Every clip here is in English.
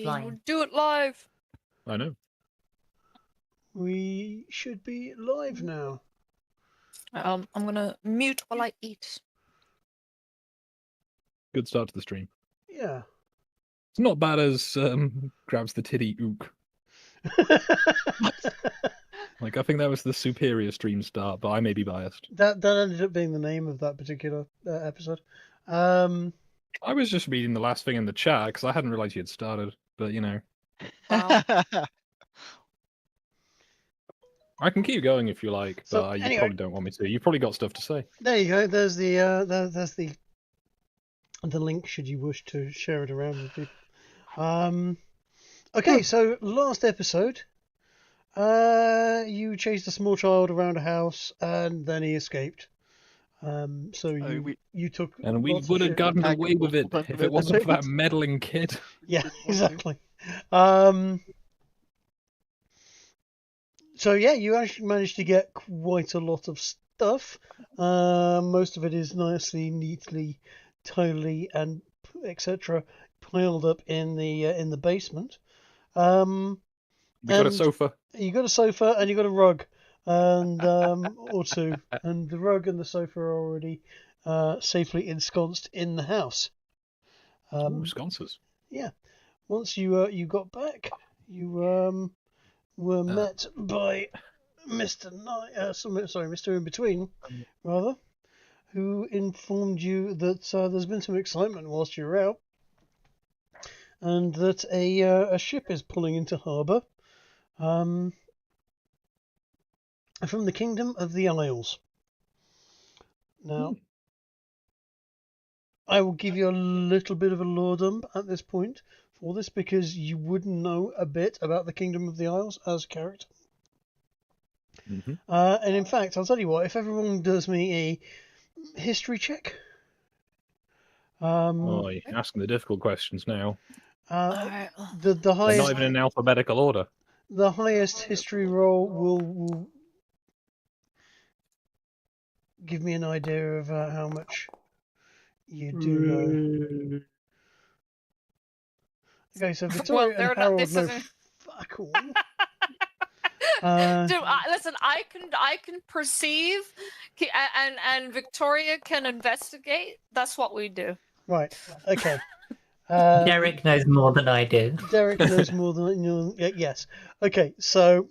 flying. Do it live. I know. We should be live now. I'm gonna mute while I eat. Good start to the stream. Yeah. It's not bad as grabs the titty ook. Like, I think that was the superior stream start, but I may be biased. That ended up being the name of that particular episode. I was just reading the last thing in the chat because I hadn't realized you had started, but you know. Wow. I can keep going if you like, So, but you anyway. probably don't want me to. You've probably got stuff to say. There you go. There's the link should you wish to share it around with people. Okay, so last episode, you chased a small child around a house and then he escaped. So you took. And we lots of would have shit. gotten away with it if it wasn't for that meddling kid. Yeah, exactly. So yeah, you actually managed to get quite a lot of stuff. Most of it is nicely, neatly, tidily, and etc. piled up in the basement. We got a sofa. You got a sofa and you got a rug, and or two, and the rug and the sofa are already safely ensconced in the house. Ooh, sconces. Yeah. Once you got back, you were met by Mr. Mr. In Between, rather, who informed you that there's been some excitement whilst you were out, and that a ship is pulling into harbour, from the Kingdom of the Isles. Now, I will give you a little bit of a lore dump at this point for this, because you wouldn't know a bit about the Kingdom of the Isles as a character. Mm-hmm. And in fact, I'll tell you what, if everyone does me a history check. Oh, you're asking the difficult questions now. The They're highest, not even in alphabetical order. the highest history roll will give me an idea of how much you do know. Okay, so Victoria and Harold know fuck all. Listen, I can perceive, and Victoria can investigate. That's what we do. Right. Okay. Derek knows more than I do. Derek knows more than you. Yes. Okay. So,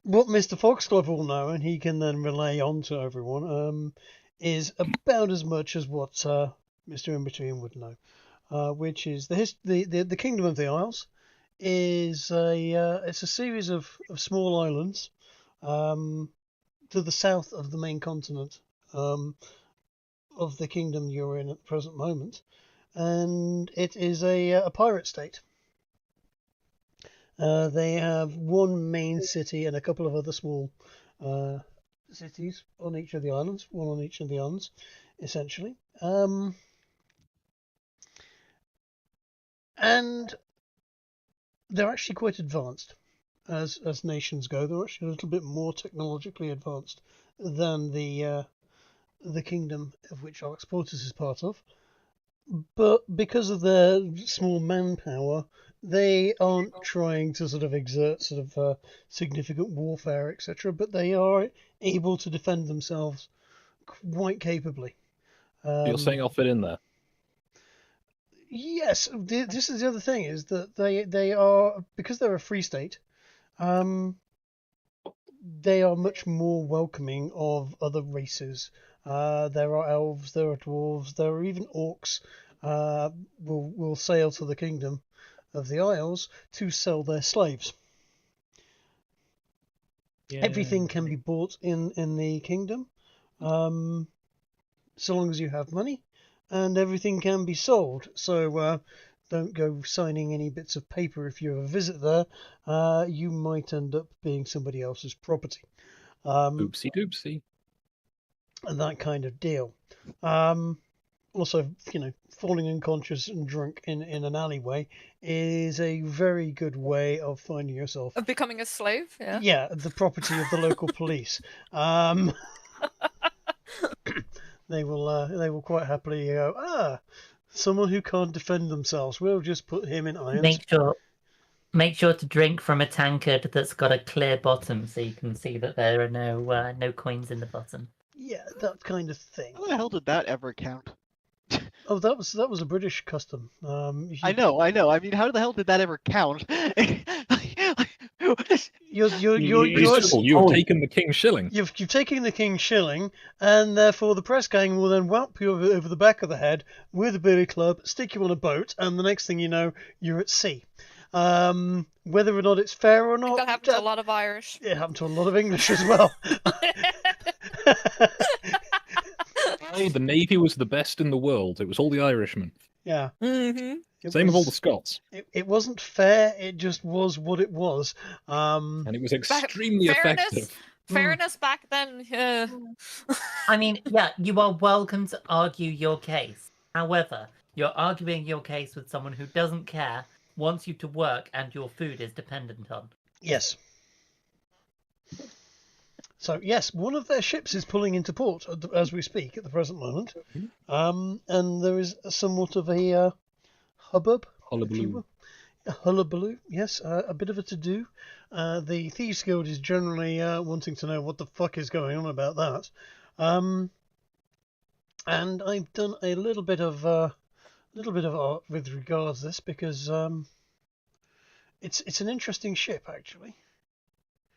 what Mr. Foxglove will know, and he can then relay on to everyone, is about as much as what Mr. In Between would know, which is the Kingdom of the Isles is it's a series of small islands to the south of the main continent of the kingdom you're in at the present moment, and it is a pirate state. They have one main city and a couple of other small cities on each of the islands, one on each of the islands, essentially. And they're actually quite advanced as nations go. They're actually a little bit more technologically advanced than the kingdom of which Arxportis is part of. But because of their small manpower, they aren't trying to sort of exert significant warfare, etc. But they are able to defend themselves quite capably. You're saying I'll fit in there? Yes, this is the other thing, is that they are, because they're a free state, they are much more welcoming of other races. There are elves, there are dwarves, there are even orcs. Will sail to the Kingdom of the Isles to sell their slaves. Yeah. Everything can be bought in the kingdom, so long as you have money, and everything can be sold. So don't go signing any bits of paper if you ever visit there. You might end up being somebody else's property. Oopsie doopsie. And that kind of deal. Also, falling unconscious and drunk in an alleyway is a very good way of finding yourself. Of becoming a slave, yeah? Yeah, the property of the local police. They will quite happily go, Someone who can't defend themselves. We'll just put him in irons. Make sure to drink from a tankard that's got a clear bottom, so you can see that there are no coins in the bottom. Yeah, that kind of thing. How the hell did that ever count? Oh, that was a British custom. I know. I mean, how the hell did that ever count? You've taken the king's shilling. You've taken the king's shilling, and therefore the press gang will then whap you over the back of the head with a billy club, stick you on a boat, and the next thing you know, you're at sea. Whether or not it's fair or not, That happened to a lot of Irish. It happened to a lot of English as well. The Navy was the best in the world. It was all the Irishmen. Yeah. Mm-hmm. Same with all the Scots. It wasn't fair. It just was what it was. And it was extremely effective. Fairness back then. I mean, yeah, you are welcome to argue your case. However, you're arguing your case with someone who doesn't care, wants you to work, and your food is dependent on. Yes. So, yes, one of their ships is pulling into port as we speak at the present moment. And there is somewhat of a hubbub. Hullabaloo. A hullabaloo, yes, a bit of a to-do. The Thieves Guild is generally wanting to know what the fuck is going on about that. And I've done a little bit of art with regards to this because it's an interesting ship, actually.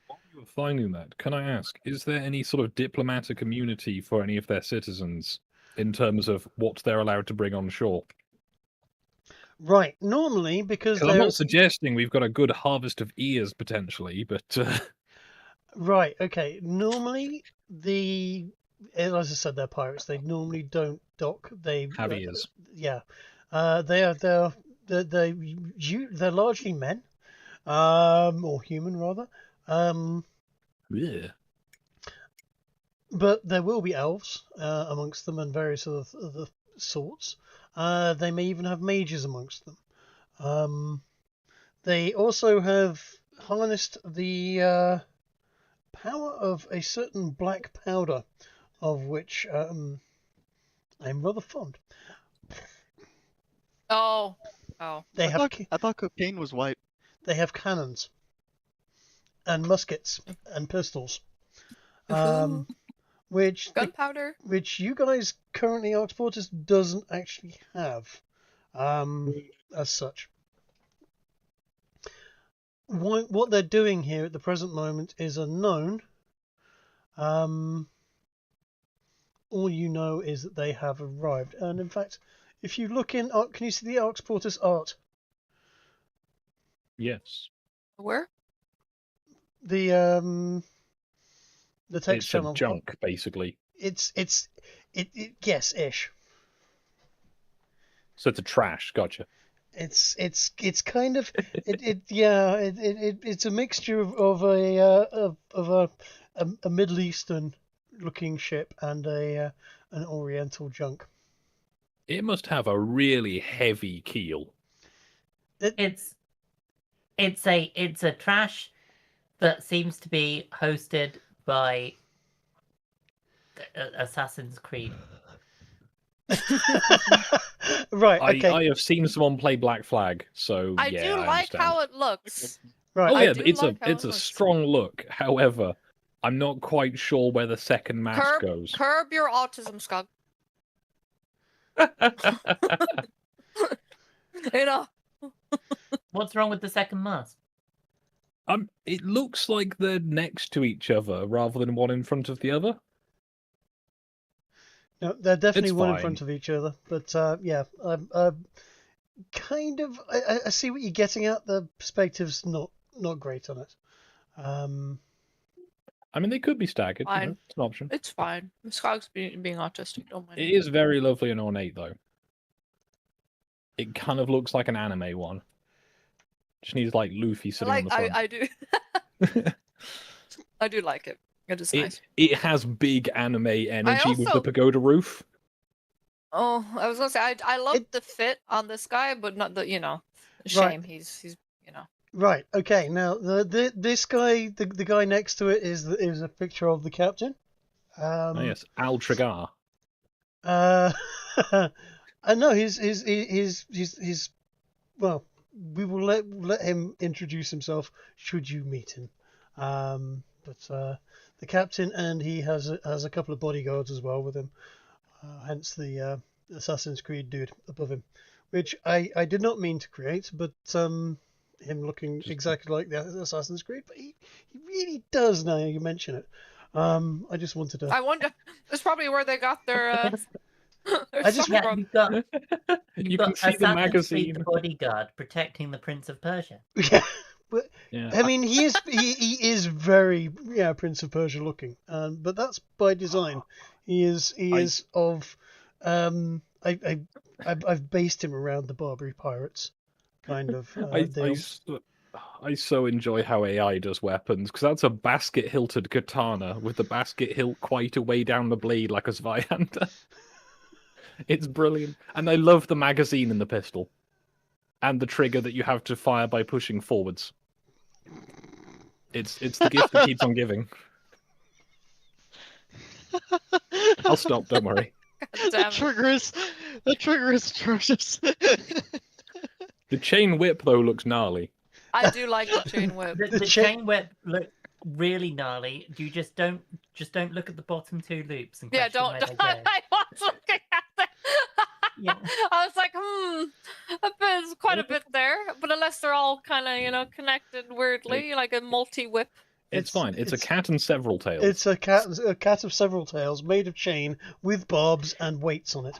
While you were finding that, can I ask, is there any sort of diplomatic immunity for any of their citizens in terms of what they're allowed to bring on shore? Right, normally because I'm not suggesting we've got a good harvest of ears potentially, but right, okay. Normally, as I said, they're pirates. They normally don't dock. They have ears. Yeah, they're largely men, or human rather. Yeah. But there will be elves amongst them and various other sorts. They may even have mages amongst them. They also have harnessed the power of a certain black powder, of which I'm rather fond. Oh. I thought cocaine was white. They have cannons and muskets and pistols. Which Gunpowder. Which you guys currently Arxportis doesn't actually have, as such. What they're doing here at the present moment is unknown. All you know is that they have arrived, and in fact, if you look in, can you see the Arxportis art? Yes. Where? The text It's channel. a junk, basically. It's yes-ish. So it's a trash. Gotcha. It's kind of it's a mixture of a Middle Eastern looking ship and an Oriental junk. It must have a really heavy keel. It's a trash that seems to be hosted by Assassin's Creed. Right. Okay. I have seen someone play Black Flag, so I yeah, do I like understand. how it looks. Right. Oh yeah, do it's like how it's it a looks. strong look. However, I'm not quite sure where the second mast goes. Curb your autism, Skog. What's wrong with the second mast? It looks like they're next to each other rather than one in front of the other. No, they're definitely It's one in fine. front of each other. But yeah, kind of. I see what you're getting at. The perspective's not great on it. I mean, they could be staggered. You Fine. know, it's an option. It's fine. Skog's being autistic. Don't mind. It is very lovely and ornate, though. It kind of looks like an anime one. Just needs like Luffy sitting on the front. I do. I do like it. It is nice. It has big anime energy with the also- pagoda roof. Oh, I was gonna say I love the fit on this guy, but not the shame. He's Right. Okay. Now this guy, the guy next to it is a picture of the captain. Oh, yes, Al Tragar. No, his. Well, we will let him introduce himself should you meet him. But the captain, and he has a couple of bodyguards as well with him. Hence the Assassin's Creed dude above him, which I did not mean to create, but him looking exactly like the Assassin's Creed, but he really does now you mention it. I just wanted to. I wonder. That's probably where they got their. I just Yeah, from. you've got You got can see the Assassin's Creed, magazine. the bodyguard protecting the Prince of Persia. Yeah, but Yeah. I mean he is very Prince of Persia looking, but that's by design. He is of I've based him around the Barbary pirates kind of deal. I so enjoy how AI does weapons, because that's a basket-hilted katana with the basket hilt quite a way down the blade like a Zweihander. It's brilliant. And I love the magazine in the pistol. And the trigger that you have to fire by pushing forwards. It's the gift that keeps on giving. I'll stop, don't worry. Damn it. The trigger is atrocious. The chain whip, though, looks gnarly. I do like the chain whip. The chain whip look really gnarly. You just don't look at the bottom two loops and Yeah, question don't. where they go. I was looking at that. Yeah. I was like, there's quite a bit there, but unless they're all kind of, connected weirdly, like a multi-whip. It's fine. It's a cat and several tails. It's a cat of several tails, made of chain, with barbs and weights on it.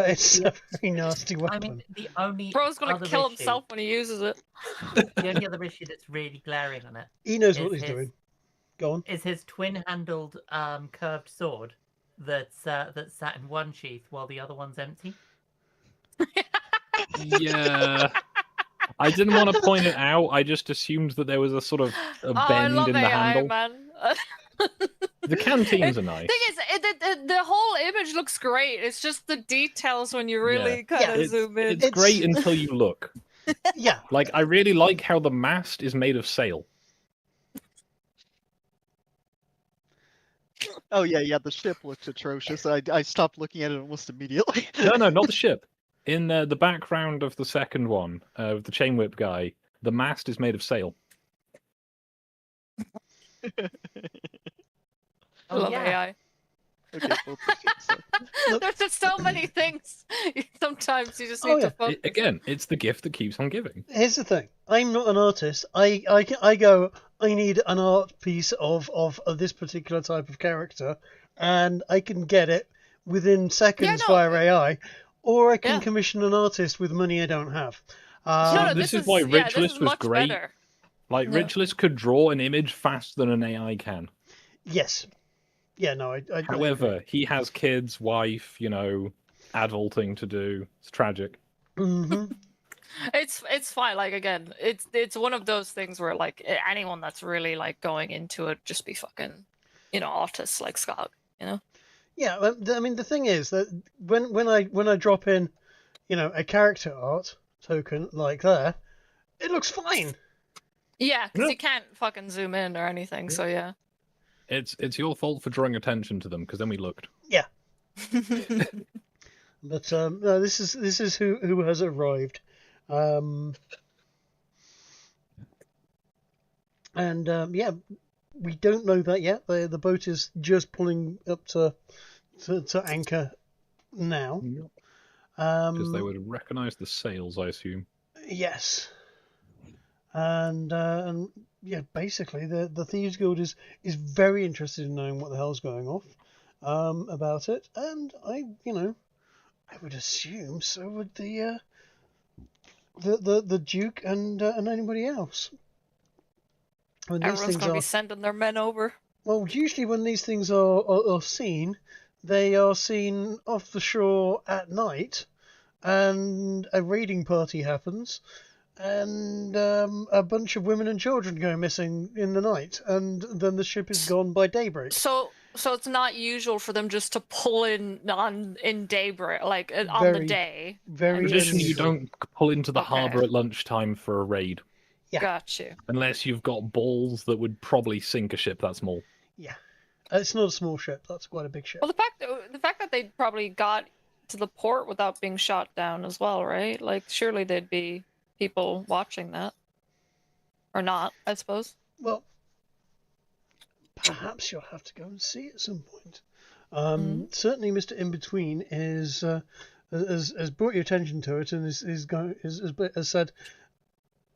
It's a very nasty weapon. I mean, the only Bro's gonna other kill issue- himself when he uses it. The only other issue that's really glaring on it He knows what is he's his- doing. Go on. is his twin-handled curved sword that's sat in one sheath while the other one's empty. Yeah. I didn't want to point it out. I just assumed that there was a sort of a I bend love in the AI, handle. man. The canteens are nice. Thing is, the whole image looks great. It's just the details when you really kind of It's, zoom in. it's great until you look. Yeah. Like, I really like how the mast is made of sail. Oh yeah, the ship looks atrocious. I stopped looking at it almost immediately. No, not the ship. In the background of the second one, of the chain whip guy, the mast is made of sail. I Oh, love yeah. AI. Okay, well, so- There's just so many things. Sometimes you just need Oh, yeah. to focus. Again, it's the gift that keeps on giving. Here's the thing. I'm not an artist. I go. I need an art piece of this particular type of character, and I can get it within seconds no. via AI, or I can Yeah. commission an artist with money I don't have. No, this is why this Ridgeless is was much great. better. Like, Yeah. Ridgeless could draw an image faster than an AI can. Yes. Yeah. No. I However, he has kids, wife, adulting to do. It's tragic. hmm It's fine. Like again, it's one of those things where like anyone that's really like going into it just be fucking, artists like Skog. Yeah. I mean, the thing is that when I drop in, a character art token like that, it looks fine. Yeah, because Yeah. you can't fucking zoom in or anything. So yeah. It's your fault for drawing attention to them, because then we looked. But no, this is who has arrived, yeah, we don't know that yet. The boat is just pulling up to anchor now. Because they would recognise the sails, I assume. Yes, and yeah, basically the Thieves Guild is very interested in knowing what the hell's going off about it, and I would assume so would the Duke and anybody else. When these Everyone's things gonna are be sending their men over. well, usually when these things are seen, they are seen off the shore at night, and a raiding party happens, and a bunch of women and children go missing in the night, and then the ship is gone by daybreak. So it's not usual for them just to pull in in daybreak, like on the Very- day. Very Traditionally, you unusual. don't pull into the Okay. harbour at lunchtime for a raid. Yeah. Got you. Unless you've got balls that would probably sink a ship that small. Yeah, it's not a small ship. That's quite a big ship. Well, the fact that they probably got to the port without being shot down as well, right? Like, surely there'd be people watching that. Or not, I suppose. Well, perhaps you'll have to go and see at some point. Certainly, Mr. In Between has brought your attention to it and has said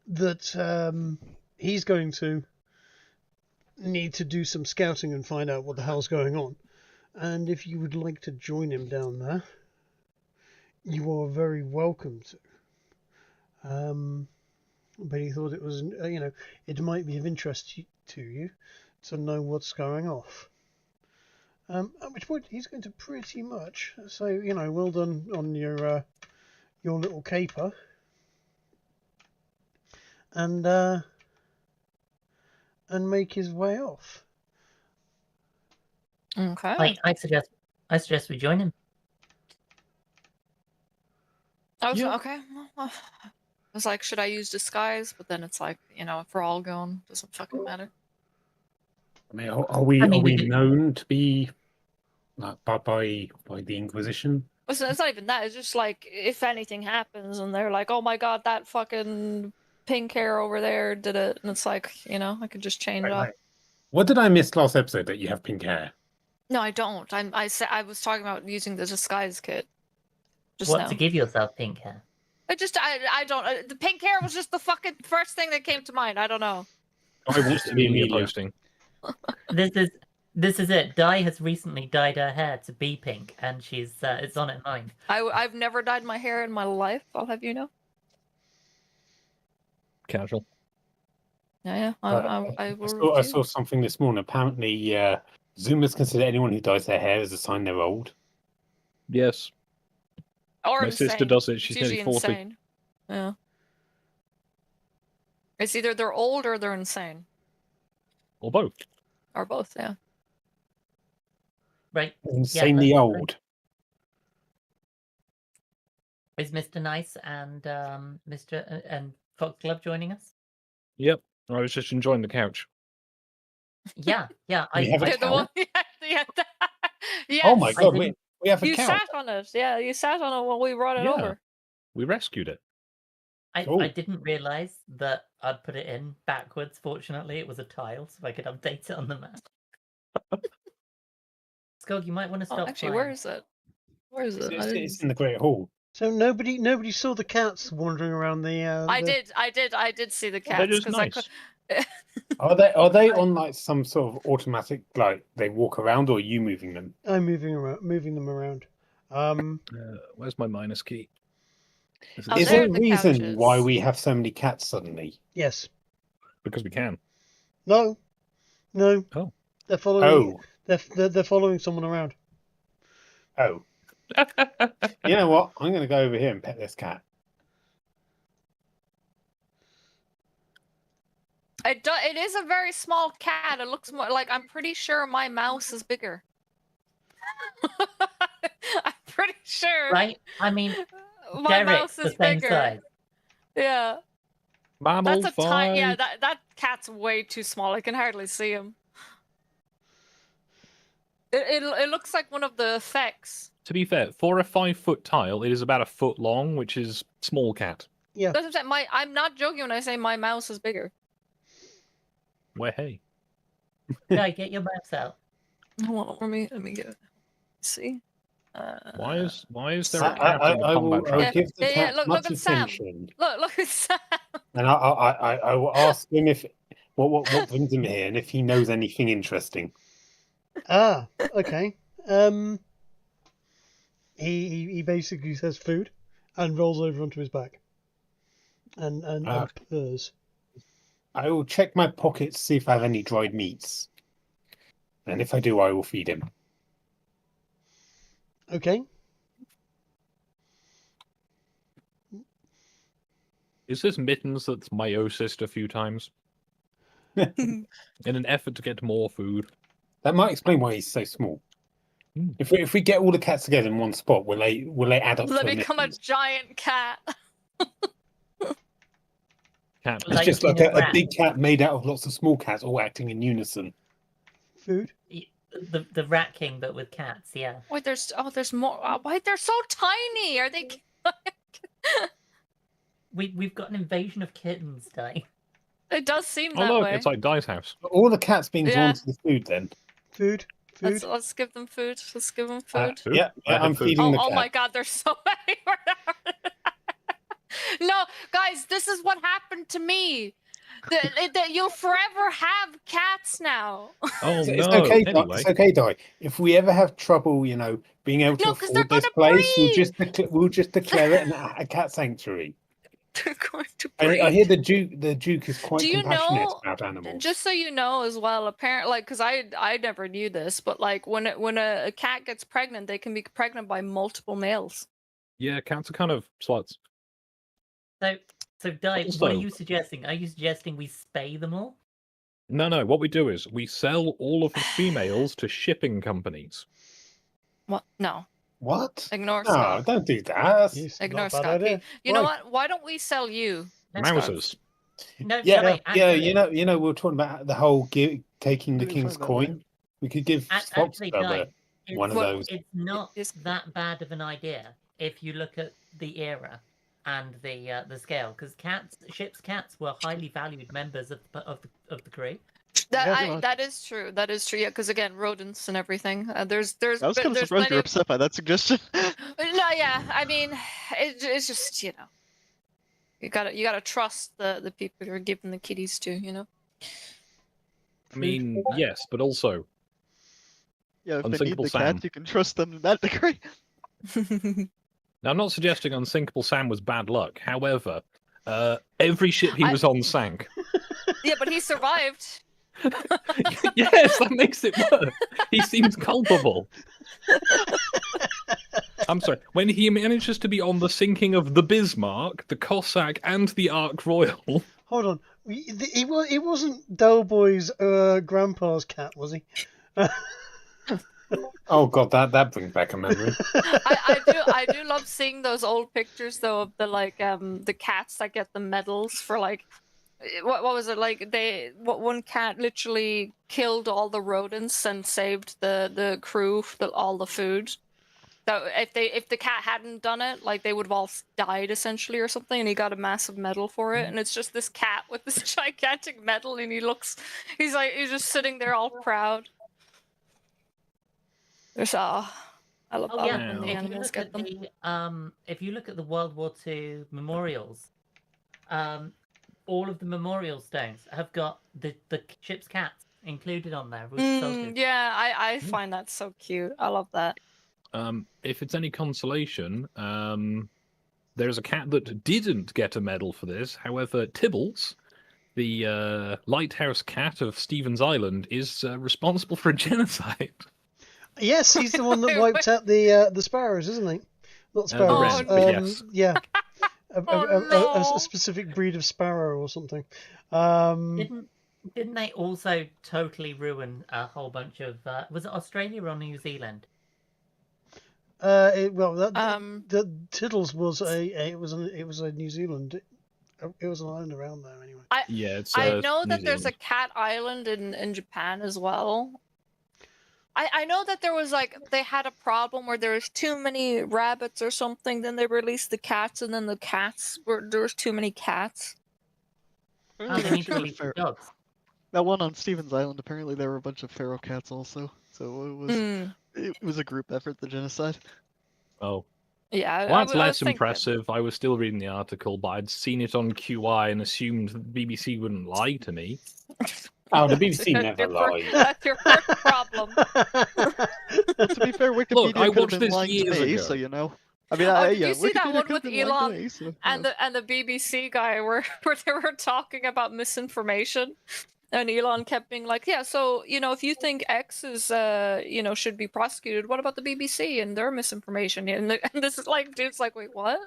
that he's going to need to do some scouting and find out what the hell's going on. And if you would like to join him down there, you are very welcome to. But he thought it was, it might be of interest to you to know what's going off. At which point he's going to pretty much say, well done on your little caper, and make his way off. Okay. I suggest we join him. I was Yeah. okay. I was like, should I use disguise? But then it's like, if we're all going, doesn't fucking matter. I mean, are we we could- known to be like by the Inquisition? It's not even that. It's just like, if anything happens and they're like, oh my god, that fucking pink hair over there did it, and it's like, I could just change it up. Right. What did I miss last episode that you have pink hair? No, I don't. I was talking about using the disguise kit. Just What now. to give yourself pink hair? I don't. The pink hair was just the fucking first thing that came to mind. I don't know. I want to be Amelia. posting. This is it. Di has recently dyed her hair to be pink, and she's it's on her mind. I've never dyed my hair in my life. I'll have you know. Casual. Yeah. I will. I review. saw something this morning. Apparently, Zoomers consider anyone who dyes their hair as a sign they're old. Yes. Or My insane. sister does it. She's It's nearly usually 40. insane. Yeah. It's either they're old or they're insane, Or both. or both. Yeah. Right? Insanely that's old. Is Mr. Nice and Mr. and Foxglove joining us? Yep. I was just enjoying the couch. Yeah. We have a The one- yeah. Yes. Oh my god, didn't- we have a You couch. sat on it. Yeah, you sat on it when we brought it Yeah. over. We rescued it. I Oh. didn't realize that I'd put it in backwards. Fortunately, it was a tile, so I could update it on the map. Skog, you might want to Oh, stop. actually, flying. where is it? Where is it? It's in the Great Hall. So nobody saw the cats wandering around the. I did see the They're cats just because nice. I could. Are they on like some sort of automatic, like they walk around, or are you moving them? I'm moving them around. Where's my minus key? This Oh, Is there there a the reason couches. why we have so many cats suddenly? Yes. because we can. No. Oh. They're following. Oh, They're following someone around. oh. You know what? I'm going to go over here and pet this cat. It is a very small cat. It looks more like, I'm pretty sure my mouse is bigger. I'm pretty sure. Right? I mean, My Derek's mouse the is same bigger. size. Yeah. Mammal That's a tiny. Yeah, fight. that cat's way too small. I can hardly see him. It looks like one of the effects. To be fair, for a 5-foot tile, it is about a foot long, which is small cat. Yeah. That's what I'm saying. I'm not joking when I say my mouse is bigger. Where hey. Di, get your mouse out. Hold on, let me get it. See. Why is there I, a cat in the I will combat room? give the Yeah, cat look much at Sam. attention, Look at Sam. and I will ask him if what brings him here, and if he knows anything interesting. Ah. Okay. He basically says food, and rolls over onto his back. And purrs. I will check my pockets, see if I have any dried meats, and if I do, I will feed him. Okay. Is this Mittens that's meiosis a few times? In an effort to get more food. That might explain why he's so small. Hmm. If we get all the cats together in one spot, will they add up Let to become a mittens? giant cat. Cat. It's Like just in like a a rat. big cat made out of lots of small cats all acting in unison. Food. the Rat King, but with cats. Yeah. Wait, there's more. Why they're so tiny? Are they? We've got an invasion of kittens, Di. It does seem Oh that look, way. it's like Dice House. All the cats being drawn Yeah. to the food then. Food. Let's give them food. Let's give them food. Food? Yeah, I had I'm food. feeding the Oh cat. my God, there's so many. No, guys, this is what happened to me. That you'll forever have cats now. Oh It's no! okay, Anyway, it's okay, Di. If we ever have trouble, being able to No, 'cause they're afford this gonna place, breed. we'll just declare it a cat sanctuary. They're going to I breed. hear the Duke is quite Do you compassionate know? about animals. Just so you know, as well, apparently, like, because I never knew this, but like when a cat gets pregnant, they can be pregnant by multiple males. yeah, cats are kind of sluts. So Di, what Also- are you suggesting? Are you suggesting we spay them all? No. What we do is we sell all of the females to shipping companies. What? No, What? ignore No, Scott. don't do that. Yes, Ignore not a bad Scott. idea. You know Why? what? Why don't we sell you? Mousers. No, Yeah, no, wait, yeah. actually, We were talking about the whole taking the Really king's find that way. coin. We could give actually, Di, Foxbella one of What- those. it's not It's- that bad of an idea if you look at the era and the scale, because ship's cats were highly valued members of the crew. Yeah. That is true. That is true. Yeah, because again, rodents and everything. There's I was kind of there's surprised plenty you're of- upset by that suggestion. No, yeah. I mean, it's just you gotta trust the people you're giving the kitties to. I mean, yes, but also Yeah, if they need Unsinkable the Sam. cats, you can trust them to that degree. now I'm not suggesting Unsinkable Sam was bad luck. However, every ship he I- was on sank. Yeah, but he survived. Yes, that makes it worse. He seems culpable. I'm sorry. When he manages to be on the sinking of the Bismarck, the Cossack, and the Ark Royal. Hold on. He wasn't Doughboy's grandpa's cat, was he? Oh god, that brings back a memory. I do love seeing those old pictures though of the cats that get the medals for like what was it like one cat literally killed all the rodents and saved the crew all the food. So if the cat hadn't done it, like they would have all died essentially or something, and he got a massive medal for it. And it's just this cat with this gigantic medal, and he's just sitting there all proud. There's I love Oh that yeah, when the if you animals look get at them. if you look at the World War II memorials, all of the memorial stones have got the ship's cats included on there. Which is so good. Yeah, I find that so cute. I love that. If it's any consolation, there's a cat that didn't get a medal for this. However, Tibbles, the lighthouse cat of Stevens Island, is responsible for a genocide. Yes, he's the one that wiped out the sparrows, isn't he? Not sparrows. wren, but yes. Yeah. Oh, A specific breed of sparrow or something. Didn't they also totally ruin a whole bunch of? Was it Australia or New Zealand? The Tiddles was it was a New Zealand. It was an island around there anyway. Yeah, it's. I know New that there's a Zealand. cat island in Japan as well. I know that there was they had a problem where there was too many rabbits or something. Then they released the cats, and then there was too many cats. Oh, they need to release the dogs. That one on Stevens Island, apparently there were a bunch of feral cats also. So it was a group effort, the genocide. Oh, Yeah, well, that's I was less thinking- impressive. I was still reading the article, but I'd seen it on QI and assumed the BBC wouldn't lie to me. Oh, the BBC That's never your lied. That's your first problem. Well, to be fair, Wikipedia Look, I could have watched been this lying to years me, ago. so you know. I mean, Oh, did yeah, you see that Wikipedia one could with have been lying to Elon me, so, And the BBC guy where they were talking about misinformation, and Elon kept being like, "Yeah, so if you think X is should be prosecuted, what about the BBC and their misinformation?" And this is like, dude's like, "Wait, what?"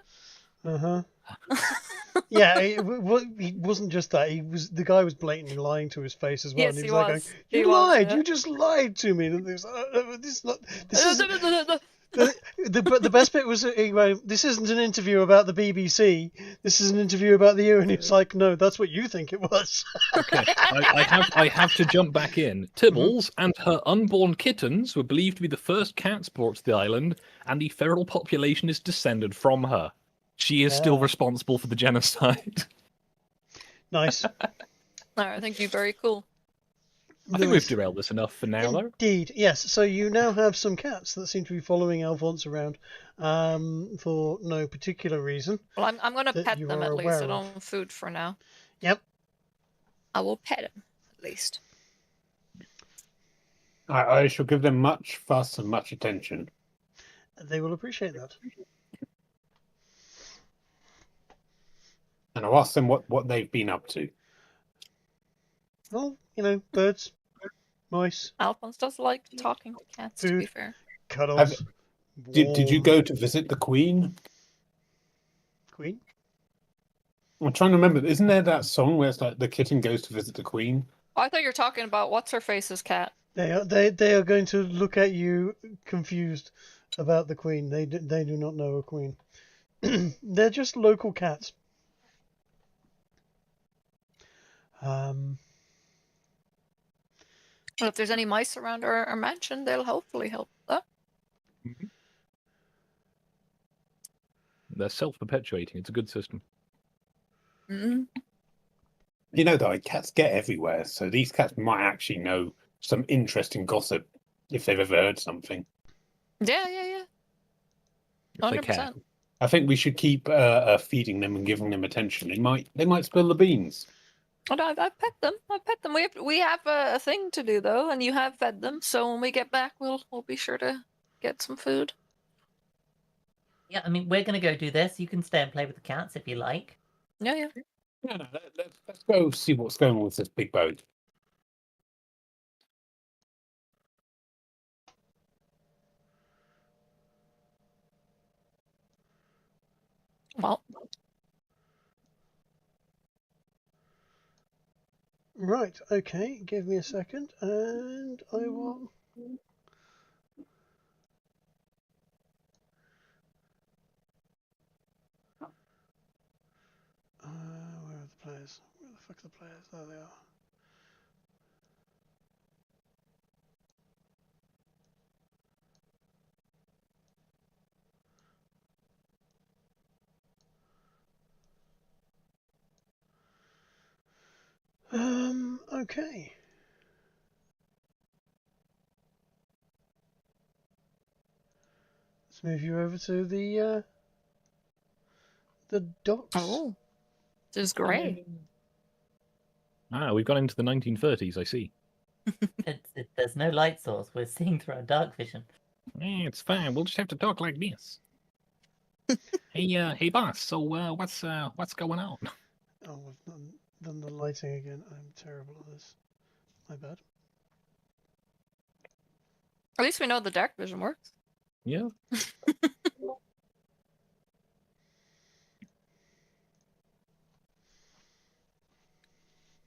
Yeah, it wasn't just that. The guy was blatantly lying to his face as well. Yes, and he was like was. going, He "You was, lied! yeah. You just lied to me." And this is The best bit was he went, "This isn't an interview about the BBC. This is an interview about the you." And he was like, "No, that's what you think it was." Okay, I have to jump back in. Tibbles and her unborn kittens were believed to be the first cats brought to the island, and the feral population is descended from her. She is still Yeah. responsible for the genocide. Nice. Alright, thank you. Very cool. I think we've derailed this enough for now, though. Indeed, yes. So you now have some cats that seem to be following Alphonse around for no particular reason. Well, I'm gonna That pet you them are at least. aware I of. don't have food for now. Yep. I will pet him at least. I shall give them much fuss and much attention. They will appreciate that. And I'll ask them what they've been up to. Well, birds, mice, Alphonse does like talking to cats, to be Food. fair. cuddles. Did you warm. go to visit the Queen? Queen? I'm trying to remember. Isn't there that song where it's like the kitten goes to visit the Queen? Oh, I thought you were talking about what's her face's cat. They are going to look at you confused about the Queen. They do not know a Queen. They're just local cats. Well, if there's any mice around our mansion, they'll hopefully help that. They're self-perpetuating. It's a good system. Mm-hmm. You know, though, cats get everywhere, so these cats might actually know some interesting gossip if they've ever heard something. Yeah. If they care. 100%. I think we should keep feeding them and giving them attention. They might spill the beans. And I pet them. We have a thing to do though, and you have fed them. So when we get back, we'll be sure to get some food. Yeah, I mean, we're going to go do this. You can stay and play with the cats if you like. Yeah. No, let's go see what's going on with this big boat. Well, Right, okay, give me a second, and I will... where are the players? Where the fuck are the players? There they are. Okay. Let's move you over to the docks. oh, this is great. We've gone into the 1930s, I see. There's no light source. We're seeing through our dark vision. It's fine. We'll just have to talk like this. Hey, boss. So, what's going on? Oh, I've done the lighting again. I'm terrible at this. My bad. At least we know the dark vision works. Yeah.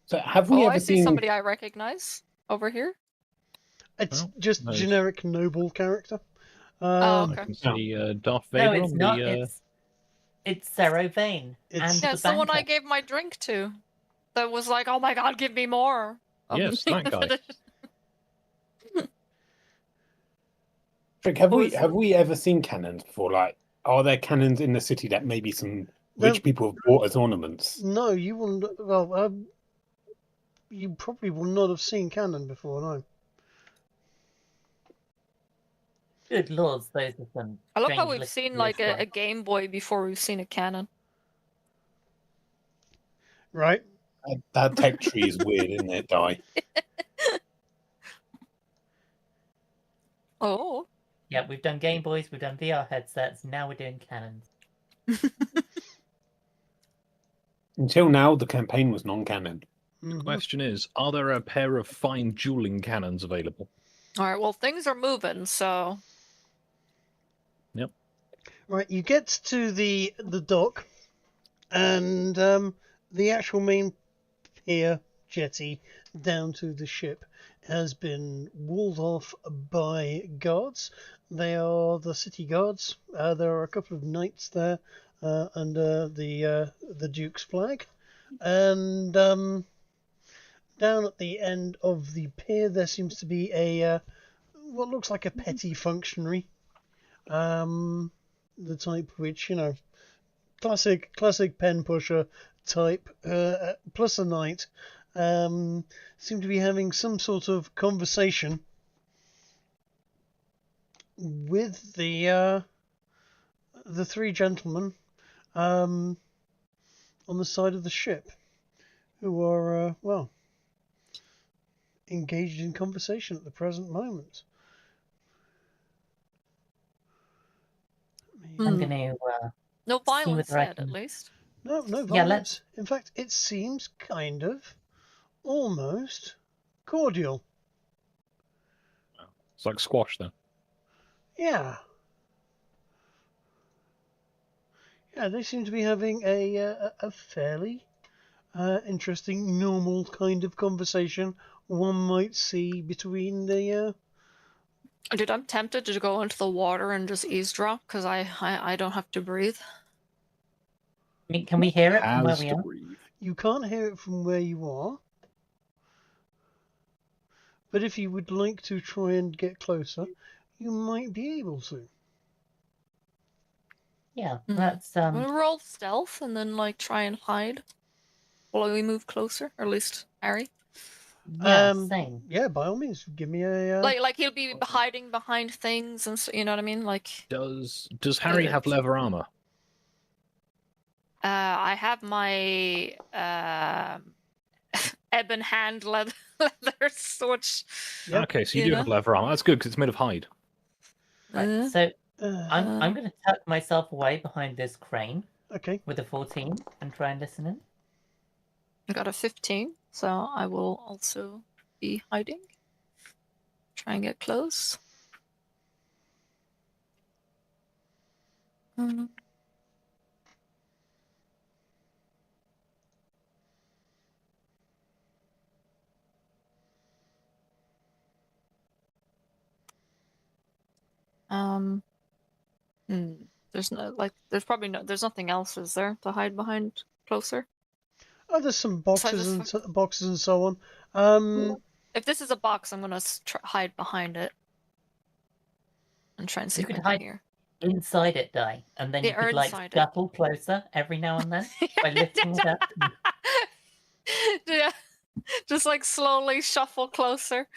So have we Oh, ever I see seen somebody I recognize over here. It's Oh, just nice. generic noble character. Oh, okay. I can see Darth No, Vader it's on not. the. It's Cerro Vane. It's- And Yeah, the it's the one I banker. gave my drink to. That was like, oh my god, give me more. Yes, that guy. Trick, have we ever seen cannons before? Like, are there cannons in the city that maybe some rich No. people have bought as ornaments? No, you wouldn't. Well, you probably will not have seen cannon before, no. Good lords, those are some. I love how strange we've looking seen like a ones. Game Boy before we've seen a cannon. Right? That tech tree is weird, isn't it, Di? Oh. Yeah, we've done Game Boys, we've done VR headsets, now we're doing cannons. Until now, the campaign was non-canon. Mhm. Question is, are there a pair of fine dueling cannons available? Alright, well, things are moving, so. Right, you get to the dock, and the actual main pier jetty down to the ship has been walled off by guards they are the city guards. There are a couple of knights there under the Duke's flag, and down at the end of the pier there seems to be a what looks like a petty functionary, the type which, you know, classic pen pusher type, plus a knight, seem to be having some sort of conversation with the three gentlemen on the side of the ship, who are well, engaged in conversation at the present moment. I'm going to No see what violence the yet, at reckon. least. No Yeah, violence. In fact, it seems kind of almost cordial. It's like squash, then. Yeah. Yeah, they seem to be having a fairly interesting, normal kind of conversation one might see between the. Dude, I'm tempted to go into the water and just eavesdrop because I don't have to breathe. I mean, can we hear it from where Has we to are? breathe. You can't hear it from where you are, but if you would like to try and get closer, you might be able to. Yeah, Mhm. let's We'll roll stealth and then like try and hide while we move closer, or at least Harry. yeah, same. Yeah, by all means, give me a. Like he'll be hiding behind things, and so, you know what I mean. Like, Does Harry have leather armor? I have my ebon hand leather switch. Yep. Okay, so you You do know? have leather armor. That's good because it's made of hide. Right, so Uh, I'm going to tuck myself away behind this crane okay. with a 14 and try and listen in. I got a 15, so I will also be hiding. Try and get close. There's there's nothing else, is there, to hide behind closer? Oh, there's some boxes this and boxes and so on. If this is a box, I'm gonna hide behind it and try and see You if I could can hide hear. inside it, Di, and then Yeah, you or could like inside it. scuttle closer every now and then by lifting it up. Yeah, just like slowly shuffle closer.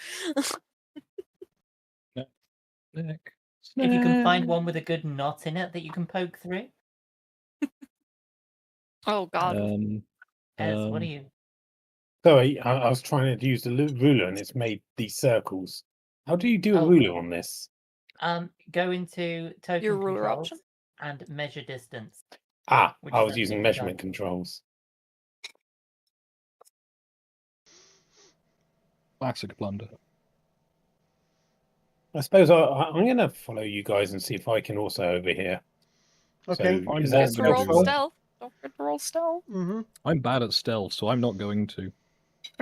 If you can find one with a good knot in it that you can poke through. Oh God. Ez, what are you? Sorry, I was trying to use the ruler and it's made these circles. How do you do a Oh. ruler on this? Go into token Your ruler controls option? and measure distance. Ah, Which I is was actually using done. measurement controls. Classic blunder. I suppose I'm going to follow you guys and see if I can also over here. Okay. So, I'm is not that gonna Roll do that. stealth. Don't forget to roll stealth. Mm-hmm. I'm bad at stealth, so I'm not going to.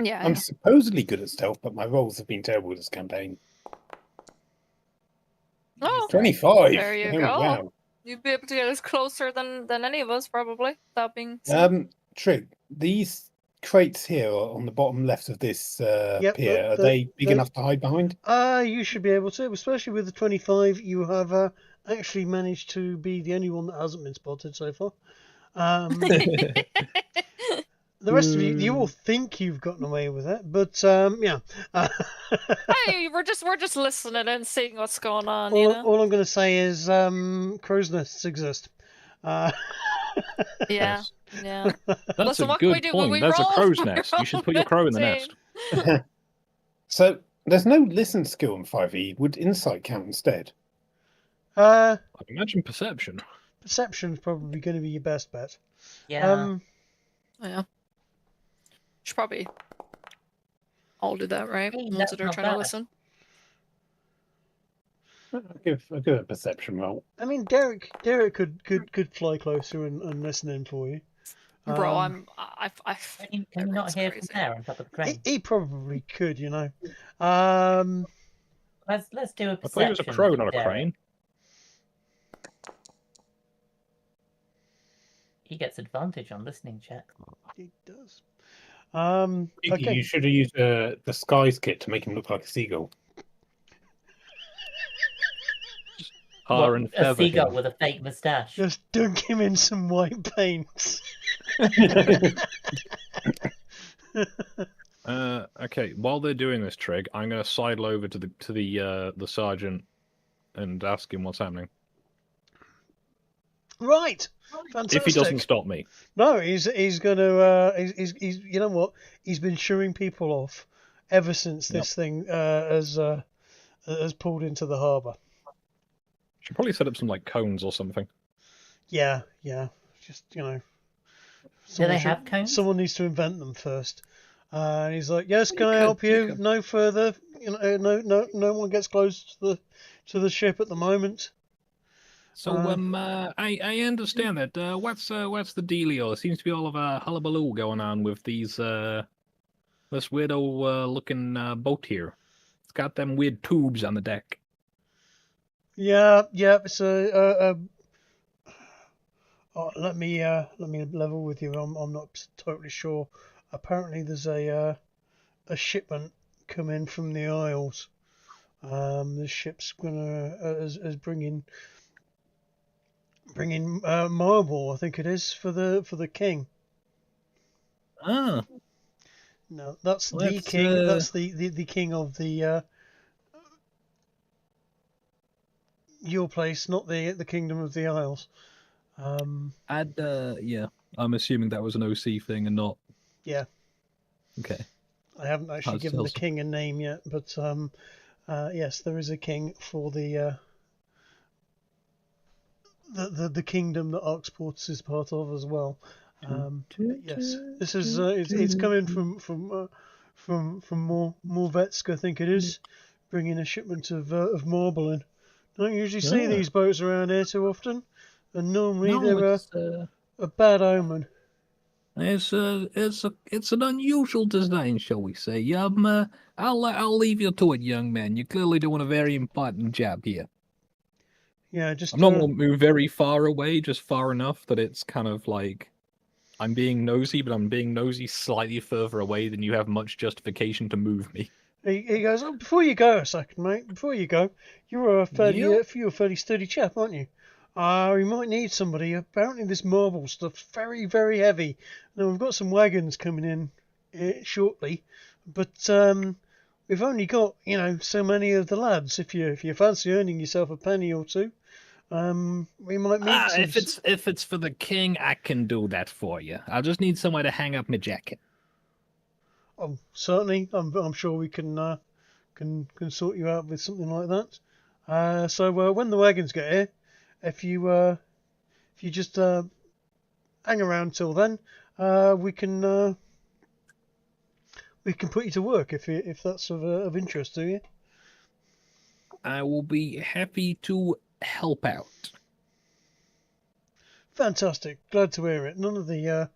Yeah. I'm supposedly good at stealth, but my rolls have been terrible this campaign. Oh, 25. there you Oh, go. wow. You'd be able to get us closer than any of us, probably, without being seen. Trig, these crates here on the bottom left of this pier, are they big enough to hide behind? You should be able to, especially with the 25. You have actually managed to be the only one that hasn't been spotted so far. The rest of you all think you've gotten away with it, but yeah. Hey, we're just listening and seeing what's going on. All I'm going to say is crow's nests exist. Yeah. That's Listen, a what can we good do when point. we There's a roll? crow's We nest. You roll should put your crow in the 15. nest. So, there's no listen skill in 5e. Would insight count instead? I imagine perception. Perception's probably going to be your best bet. Yeah. Yeah. Should probably all do that, right? Hey, Once that's they're not trying to bad. listen. I'll give a perception roll. I mean, Derek could fly closer and listen in for you. Bro, Can you not hear from there on top of the crane? He probably could, you know. Let's do a I thought he was perception. a crow, not a Derek. crane. He gets advantage on listening checks. He does. Kiki, Okay. you should have used the skies kit to make him look like a seagull. Har and A feather seagull him. with a fake moustache. Just dunk him in some white paint. Okay, while they're doing this, Trig, I'm going to sidle over to the sergeant and ask him what's happening. Right. Fantastic. If he doesn't stop me. No, he's gonna he's you know what? He's been shooing people off ever since this thing has pulled into the harbour. Should probably set up some like cones or something. Yeah. Just Do they have cones? Someone needs to invent them first. And he's like, "Yes, can I could, help you you? could. No further. No one gets close to the ship at the moment." So I understand that. What's the dealio? There seems to be all of a hullabaloo going on with these this weirdo looking boat here. It's got them weird tubes on the deck. Yeah. It's let me level with you. I'm not totally sure. Apparently, there's a shipment coming from the Isles. The ship's gonna is bringing marble. I think it is for the king. Ah, No, that's Well, the that's, king. That's the king of the your place, not the kingdom of the Isles. yeah. I'm assuming that was an OC thing and not. Yeah. Okay. I haven't actually How's given the Tilson? king a name yet, but yes, there is a king for the kingdom that Arxportis is part of as well. Yes, this is it's coming from Morvetsk, I think it is, bringing a shipment of marble in. Don't usually see these boats around here too often, and normally they're a bad omen. It's an unusual design, shall we say? I'll leave you to it, young man. You're clearly doing a very important job here. Yeah, just I'm not going to move very far away, just far enough that it's kind of like I'm being nosy, but I'm being nosy slightly further away than you have much justification to move me. He goes, "Oh, before you go a second, mate. Before you go, you're a fairly sturdy chap, aren't you? We might need somebody. Apparently, this marble stuff's very, very heavy. Now we've got some wagons coming in shortly, but we've only got so many of the lads. If you fancy earning yourself a penny or two, we might meet. If it's for the king, I can do that for you. I'll just need somewhere to hang up my jacket. Oh, certainly. I'm sure we can sort you out with something like that. So when the wagons get here, if you just hang around till then, we can put you to work if that's of interest to you. I will be happy to help out. Fantastic. Glad to hear it. None of the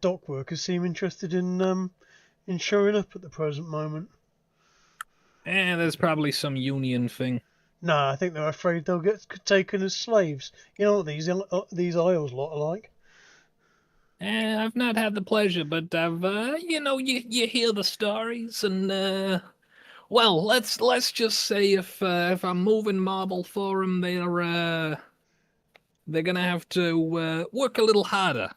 dock workers seem interested in showing up at the present moment. There's probably some union thing. No, I think they're afraid they'll get taken as slaves. You know what these Isles lot are like. I've not had the pleasure, but I've you hear the stories, and well, let's just say if I'm moving marble for them, they're gonna have to work a little harder.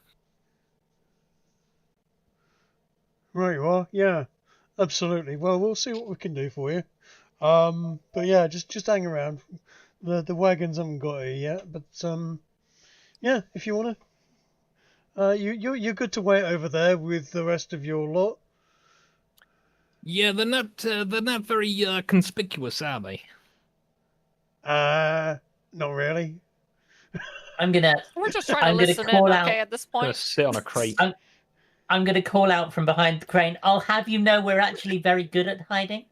Right you are, yeah, absolutely. Well, we'll see what we can do for you. But yeah, just hang around. The wagons haven't got here yet, but yeah, if you wanna, you're good to wait over there with the rest of your lot. Yeah, they're not very conspicuous, are they? Not really. We're just trying to listen in, call out. okay, at this Gonna point. sit on a crate. I'm going to call out from behind the crane. I'll have you know we're actually very good at hiding.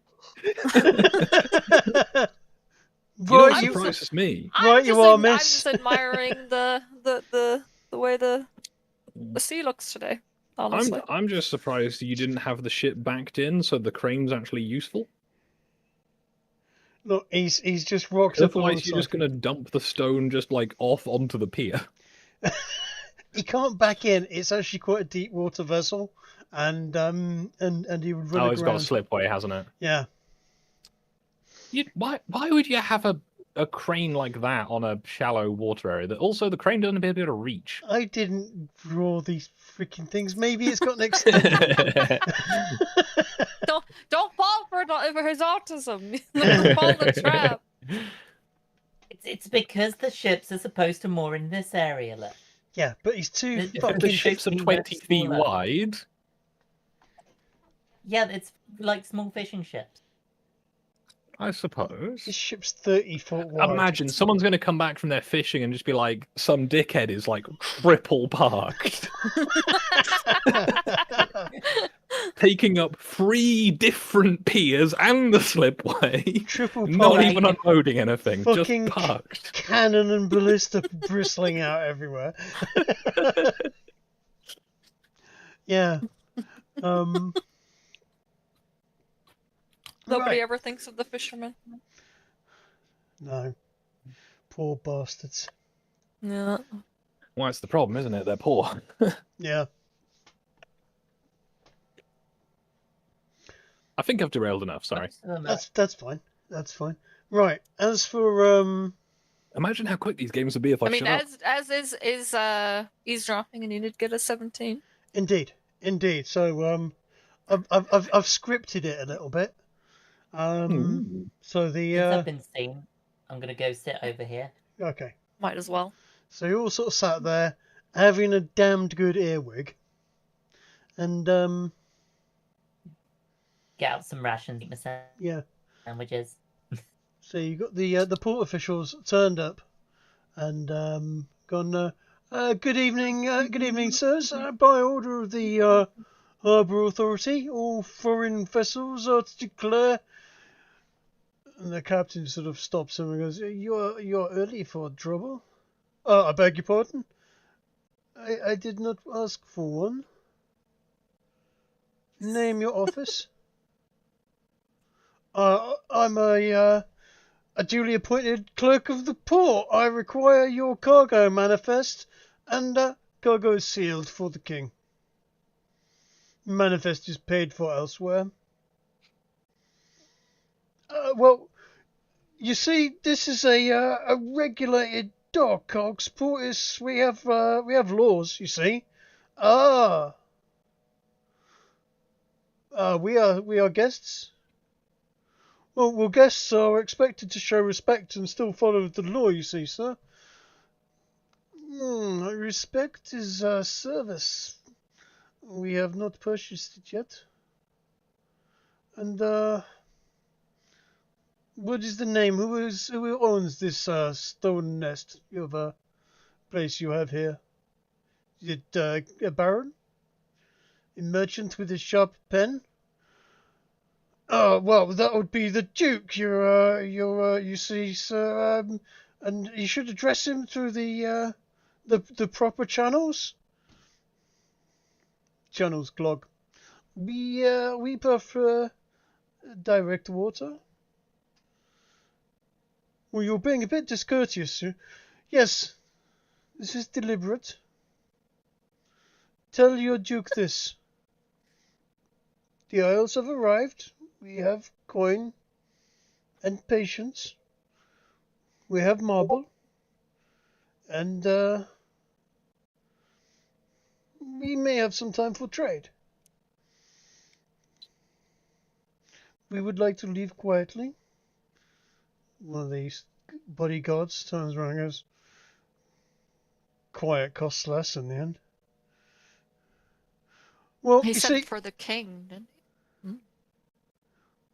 Right, you surprises me. Right, you are, miss. I'm just admiring the way the sea looks today. Honestly, I'm just surprised you didn't have the ship backed in, so the crane's actually useful. Look, he's just rocked up. Otherwise, you're just gonna dump the stone just like off onto the pier. he can't back in. It's actually quite a deep water vessel, and he would run Oh, it's got a aground. slipway, hasn't it? Yeah. Why would you have a crane like that on a shallow water area? That also the crane doesn't appear to be able to reach. I didn't draw these freaking things. Maybe it's got an extension. Don't fall for his autism. Don't fall the trap. It's because the ships are supposed to moor in this area. Look. Yeah, but he's too The fucking. The ships are 20 feet smaller. wide. Yeah, it's like small fishing ships. I suppose. This ship's 30 foot wide. Imagine someone's going to come back from their fishing and just be like, some dickhead is like triple parked, taking up 3 different piers and the slipway, Triple not parked. even unloading anything, just Fucking parked. Cannon and ballista bristling out everywhere. Yeah. Nobody Right. ever thinks of the fishermen. No. Poor bastards. Yeah. Well, that's the problem, isn't it? They're poor. Yeah. I think I've derailed enough, sorry. That's fine. That's fine. Right. As for Imagine how quick these games would be if I, I mean, shut up. as is eavesdropping, and you did get a 17. indeed. So I've scripted it a little bit. So the Since I've been seen, I'm gonna go sit over here. okay. Might as well. So you all sort of sat there having a damned good earwig. And Get out some rations, eat my yeah. sandwiches. So you got the port officials turned up and gone. Good evening, sirs. By order of the harbour authority, all foreign vessels are to declare. And the captain sort of stops him and goes, "You're early for trouble. I beg your pardon. I did not ask for one. Name your office." I'm a duly appointed clerk of the port. I require your cargo manifest, and cargo is sealed for the king. Manifest is paid for elsewhere. Well, you see, this is a regulated dock, Arxportis. We have laws. You see. We are guests. Well, guests are expected to show respect and still follow the law, you see, sir. Respect is service. We have not purchased it yet. And, what is the name? Who owns this stone nest of place you have here? Is it a baron? A merchant with a sharp pen? Oh, well, that would be the Duke. You see, sir, and you should address him through the proper channels. Channels, Glog. We prefer direct water. Well, you're being a bit discourteous, sir. Yes, this is deliberate. Tell your Duke this. The Isles have arrived. We have coin and patience. We have marble. And we may have some time for trade. We would like to leave quietly. One of these bodyguards turns around and goes, quiet costs less in the end. Well, He you sent see, for the king, didn't he?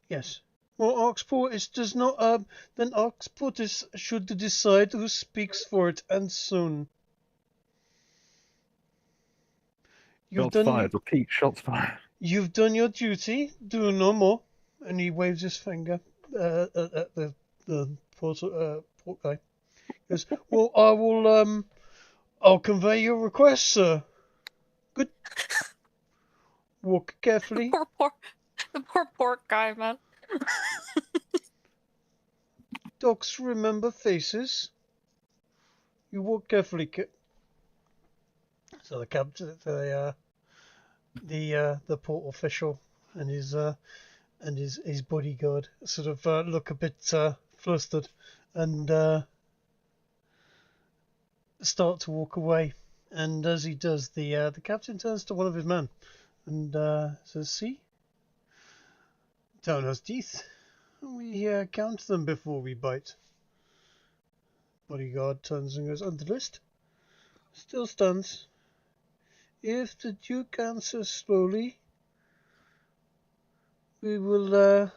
yes. Well, Arxportis does not. Then Arxportis should decide who speaks for it, and soon. Shots fired. Repeat, shots fired. You've done your duty. Do no more. And he waves his finger at the port guy. He goes, well, I will. I'll convey your request, sir. Good. Walk carefully. The poor pork guy, man. Dogs remember faces. You walk carefully, So the captain, the port official and his bodyguard sort of look a bit flustered and start to walk away. And as he does, the captain turns to one of his men and says, "See, down has teeth. We count them before we bite." Bodyguard turns and goes, "On the list. Still stands. If the Duke answers slowly, we will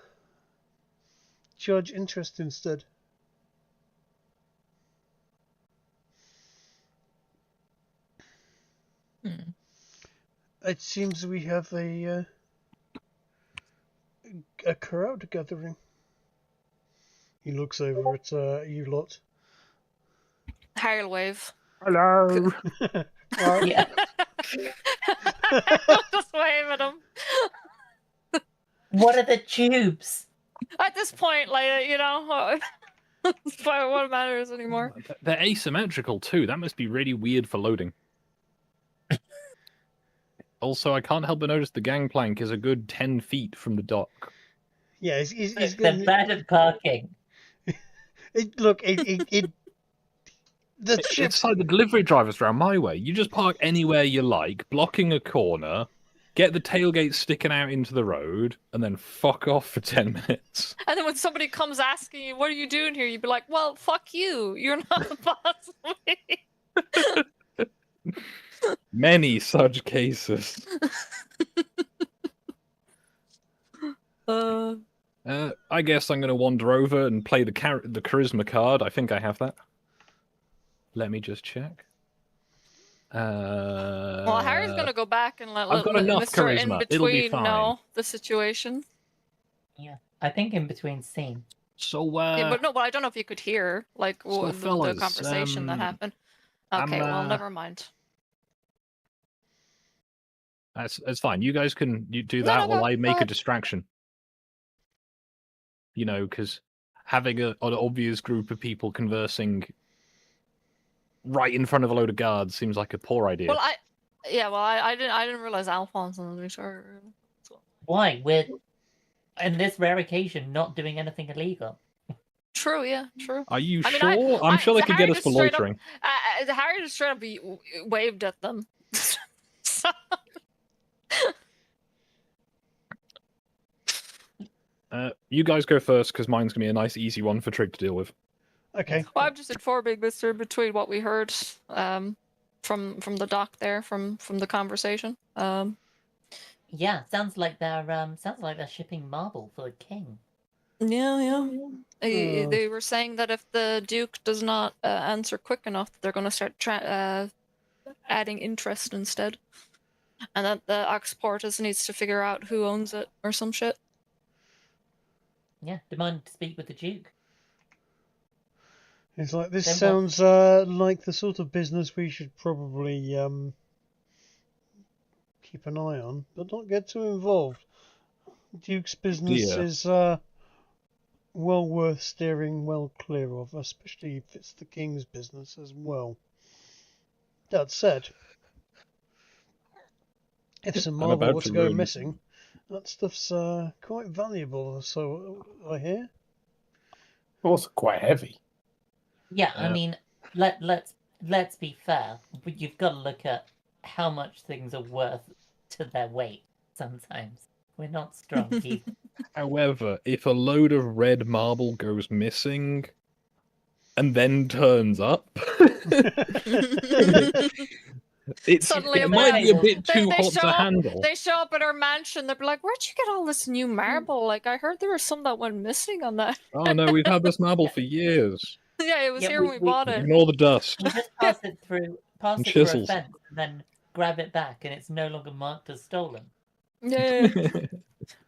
judge interest instead." It seems we have a crowd gathering. He looks over at you lot. Harry will wave. Hello. Yeah. Just wave at him. What are the tubes? At this point, like, you know, what matters anymore? They're asymmetrical too. That must be really weird for loading. Also, I can't help but notice the gangplank is a good 10 feet from the dock. Yeah, he's They're bad at parking. The ship. It's like the delivery drivers around my way. You just park anywhere you like, blocking a corner, get the tailgate sticking out into the road, and then fuck off for 10 minutes. And then when somebody comes asking you, "What are you doing here?" You'd be like, "Well, fuck you. You're not the boss of me." Many such cases. I guess I'm going to wander over and play the charisma card. I think I have that. Let me just check. Well, Harry's going to go back and let I've got enough Mr. charisma. In It'll be between fine. know the situation. Yeah, I think in between scene. So, Yeah, but I don't know if you could hear like so the fellas, conversation that happened. Okay, well, never mind. That's fine. You guys can do that while I make a distraction. You know, because having an obvious group of people conversing right in front of a load of guards seems like a poor idea. Well, I didn't realize Alphonse was retarded. Why? We're, in this rare occasion, not doing anything illegal. True, yeah, true. Are you I mean, sure? I'm sure they could get us for loitering. Harry just straight up waved at them. So... you guys go first, because mine's going to be a nice, easy one for Trig to deal with. Okay. Well, I'm just informing Mr. Between what we heard from the dock there, from the conversation. Yeah, sounds like they're shipping marble for the king. Yeah. They were saying that if the Duke does not answer quick enough, they're going to start adding interest instead. And that the Arxportis needs to figure out who owns it or some shit. Yeah, demand to speak with the Duke. It's like, this Then sounds like the sort of business we should probably keep an eye on, but not get too involved. Duke's business is well worth steering well clear of, especially if it's the king's business as well. That said, if some marble were to go missing, that stuff's quite valuable, so I hear. Also quite heavy. Yeah, I mean, let's be fair. But you've got to look at how much things are worth to their weight. Sometimes we're not strong people. However, if a load of red marble goes missing and then turns up, it might be a bit too hot to handle. They show up at our mansion. They're like, "Where'd you get all this new marble? Like, I heard there was some that went missing on that." Oh no, we've had this marble for years. Yeah, it was here when we bought it. Ignore the dust. You just pass it through a chisels. fence, and then grab it back, and it's no longer marked as stolen. Yeah.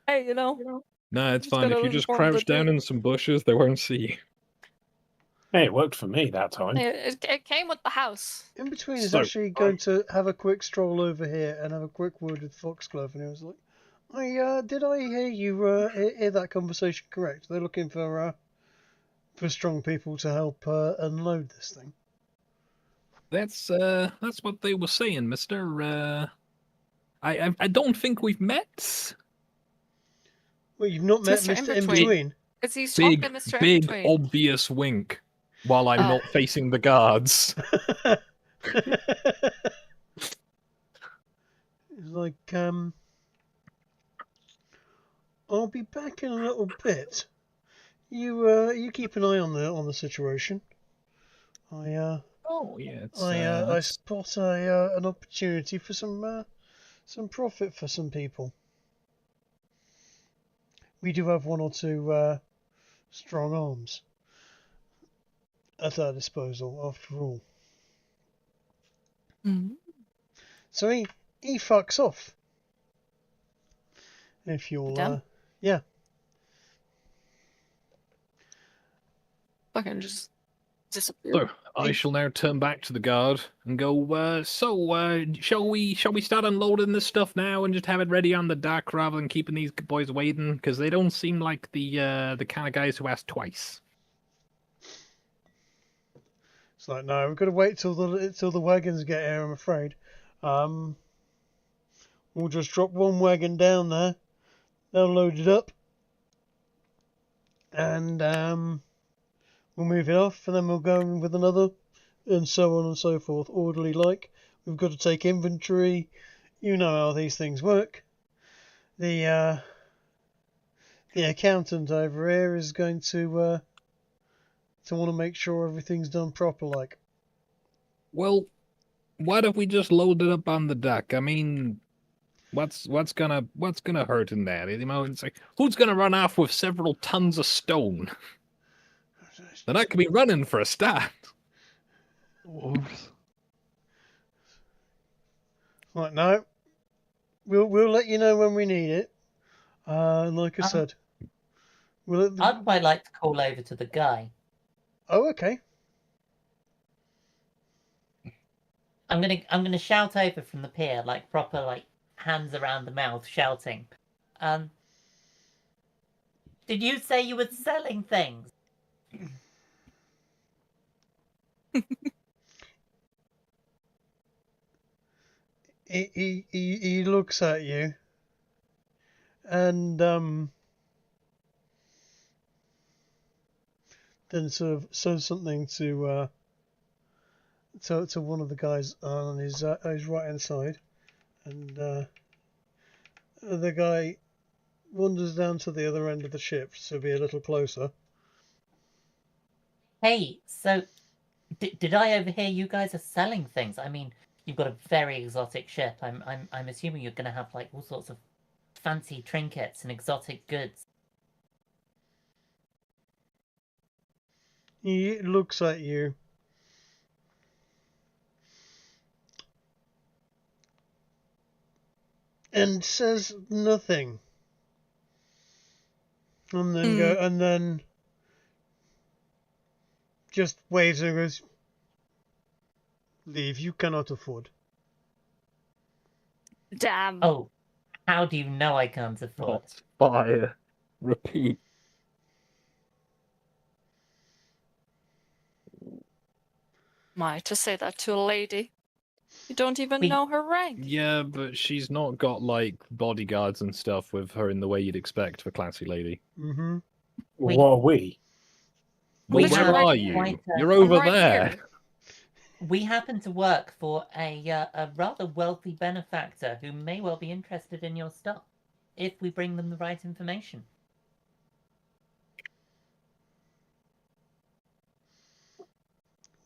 Hey, you know. No, it's fine. If you just crouch down in some bushes, they won't see you. Hey, it worked for me that time. It came with the house. In between is actually going to have a quick stroll over here and have a quick word with Foxglove, and he was like, did I hear you hear that conversation correct? They're looking for strong people to help unload this thing." That's what they were saying, Mister. I don't think we've met. Well, you've not met Mr. Mr. In-Between. In-Between. Because he's talking to Mr. Big In-Between. obvious wink while I'm Oh. not facing the guards. It's like, I'll be back in a little bit. You keep an eye on the situation. I Yeah, it's, I spot an opportunity for some profit for some people. We do have one or two strong arms at our disposal, after all. Mhm. So he fucks off. If you'll Damn. yeah. Fucking just disappear. So I shall now turn back to the guard and go. Shall we start unloading this stuff now and just have it ready on the dock rather than keeping these boys waiting? Because they don't seem like the kind of guys who ask twice. It's like, no, we've got to wait till the wagons get here, I'm afraid. We'll just drop one wagon down there. They'll load it up. And we'll move it off, and then we'll go in with another, and so on and so forth, orderly like. We've got to take inventory. You know how these things work. The accountant over here is going to want to make sure everything's done proper like. Well, what if we just load it up on the dock? I mean, what's gonna hurt in that? You know, it's like, who's gonna run off with several tons of stone? They're not gonna be running for a start. Wolves. Like, no, we'll let you know when we need it. Like I said, I'd quite like to call over to the guy. Oh, okay. I'm gonna shout over from the pier, like proper, like hands around the mouth, shouting. Did you say you were selling things? He looks at you, and then sort of says something to one of the guys on his right hand side, and the guy wanders down to the other end of the ship to be a little closer. Hey, so did I overhear you guys are selling things? I mean, you've got a very exotic ship. I'm assuming you're gonna have like all sorts of fancy trinkets and exotic goods. He looks at you. And says nothing. And then just waves and goes, "Leave, you cannot afford." Damn. Oh, how do you know I can't afford? Fire. Repeat. My, to say that to a lady. You don't even know her rank. Yeah, but she's not got like bodyguards and stuff with her in the way you'd expect for classy lady. Mm-hmm. What are we? Well, We where have are quite you? a- You're over right there. here. We happen to work for a rather wealthy benefactor who may well be interested in your stuff if we bring them the right information.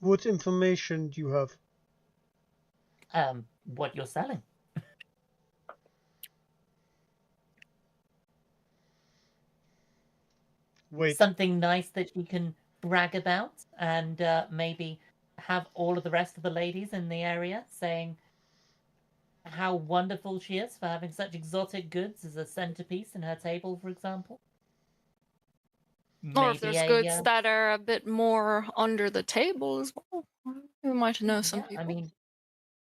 What information do you have? What you're selling. Wait, Something nice that she can brag about, and maybe have all of the rest of the ladies in the area saying how wonderful she is for having such exotic goods as a centerpiece in her table, for example. Or if Maybe there's goods that are a bit more under the table as well. We might know some yeah, people.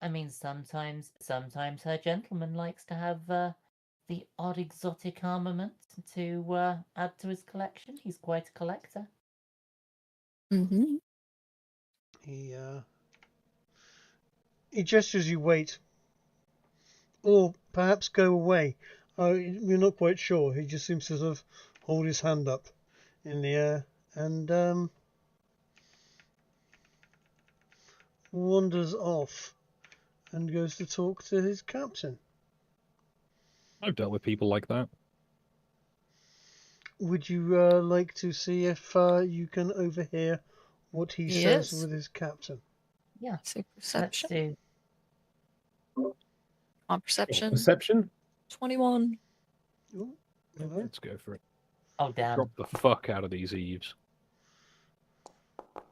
I mean, sometimes her gentleman likes to have the odd exotic armament to add to his collection. He's quite a collector. Mm-hmm. he He gestures you wait. Or perhaps go away. We're not quite sure. He just seems to sort of hold his hand up in the air and wanders off and goes to talk to his captain. I've dealt with people like that. Would you like to see if you can overhear what he says Yes. with his captain? Yeah. So Let's perception. do. On perception. Perception? 21. Ooh, hello. Let's go for it. Oh damn. Drop the fuck out of these eaves.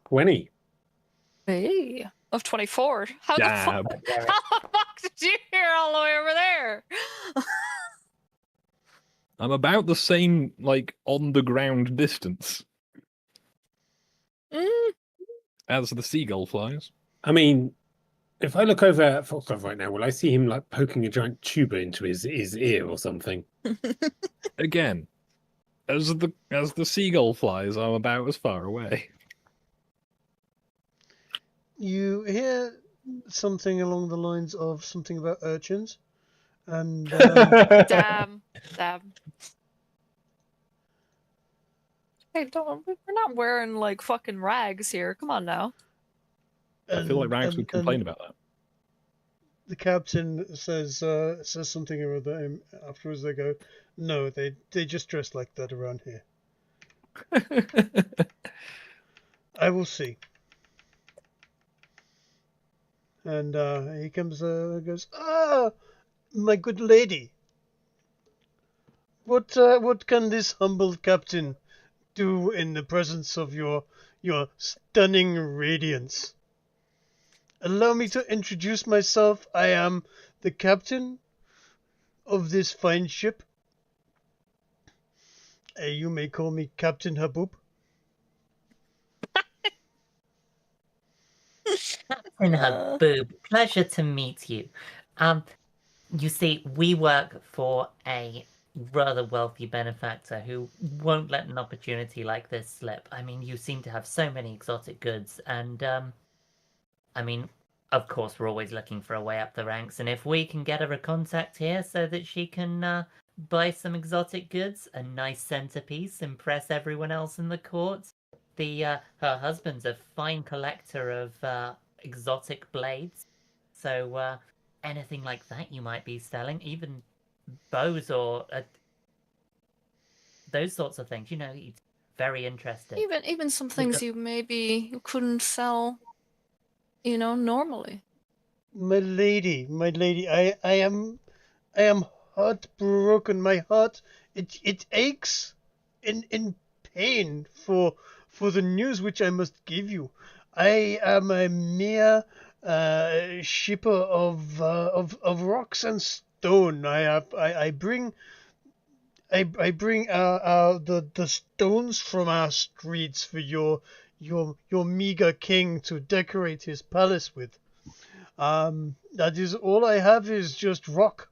20. Hey. Of 24. How the fuck? Dab. How the fuck did you hear all the way over there? I'm about the same, like, on the ground distance as the seagull flies. I mean, if I look over at Foxglove right now, will I see him like poking a giant tuba into his ear or something? Again, as the seagull flies, I'm about as far away. You hear something along the lines of something about urchins, and Damn. Hey, we're not wearing like fucking rags here. Come on now. I feel like Rags would complain and about that. the captain says something or other. Afterwards, they go, "No, they just dress like that around here. I will see." And he comes, goes, "Ah, my good lady. What can this humble captain do in the presence of your stunning radiance? Allow me to introduce myself. I am the captain of this fine ship. You may call me Captain Haboob." Captain Haboob, pleasure to meet you. You see, we work for a rather wealthy benefactor who won't let an opportunity like this slip. I mean, you seem to have so many exotic goods, and I mean, of course, we're always looking for a way up the ranks, and if we can get her a contact here so that she can buy some exotic goods, a nice centerpiece, impress everyone else in the court. Her husband's a fine collector of exotic blades, so anything like that you might be selling, even bows or those sorts of things. You know, he's very interested. Even some things you maybe couldn't sell, normally. My lady, I am heartbroken. My heart, it aches in pain for the news which I must give you. I am a mere shipper of rocks and stone. I bring the stones from our streets for your meager king to decorate his palace with. That is all I have is just rock.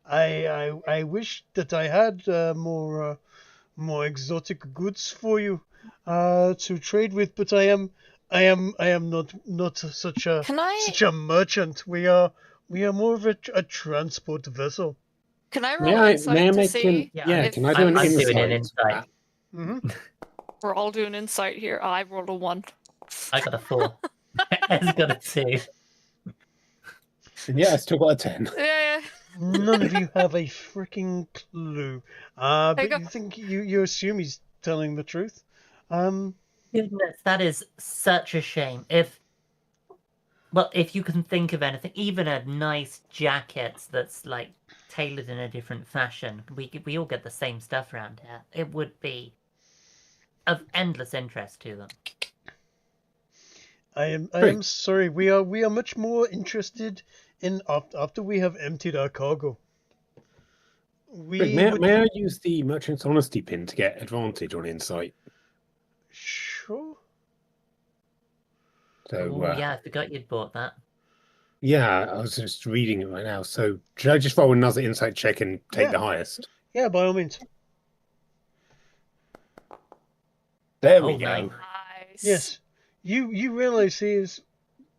I wish that I had more exotic goods for you to trade with, but I am not such a merchant. We are more of a transport vessel. Can I roll insight to see? Can I do an I'm insight? doing an insight. Mm-hmm. We're all doing insight here. I rolled a 1. I got a 4. Ed's got a 2. Yeah, I still got a 10. Yeah. None of you have a freaking clue. But go. you think you assume he's telling the truth. Goodness, that is such a shame. If you can think of anything, even a nice jacket that's like tailored in a different fashion, we all get the same stuff around here. It would be of endless interest to them. I am sorry. We are much more interested in after we have emptied our cargo. May I use the merchant's honesty pin to get advantage on insight? Sure. So yeah, I forgot you'd bought that. Yeah, I was just reading it right now. So should I just roll another insight check and take the highest? Yeah, by all means. There we go. Nice. Yes. You realize he is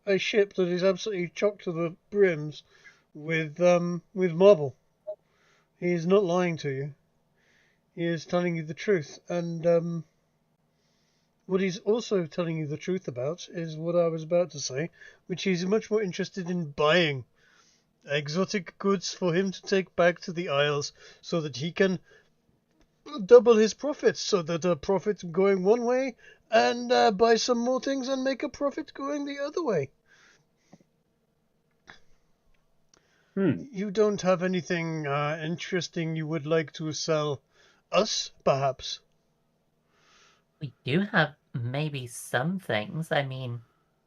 a ship that is absolutely chocked to the brims with marble. He is not lying to you. He is telling you the truth, and what he's also telling you the truth about is what I was about to say, which he's much more interested in buying exotic goods for him to take back to the Isles so that he can double his profits, so that a profit going one way and buy some more things and make a profit going the other way. You don't have anything interesting you would like to sell us, perhaps? We do have maybe some things. I mean,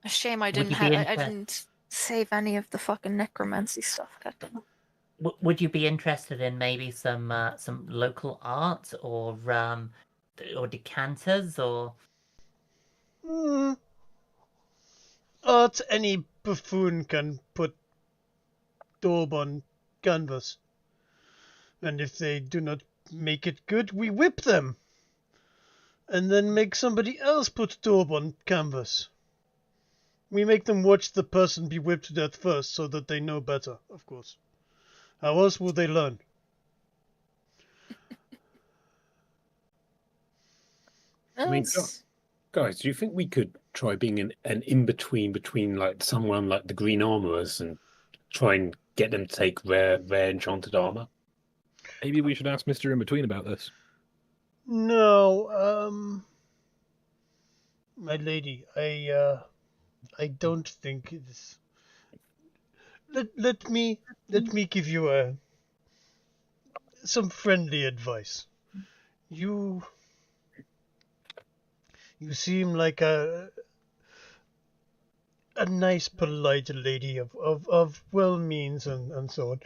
A shame I Would didn't you be I interested- didn't save any of the fucking necromancy stuff. Goddamn. would you be interested in maybe some local art or decanters or? Art any buffoon can put daub on canvas. And if they do not make it good, we whip them. And then make somebody else put daub on canvas. We make them watch the person be whipped to death first so that they know better, of course. How else will they learn? I mean, That's- guys, do you think we could try being an in-between between like someone like the Green Armorers and try and get them to take rare enchanted armor? Maybe we should ask Mr. In Between about this. No, my lady, I don't think it's. Let me give you some friendly advice. You seem like a nice, polite lady of well means and so on.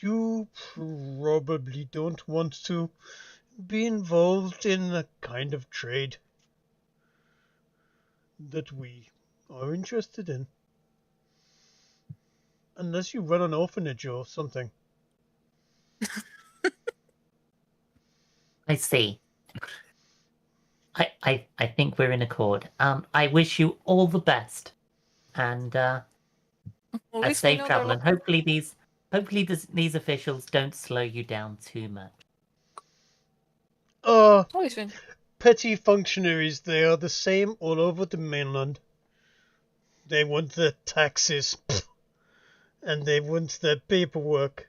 You probably don't want to be involved in the kind of trade that we are interested in. Unless you run an orphanage or something. I see. I think we're in accord. I wish you all the best, and Well, at a least we safe know travel. they're And hopefully these officials don't slow you down too much. Always been. Petty functionaries, they are the same all over the mainland. They want their taxes, and they want their paperwork,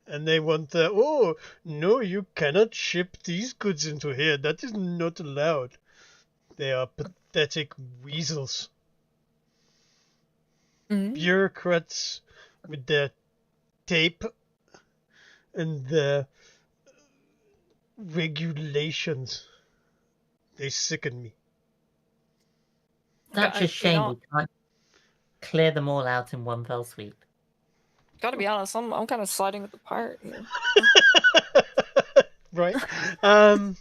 and they want their, oh, no, you cannot ship these goods into here. That is not allowed. They are pathetic weasels. Mhm. Bureaucrats with their tape and their regulations. They sicken me. Such I- a you shame know- we can't clear them all out in one fell sweep. Gotta be honest, I'm kind of siding with the pirate here. Right? Well,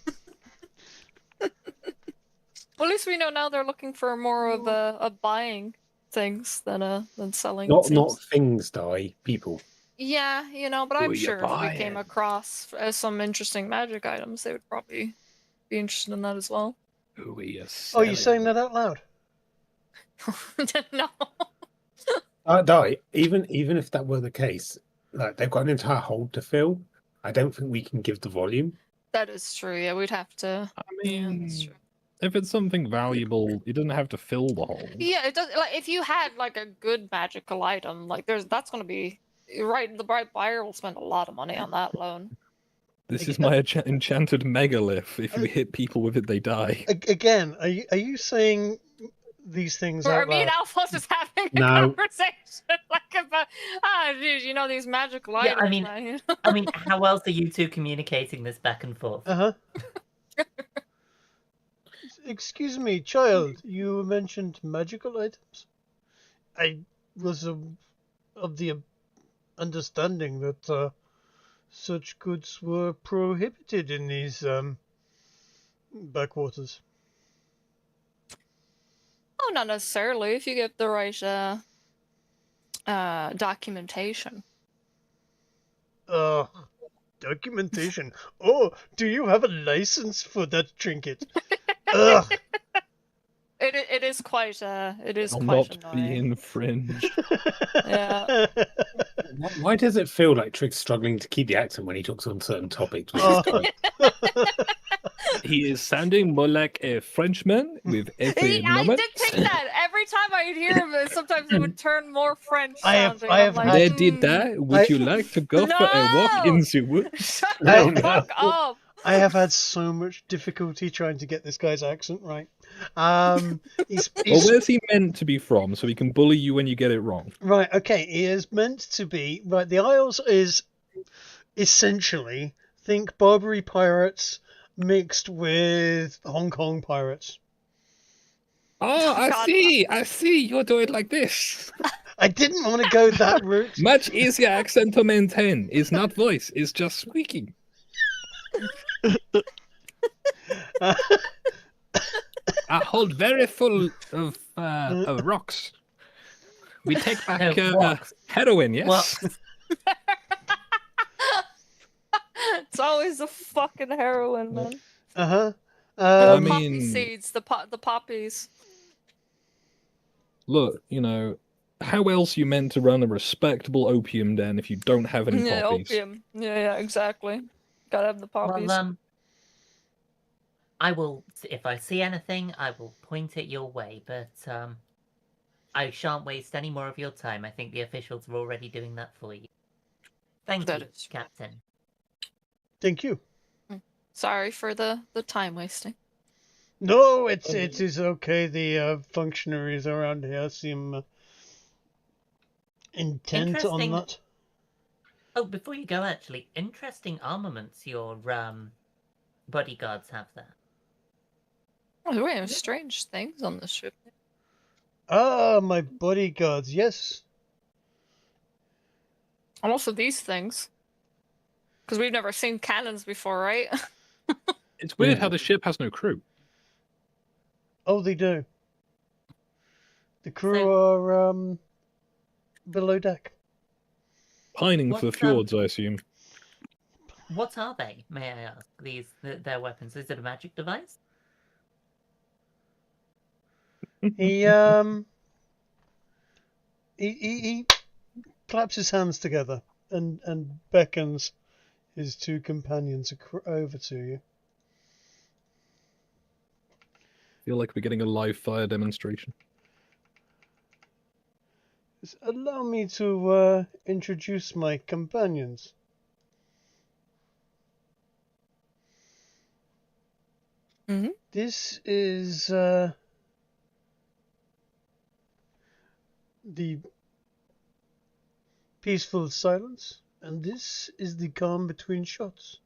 at least we know now they're looking for more of a buying things than selling. it Not seems. things, die people. Yeah, but Who I'm are you sure if we came buying? across some interesting magic items, they would probably be interested in that as well. Who are you Oh, you're saying that out loud? No. Die. Even if that were the case, like they've got an entire hold to fill. I don't think we can give the volume. That is true. Yeah, we'd have to. I Yeah, mean, that's true. if it's something valuable, it doesn't have to fill the hole. Yeah, it does. Like if you had like a good magical item, like that's going to be right. The right buyer will spend a lot of money on that alone. This is my enchanted megalith. If you hit people with it, they die. Again, are you saying these things Or out me and loud? Alphonse is having a No. conversation like about dude, these magical Yeah, items. I mean- man. I mean, how else are you two communicating this back and forth? Uh-huh. Excuse me, child. You mentioned magical items. I was of the understanding that such goods were prohibited in these backwaters. Oh, not necessarily. If you get the right documentation. Documentation. Oh, do you have a license for that trinket? Ugh. it is quite I'll quite not be annoying. infringed. Yeah. Why does it feel like Trick's struggling to keep the accent when he talks on certain topics? Which is Oh. quite... He is sounding more like a Frenchman with every I moment. did think that every time I'd hear him, sometimes it would turn more French I have sounding. I'm had- like, Lady Di, would you like to go for a walk in No! the woods? Shut No, the fuck up! I have had so much difficulty trying to get this guy's accent right. He's Or where's he meant to be from, so he can bully you when you get it wrong? right. Okay, he is meant to be right. The Isles is essentially think Barbary pirates mixed with Hong Kong pirates. Oh, God. I see. You're doing like this. I didn't want to go that route. Much easier accent to maintain. It's not voice, it's just squeaking. I hold very full of rocks. We take back No, rocks. heroin, yes? Well, It's always the fucking heroin, man. Uh-huh. The I poppy mean- seeds, the poppies. Look, how else are you meant to run a respectable opium den if you don't have any Yeah, poppies? opium. Yeah, exactly. Gotta have the poppies. well, I will. If I see anything, I will point it your way. But I shan't waste any more of your time. I think the officials are already doing that for you. Thank That you, is- Captain. Thank you. Sorry for the time wasting. No, it is okay. The functionaries around here seem intent on Interesting. that. Oh, before you go, actually, interesting armaments your bodyguards have there. Oh, there were strange things on the ship. Ah, my bodyguards. Yes. And also these things. Because we've never seen cannons before, right? It's weird how the ship has no crew. Oh, they do. The crew are below deck. Pining for the What's, fjords, I assume. What are they, may I ask? Their weapons? Is it a magic device? He claps his hands together and beckons his two companions over to you. Feel like we're getting a live fire demonstration. Just allow me to introduce my companions. Mhm. This is the peaceful silence, and this is the calm between shots.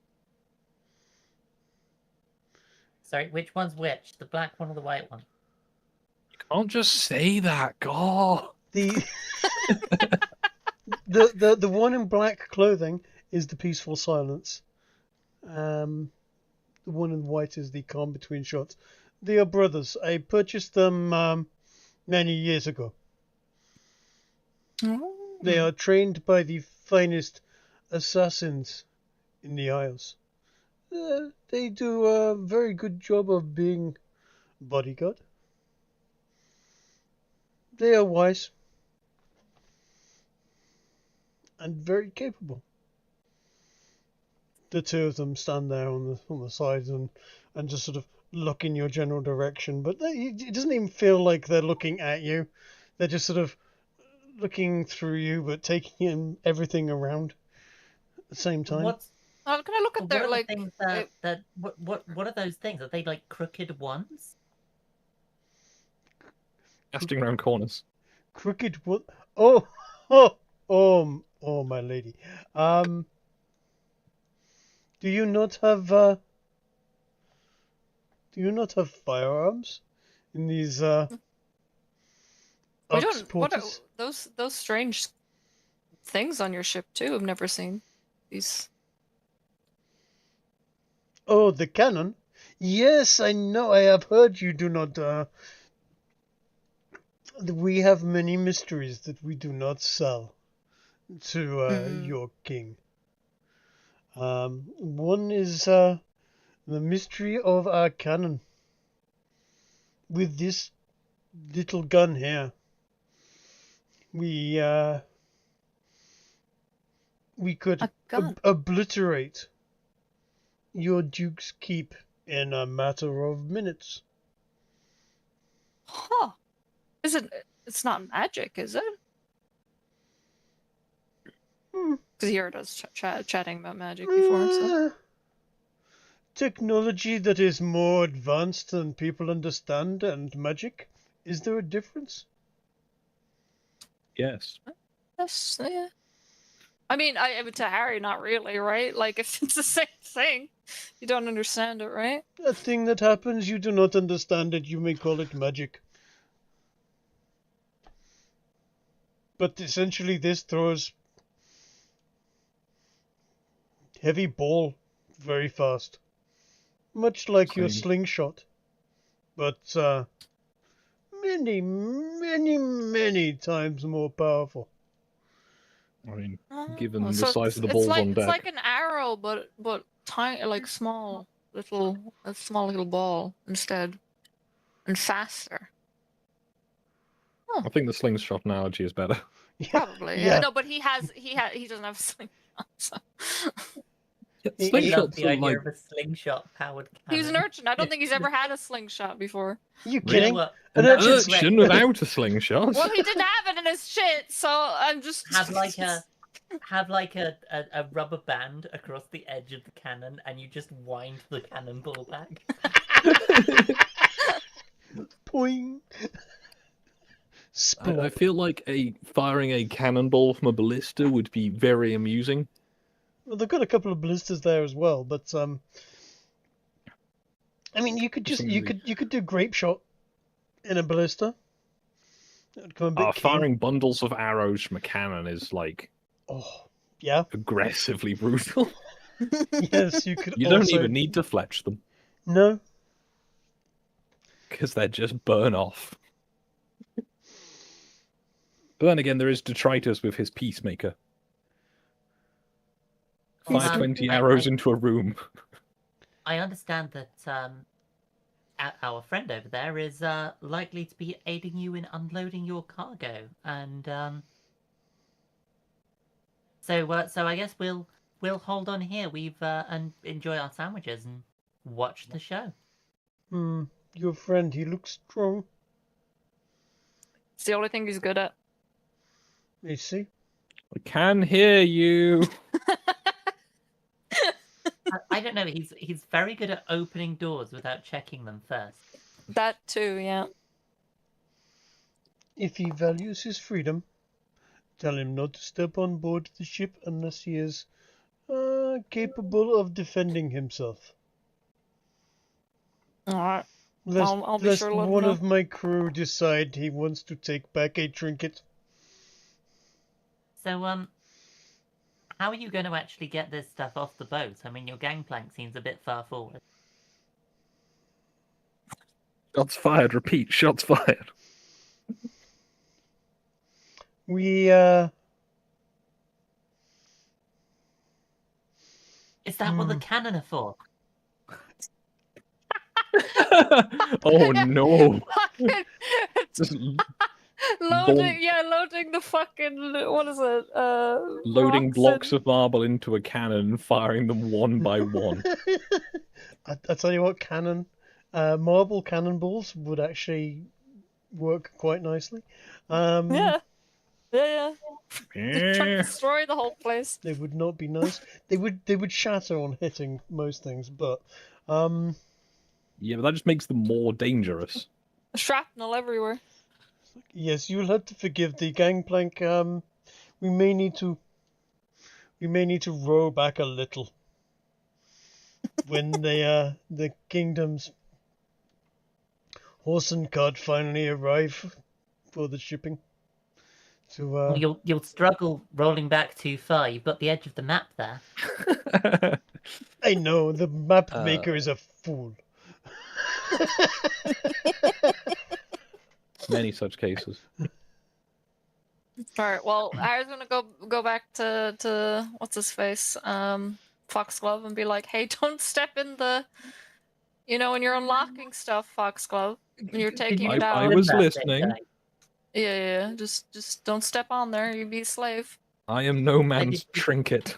Sorry, which one's which? The black one or the white one? You can't just say that, God. The the one in black clothing is the peaceful silence. The one in white is the calm between shots. They are brothers. I purchased them many years ago. They are trained by the finest assassins in the Isles. They do a very good job of being bodyguard. They are wise and very capable. The two of them stand there on the sides and just sort of look in your general direction, but it doesn't even feel like they're looking at you. They're just sort of looking through you, but taking in everything around at the same time. What's Oh, can I look at what their are the like? things what are those things? Are they like crooked ones? Casting around corners. Crooked what? Oh, my lady. Do you not have firearms in these We don't. What are Arxportis? those strange things on your ship too? I've never seen these. Oh, the cannon? Yes, I know. I have heard you do not. We have many mysteries that we do not sell to your king. One is the mystery of our cannon. With this little gun here. We could A gun? obliterate your Duke's keep in a matter of minutes. Huh. Is it? It's not magic, is it? Because you heard us chatting about magic before, so. Technology that is more advanced than people understand and magic. Is there a difference? Yes. Yes, yeah. I mean, to Harry, not really, right? Like, if it's the same thing, you don't understand it, right? A thing that happens, you do not understand it, you may call it magic. But essentially this throws heavy ball very fast. Much like your Same. slingshot. But many, many, many times more powerful. I mean, Oh, given the so size of the it's balls like, on it's deck. like an arrow, but tiny, like small little ball instead, and faster. I think the slingshot analogy is better. Yeah, Probably, yeah. No, but he doesn't have a slingshot, so. Yeah, He- I love slingshots the are idea like of a slingshot powered cannon. He was an urchin. I don't think he's ever had a slingshot before. You You know kidding? what? An That would urchin- be great. urchin without a slingshot. Well, he didn't have it in his shit, so I'm just Have like a rubber band across the edge of the cannon, and you just wind the cannonball back. Poing. I feel like firing a cannonball from a ballista would be very amusing. Well, they've got a couple of ballistas there as well, but I mean, you could do grape shot in a ballista. That would come a bit keen. Firing bundles of arrows from a cannon is like Oh, yeah. aggressively brutal. Yes, you could. You also... don't even need to fletch them No. because they just burn off. But then again, there is detritus with his peacemaker. Fire 20 arrows into a room. I understand that our friend over there is likely to be aiding you in unloading your cargo, and so I guess we'll hold on here. And enjoy our sandwiches and watch the show. Your friend, he looks strong. It's the only thing he's good at. You see? I can hear you. I don't know. He's very good at opening doors without checking them first. That too, yeah. If he values his freedom, tell him not to step on board the ship unless he is capable of defending himself. All right. Lest, I'll be lest sure to let him one know. of my crew decide he wants to take back a trinket. So how are you going to actually get this stuff off the boat? I mean, your gangplank seems a bit far forward. Shots fired. Repeat. Shots fired. We Is that what the cannon are for? Oh no! Fucking Just loading the fucking, what is it? loading blocks in. of marble into a cannon and firing them one by one. I tell you what, marble cannonballs would actually work quite nicely. Yeah. Just trying to Eh. destroy the whole place. They would not be nice. They would shatter on hitting most things, but Yeah, but that just makes them more dangerous. Shrapnel everywhere. yes, you'll have to forgive the gangplank. We may need to row back a little when the Kingdom's horse and cart finally arrive for the shipping. To You'll struggle rolling back too far. You've got the edge of the map there. I know the map maker is a fool. Many such cases. Alright, well, I was gonna go back to what's his face? Foxglove, and be like, hey, don't step in the You know, when you're unlocking stuff, Foxglove, when you're taking you it I out. was that, listening. Dave? Yeah. Just don't step on there. You'd be a slave. I am no did man's you- trinket.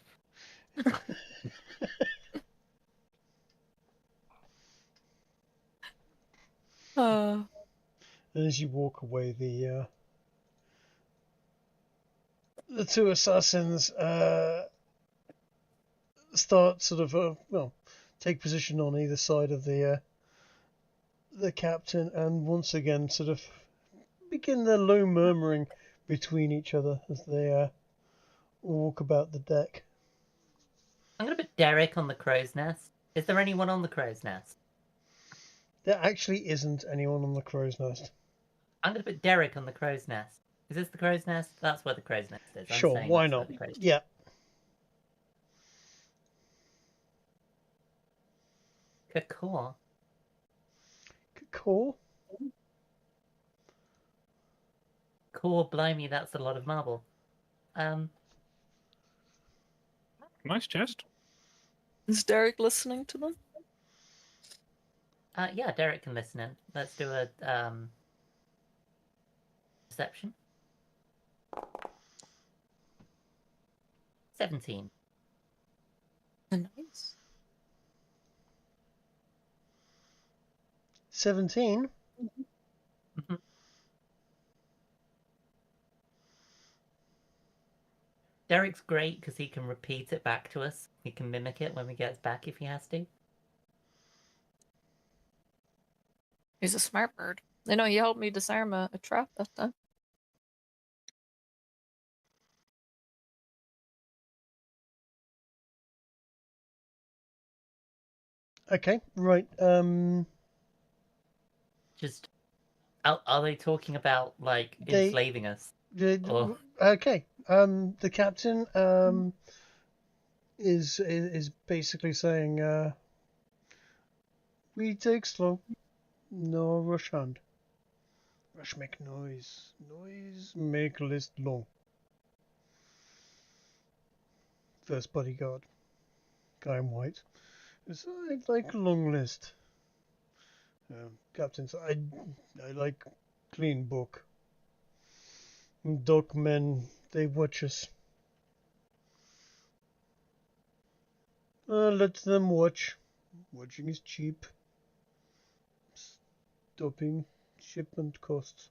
Oh. And as you walk away, the two assassins start sort of take position on either side of the captain, and once again sort of begin their low murmuring between each other as they walk about the deck. I'm gonna put Derek on the crow's nest. Is there anyone on the crow's nest? There actually isn't anyone on the crow's nest. I'm gonna put Derek on the crow's nest. Is this the crow's nest? That's where the crow's nest is. I'm Sure, saying why that's not? Where the crow's... Yeah. Cool. Cool. Cool, blimey, that's a lot of marble. Nice chest. Is Derek listening to them? Yeah, Derek can listen in. Let's do a perception. 17. Nice. 17. Mhm. Derek's great because he can repeat it back to us. He can mimic it when we get back if he has to. He's a smart bird. I know he helped me disarm a trap that time. Okay, right. Just, are they talking about like They- enslaving us? The- Oh. Okay. The captain is basically saying we take slow, no rush hand. Rush make noise. Noise make list long. First bodyguard. Guy in white. It's, I like long list. Captain said, I like clean book. Dog men, they watch us. Let them watch. Watching is cheap. Stopping shipment costs.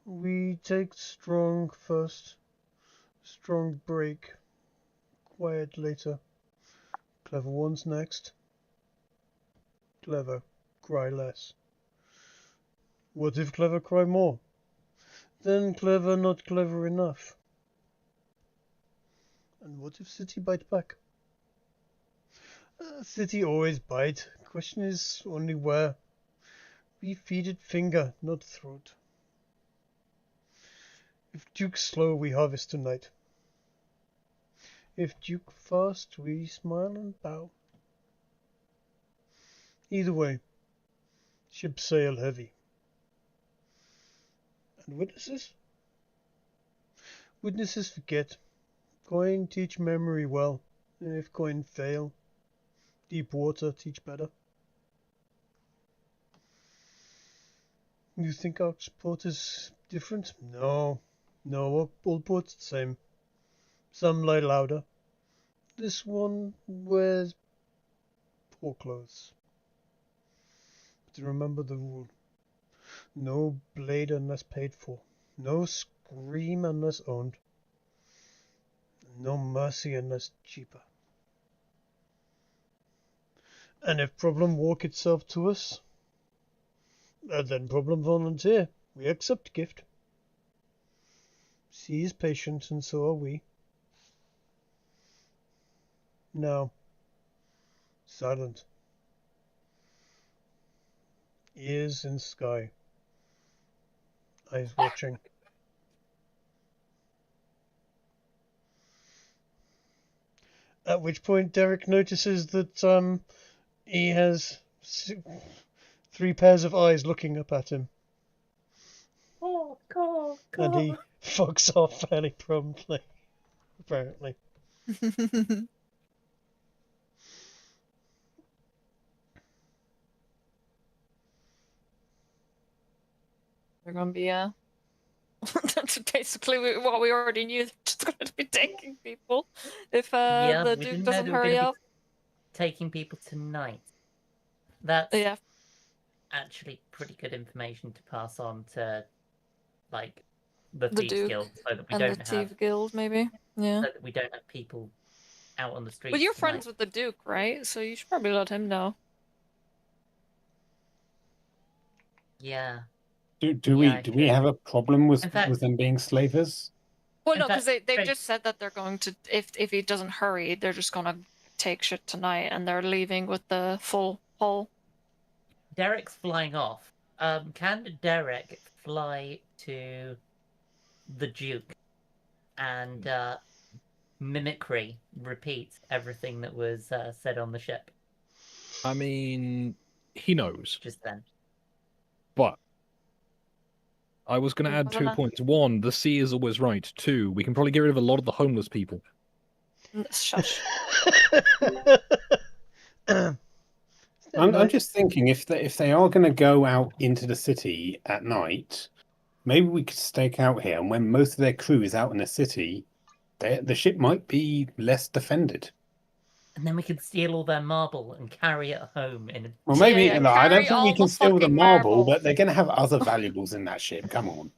We take strong first. Strong break. Quiet later. Clever ones next. Clever, cry less. What if clever cry more? Then clever not clever enough. And what if city bite back? City always bite. Question is only where. We feed it finger, not throat. If Duke slow, we harvest tonight. If Duke fast, we smile and bow. Either way, ship sail heavy. And witnesses? Witnesses forget. Coin teach memory well. And if coin fail, deep water teach better. You think Arxportis is different? No, all ports the same. Some lie louder. This one wears poor clothes. But remember the rule. No blade unless paid for. No scream unless owned. No mercy unless cheaper. And if problem walk itself to us, then problem volunteer. We accept gift. She is patient, and so are we. Now, silent. Ears in sky. Eyes watching. At which point Derek notices that he has 3 pairs of eyes looking up at him. Cool. And he fucks off fairly promptly, apparently. They're going to be that's basically what we already knew. They're just going to be taking people if Yeah, the we Duke didn't know doesn't they were hurry gonna be up. taking people tonight. That's Yeah. actually pretty good information to pass on to, like, the The Thieves Duke Guild, so that we And the don't have Thief Guild, maybe. Yeah. so that we don't have people out on the streets. But you're tonight. friends with the Duke, right? So you should probably let him know. Yeah. Do Yeah, we have a problem with In fact- with them being slavers? Well, In no, because fact, they've Craig- just said that they're going to, if he doesn't hurry, they're just going to take shit tonight, and they're leaving with the full hull. Derek's flying off. Can Derek fly to the Duke and mimicry repeat everything that was said on the ship I mean, he knows, just then? but I was going to Yeah, add I 2 dunno. points. 1, the sea is always right. 2, we can probably get rid of a lot of the homeless people. Shush. I'm just thinking if they are going to go out into the city at night, maybe we could stake out here, and when most of their crew is out in the city, the ship might be less defended. And then we can steal all their marble and carry it home in a... Well, maybe Yeah, I don't carry think we all can the steal the fucking marble, marble. but they're going to have other valuables in that ship. Come on.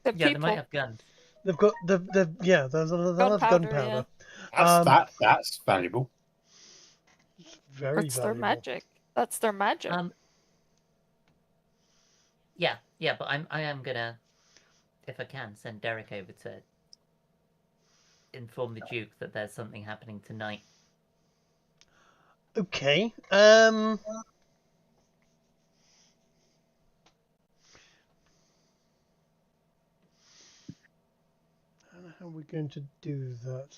The Yeah, they people. might have guns. They've got they'll have gunpowder. That's valuable. Very That's their valuable. magic. That's their magic. Yeah, but I am gonna, if I can, send Derek over to inform the Duke that there's something happening tonight. Okay. How are we going to do that?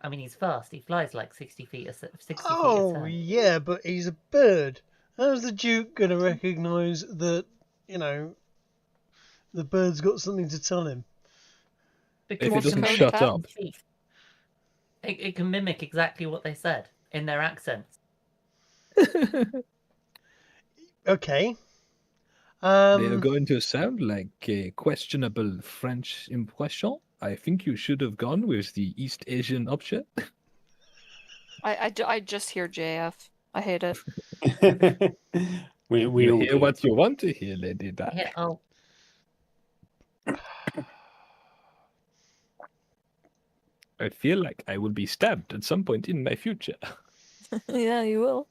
I mean, he's fast. He flies like 60 feet a 60 feet a Oh turn. yeah, but he's a bird. How's the Duke going to recognise that, the bird's got something to tell him? If Because it doesn't can shut mimic up. speech. It can mimic exactly what they said in their accents. Okay. They are going to sound like a questionable French impression. I think you should have gone with the East Asian option. I just hear JF. I hate it. we You all hear do. what you want to hear, Lady Di. Yeah, oh, I feel like I will be stabbed at some point in my future. Yeah, you will.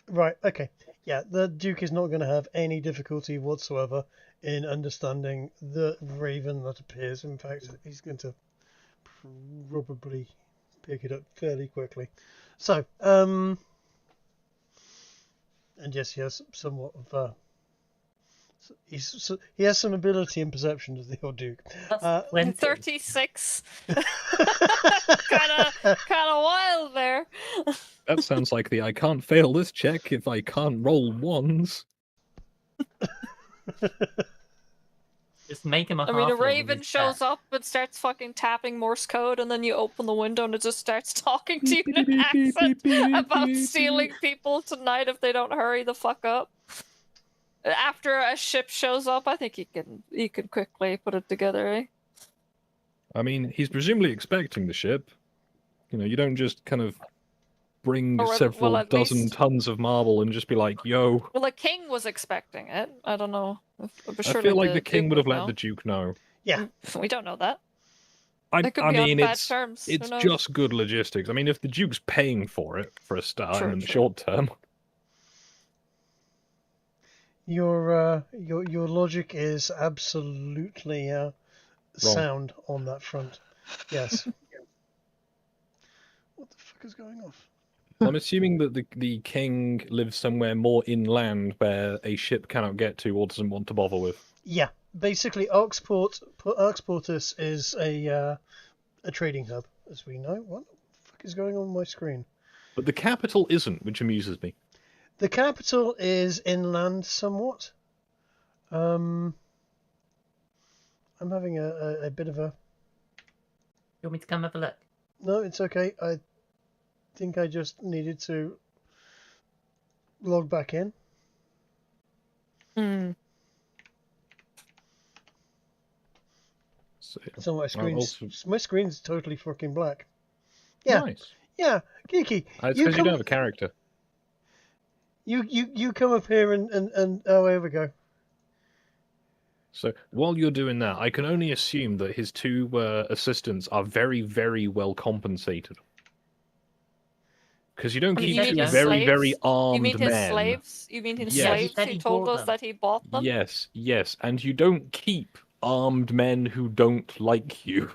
Right, okay. Yeah, the Duke is not going to have any difficulty whatsoever in understanding the raven that appears. In fact, he's going to probably pick it up fairly quickly. So, and yes, he has somewhat of he has some ability and perception, does the old Duke. that's 20. 36. kind of wild there. That sounds like the I can't fail this check if I can't roll ones. Just make him a I mean, a halfling raven with shows that. up and starts fucking tapping Morse code, and then you open the window and it just starts talking to you in an accent about stealing people tonight if they don't hurry the fuck up. After a ship shows up, I think he can quickly put it together, eh? I mean, he's presumably expecting the ship. You don't just kind of bring Or, several well, at dozen least- tons of marble and just be like, yo. Well, the king was expecting it. I don't know. But I surely feel like the king Duke would have let know. the Duke know. Yeah. We don't know that. I They could I be on mean, bad it's terms. Who it's knows? just good logistics. I mean, if the Duke's paying for it for a start True, in the true. short term, Your logic is absolutely sound on that front. Yes. What the fuck is going off? I'm assuming that the king lives somewhere more inland where a ship cannot get to or doesn't want to bother with. Yeah, basically, Arxportis is a trading hub, as we know. What the fuck is going on my screen? But the capital isn't, which amuses me. The capital is inland somewhat. I'm having a bit of a... You want me to come have a look? No, it's okay. I think I just needed to log back in. Hmm. So my screen's totally fucking black. Yeah, Nice. yeah, Kiki, It's because you don't have a character. you come up here and oh, here we go. So while you're doing that, I can only assume that his two assistants are very, very well compensated. Because you don't I mean, keep you mean two his very, very slaves? armed You mean his men. slaves? You mean his Yes. Yeah, he slaves said who he told bought us them. that he bought them? Yes, and you don't keep armed men who don't like you.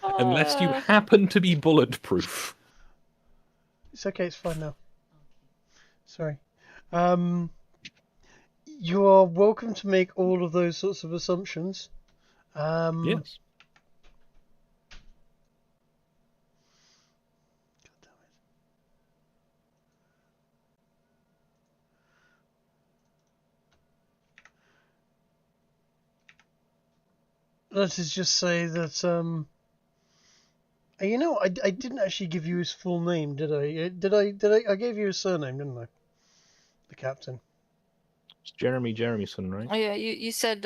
Unless you happen to be bulletproof. It's okay, it's fine now. Sorry. You are welcome to make all of those sorts of assumptions. Yes. Let us just say that you know, I didn't actually give you his full name, did I? I gave you his surname, didn't I? The captain. It's Jeremy Jeremyson, right? Oh yeah, you said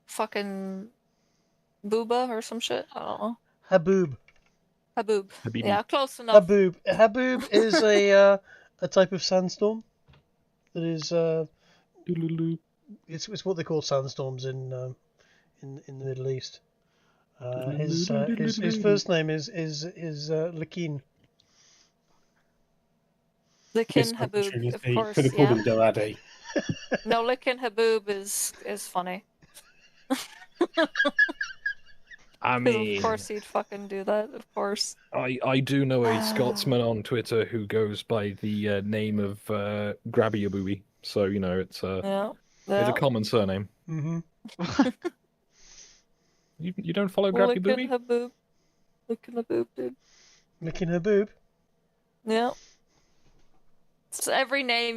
fucking Booba or some shit. I don't know. Haboob. Haboob. Habibi. Yeah, close enough. Haboob. Haboob is a type of sandstorm. That is Doodle-doo. it's what they call sandstorms in the Middle East. His first name is Lakin. Likin Missed Haboob, of opportunity. course. Could have called Yeah. him Doadi. No, Likin Haboob is funny. I 'Cause mean, of course he'd fucking do that. Of course. I do know a Scotsman on Twitter who goes by the name of Grabby Abooby. So, you know, it's Yeah. a common surname. Mm-hmm. You don't follow Grabby Likin Abooby? Haboob. Likin Haboob, dude. Lakin Haboob. Yeah. It's every name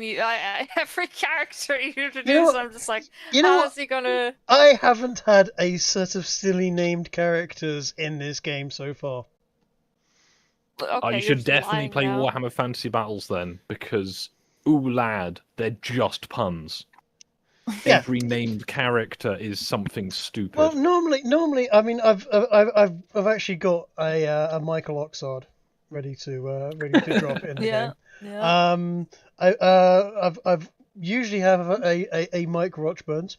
every character you introduce, You know what? I'm just like, You know how what? is he gonna? I haven't had a set of silly named characters in this game so far. Okay, You you're should just definitely lying play now. Warhammer Fantasy Battles then, because, ooh lad, they're just puns. Yeah. Every named character is something stupid. Well, normally, I mean, I've actually got a Michael Oxard ready to drop in the Yeah. game. Yeah. I've usually have a Mike Rochburns.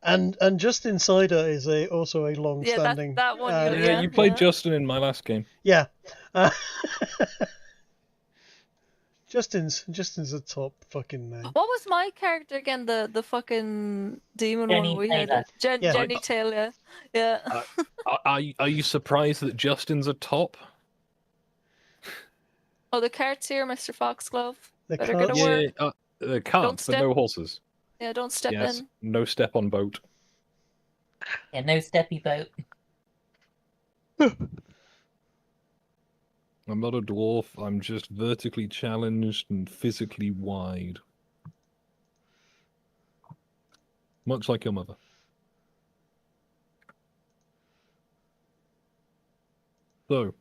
And Justin Cider is also a long-standing. that one. Yeah, you played Justin in my last game. Yeah. Justin's a top fucking name. What was my character again? The fucking demon Jenny one we Taylor. had. Yeah. Jenny Taylor. Yeah. Are you surprised that Justin's a top? Oh, the cart's here, Mr. Foxglove. The Better carts- get a word. Yeah, the Don't cart, but step- no horses. Yeah, don't step Yes, in. no step on boat. Yeah, no steppy boat. I'm not a dwarf, I'm just vertically challenged and physically wide. Much like your mother. So,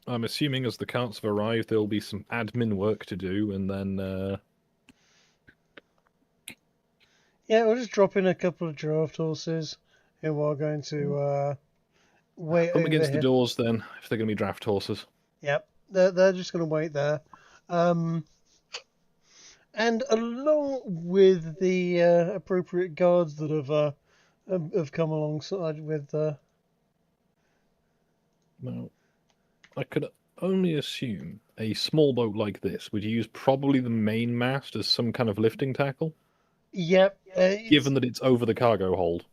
I'm assuming as the carts have arrived, there'll be some admin work to do, and then, Yeah, we'll just drop in a couple of draft horses who are going to wait come over against here. the doors then, if they're going to be draft horses. Yep, they're just going to wait there. And along with the appropriate guards that have come alongside with. Now, I could only assume a small boat like this would use probably the main mast as some kind of lifting tackle, Yep. given that it's over the cargo hold.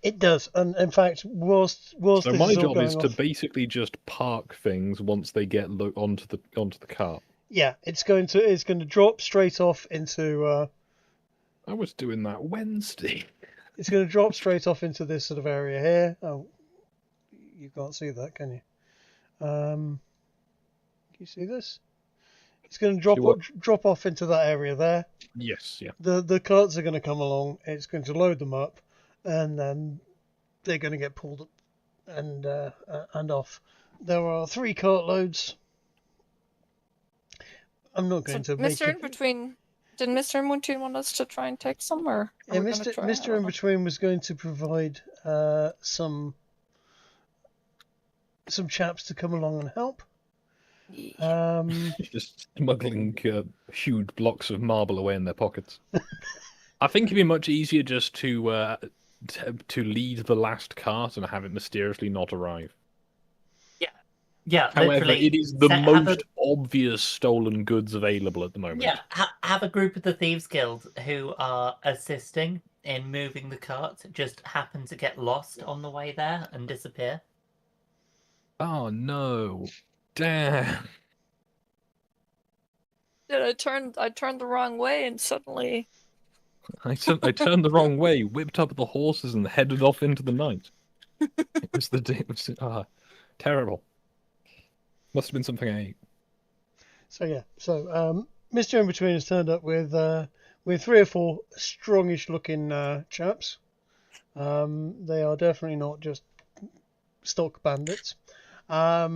It does, and in fact, whilst So this my is all job going is to off, basically just park things once they get onto the cart. yeah, it's going to drop straight off into. I was doing that Wednesday. It's going to drop straight off into this sort of area here. Oh, you can't see that, can you? you see this? It's going to drop off into that area there. Yes, yeah. The carts are going to come along. It's going to load them up, and then they're going to get pulled up and off. There are 3 cart loads. I'm not going to make Mr. In Between, did Mr. In Between want us to try and take some, or Yeah, Mr. In Between was going to provide some chaps to come along and help. Just smuggling huge blocks of marble away in their pockets. I think it'd be much easier just to lead the last cart and have it mysteriously not arrive. Yeah, However, literally, it is the most obvious stolen goods available at the moment. Yeah, have a group of the Thieves Guild who are assisting in moving the cart just happen to get lost on the way there and disappear. Oh no. Damn. I turned the wrong way and suddenly I turned the wrong way, whipped up the horses, and headed off into the night. It was terrible. Must have been something I ate. So Mr. In Between has turned up with 3 or 4 strongish looking chaps. They are definitely not just stock bandits. Yeah.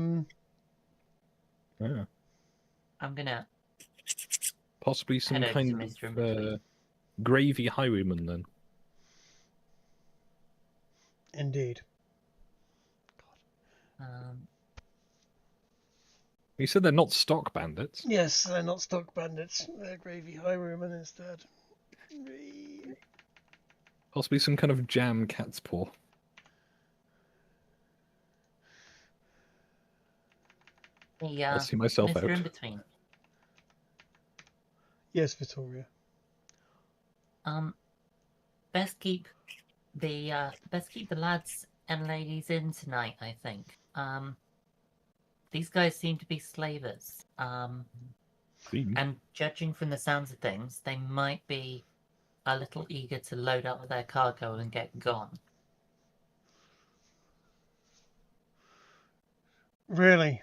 I'm gonna Possibly some head over to kind Mr. In of Between. gravy highwayman then. Indeed. You said they're not stock bandits. Yes, they're not stock bandits. They're gravy highwaymen instead. Possibly some kind of jam cat's paw. I'll see myself Mr. out. In Between. Yes, Vittoria. Best keep the lads and ladies in tonight, I think. These guys seem to be slavers. And judging from the sounds of things, they might be a little eager to load up their cargo and get gone. Really?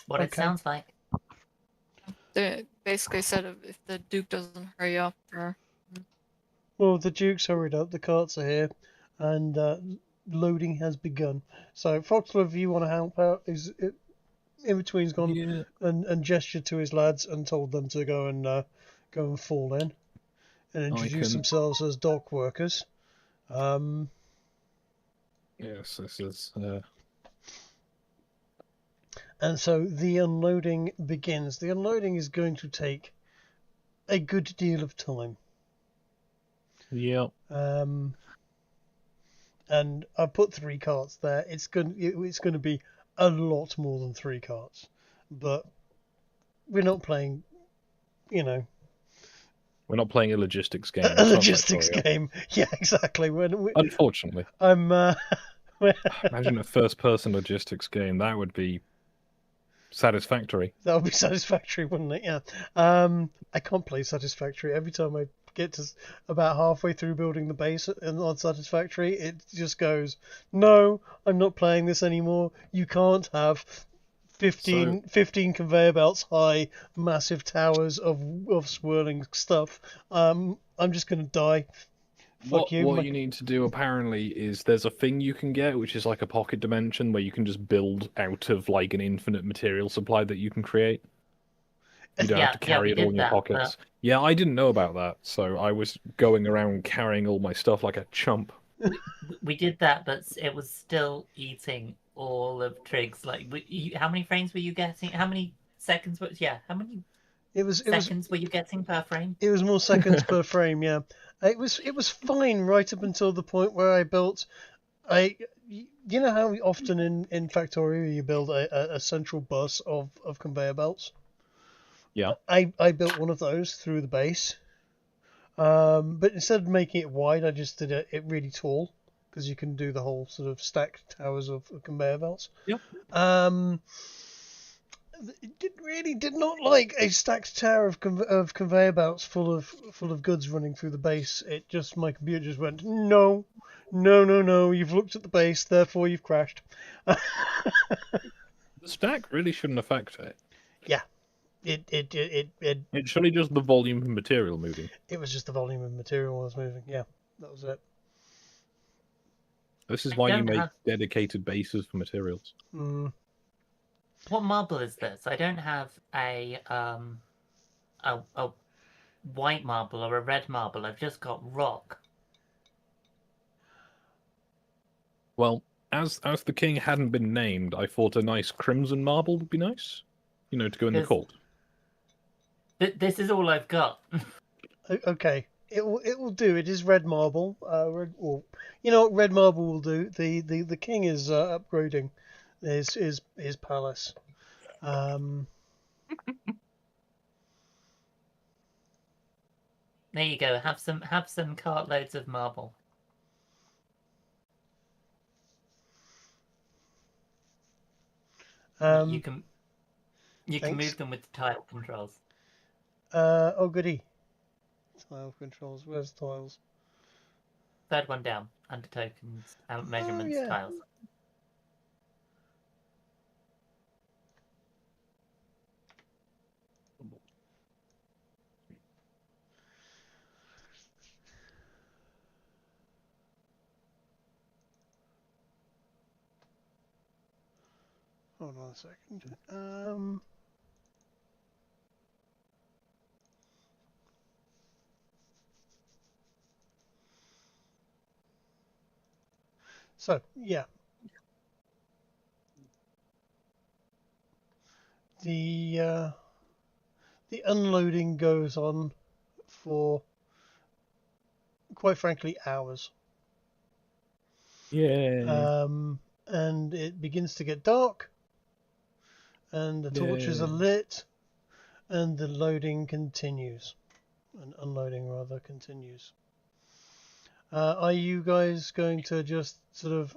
What it sounds like. they basically said if the Duke doesn't hurry up, or Well, the Duke's hurried up. The carts are here, and loading has begun. So, Foxglove, if you want to help out, In Between's gone and gestured to his lads and told them to go and fall in and introduce themselves as dock workers. Yes, this is. And so the unloading begins. The unloading is going to take a good deal of time. Yeah. And I put 3 carts there. It's going to be a lot more than 3 carts, but we're not playing, We're not playing a logistics game. A logistics game. Yeah, exactly. Unfortunately. Imagine a first-person logistics game. That would be satisfactory. That would be satisfactory, wouldn't it? Yeah. I can't play Satisfactory. Every time I get to about halfway through building the base on Satisfactory, it just goes, no, I'm not playing this anymore. You can't have 15 conveyor belts high, massive towers of swirling stuff. I'm just going to die. What you need to do apparently is there's a thing you can get which is like a pocket dimension where you can just build out of like an infinite material supply that you can create. You don't have to carry it all in your pockets. Yeah, I didn't know about that, so I was going around carrying all my stuff like a chump. We did that, but it was still eating all of Trig's. Like, how many frames were you getting? How many seconds? How many seconds were you getting per frame? It was more seconds per frame. Yeah, it was fine right up until the point where I built. You know how often in Factorio you build a central bus of conveyor belts. Yeah. I built one of those through the base. But instead of making it wide, I just did it really tall because you can do the whole sort of stacked towers of conveyor belts. Yep. Did not like a stacked tower of conveyor belts full of goods running through the base. My computer just went no. You've looked at the base, therefore you've crashed. The stack really shouldn't affect it. It It's surely just the volume of material moving. was just the volume of material was moving. Yeah, that was it. This is I why you don't make have- dedicated bases for materials. Mm. What marble is this? I don't have a white marble or a red marble. I've just got rock. Well, as the king hadn't been named, I thought a nice crimson marble would be nice. You know, to go in the Yes. court. This is all I've got. Okay, it will do. It is red marble. Red, well, you know what red marble will do? The king is upgrading his palace. There you go. Have some cartloads of marble. You can thanks. move them with the tile controls. Oh goody. Tile controls. Where's tiles? Third one down under tokens, measurements, yeah. tiles. Hold on a second. So yeah, the unloading goes on for, quite frankly, hours. Yeah. And it begins to get dark, and the torches are lit, and the loading continues, and unloading rather continues. Are you guys going to just sort of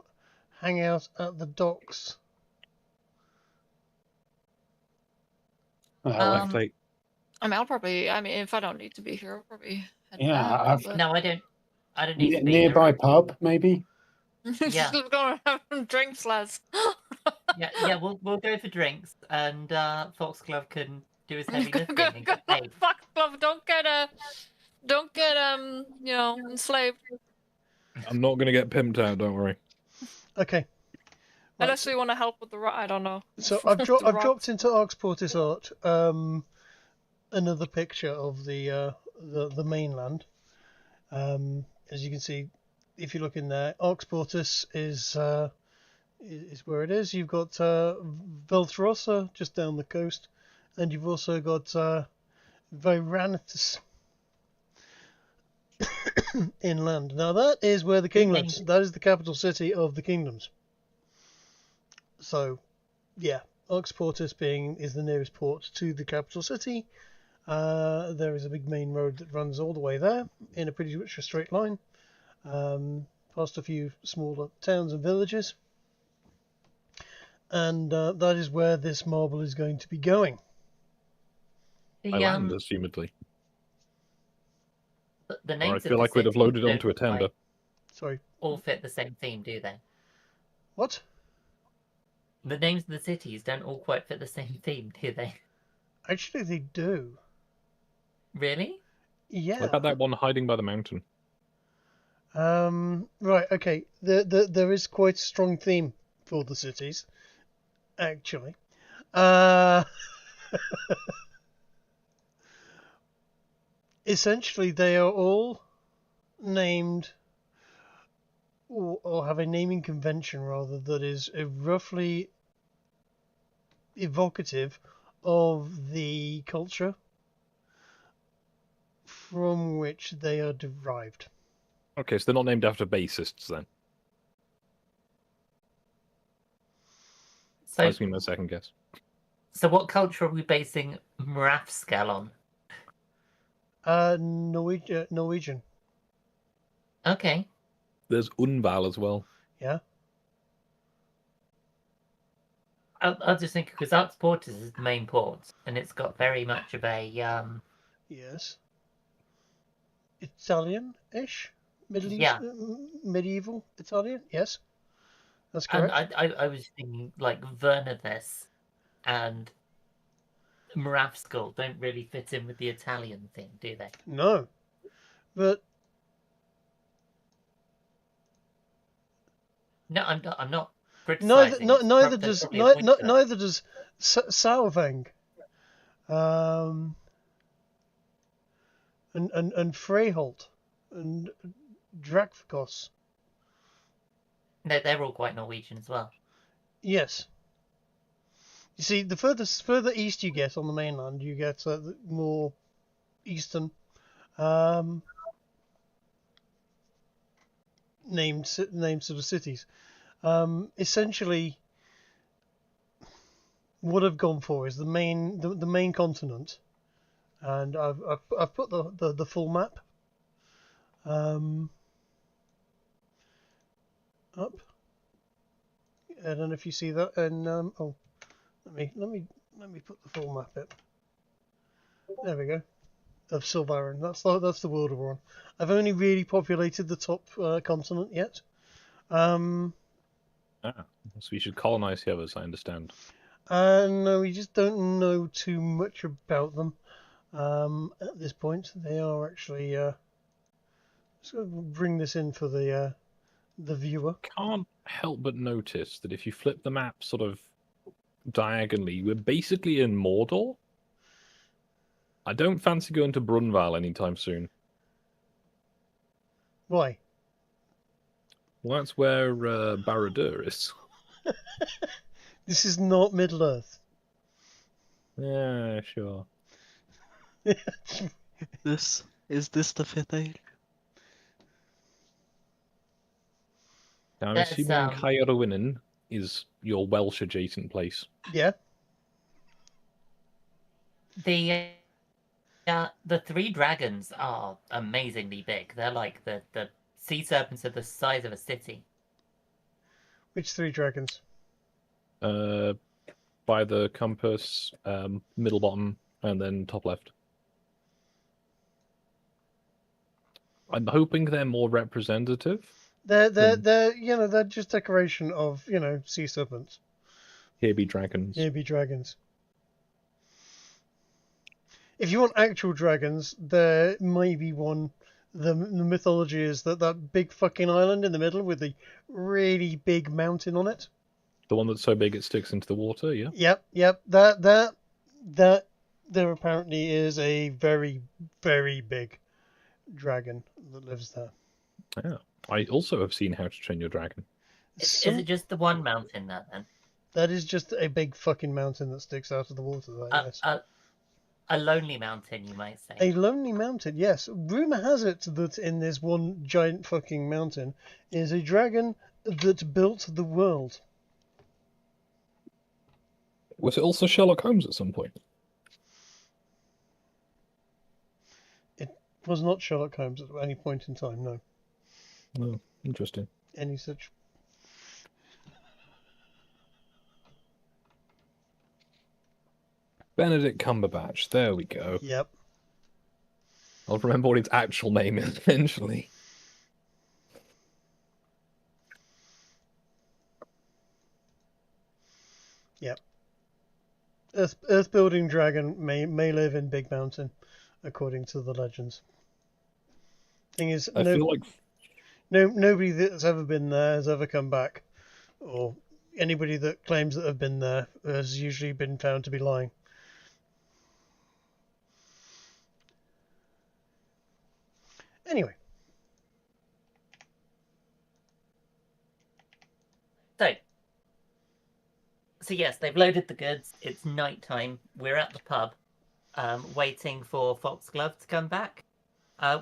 hang out at the docks? I think I mean, I'll probably. I mean, if I don't need to be here, I'll probably head Yeah, back. But... No, I don't. I don't need to be nearby here. pub, maybe. Yeah. Just going to have some drinks, lads. Yeah. We'll go for drinks, and Foxglove can do his heavy lifting and get paid. Fuck, Glove, don't get enslaved. I'm not going to get pimped out, don't worry. Okay. Right. Unless we want to help with the I don't know. So I've The I've rocks. dropped into Arxportis art another picture of the mainland. As you can see, if you look in there, Arxportis is where it is. You've got Veltrossa just down the coast, and you've also got Viranitus inland. Now that is where the king lives. That is the capital city of the kingdoms. So, yeah, Arxportis is the nearest port to the capital city. There is a big main road that runs all the way there in a pretty much a straight line, past a few smaller towns and villages. And that is where this marble is going to be going. I land, assumedly. The Or names I feel like we'd have loaded onto a tender. Sorry. All fit the same theme, do they? What? The names of the cities don't all quite fit the same theme, do they? Actually, they do. Really? Yeah. What about that one hiding by the mountain? Right. Okay. There is quite a strong theme for the cities, actually. Essentially, they are all named, or have a naming convention rather, that is roughly evocative of the culture from which they are derived. Okay, so they're not named after bassists then. So, That's been my second guess. So what culture are we basing Mrafskel on? Norwegian. Okay. There's Unval as well. Yeah. I'll just think, because Arxportis is the main port, and it's got very much of a Yes. Italian-ish, Yeah. medieval Italian. Yes, that's And correct. I was thinking like Vernadis, and Marafskull don't really fit in with the Italian thing, do they? No, but No, I'm not. I'm not neither criticizing. It's neither there's does probably a point to that. neither does Salvang, and Freyholt and Drakfikos. No, they're all quite Norwegian as well. Yes. You see, the further east you get on the mainland, you get the more eastern named sort of cities. Essentially, what I've gone for is the main continent, and I've put the full map up. I don't know if you see that, and oh, let me put the full map up. There we go. Of Silvarin. That's the world we're on. I've only really populated the top continent yet. So we should colonize the others, I understand. No, we just don't know too much about them at this point. They are actually. Let's go bring this in for the viewer. Can't help but notice that if you flip the map sort of diagonally, we're basically in Mordor. I don't fancy going to Brunval anytime soon. Why? Well, that's where Barad-dûr is. This is not Middle Earth. Yeah, sure. Is this the Fifth Age? I'm There's, assuming Caerwynn is your Welsh adjacent place. Yeah. The three dragons are amazingly big. They're like the sea serpents are the size of a city. Which three dragons? By the compass, middle bottom, and then top left. I'm hoping they're more representative. They're just decoration of sea serpents. Here be dragons. Here be dragons. If you want actual dragons, there may be one. The mythology is that big fucking island in the middle with the really big mountain on it. The one that's so big it sticks into the water, yeah? Yep. That there apparently is a very, very big dragon that lives there. Yeah. I also have seen How to Train Your Dragon. Is it just the one mountain there then? That is just a big fucking mountain that sticks out of the water there, yes. A lonely mountain, you might say. A lonely mountain, yes. Rumour has it that in this one giant fucking mountain is a dragon that built the world. Was it also Sherlock Holmes at some point? It was not Sherlock Holmes at any point in time, no. Oh, interesting. Any such... Benedict Cumberbatch, there we go. Yep. I'll remember what its actual name is eventually. Yep. Earth-building dragon may live in Big Mountain, according to the legends. Thing is, I feel like nobody that's ever been there has ever come back, or anybody that claims that have been there has usually been found to be lying. Anyway. So yes, they've loaded the goods. It's night time. We're at the pub, waiting for Foxglove to come back.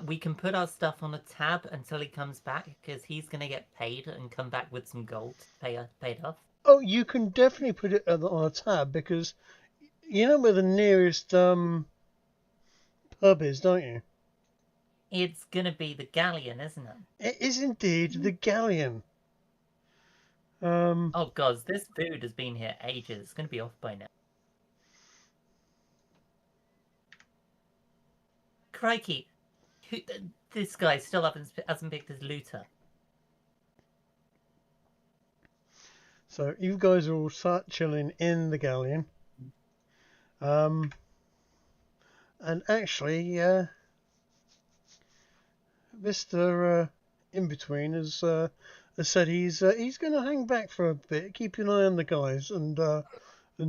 We can put our stuff on a tab until he comes back, because he's going to get paid and come back with some gold to pay it off. Oh, you can definitely put it on a tab, because you know where the nearest pub is, don't you? It's going to be the Galleon, isn't it? It is indeed the Galleon. Oh god, this food has been here ages. It's going to be off by now. Crikey, this guy still hasn't picked his looter. So you guys are all sat chilling in the Galleon. And actually, Mr. In-Between has said he's going to hang back for a bit, keep an eye on the guys, and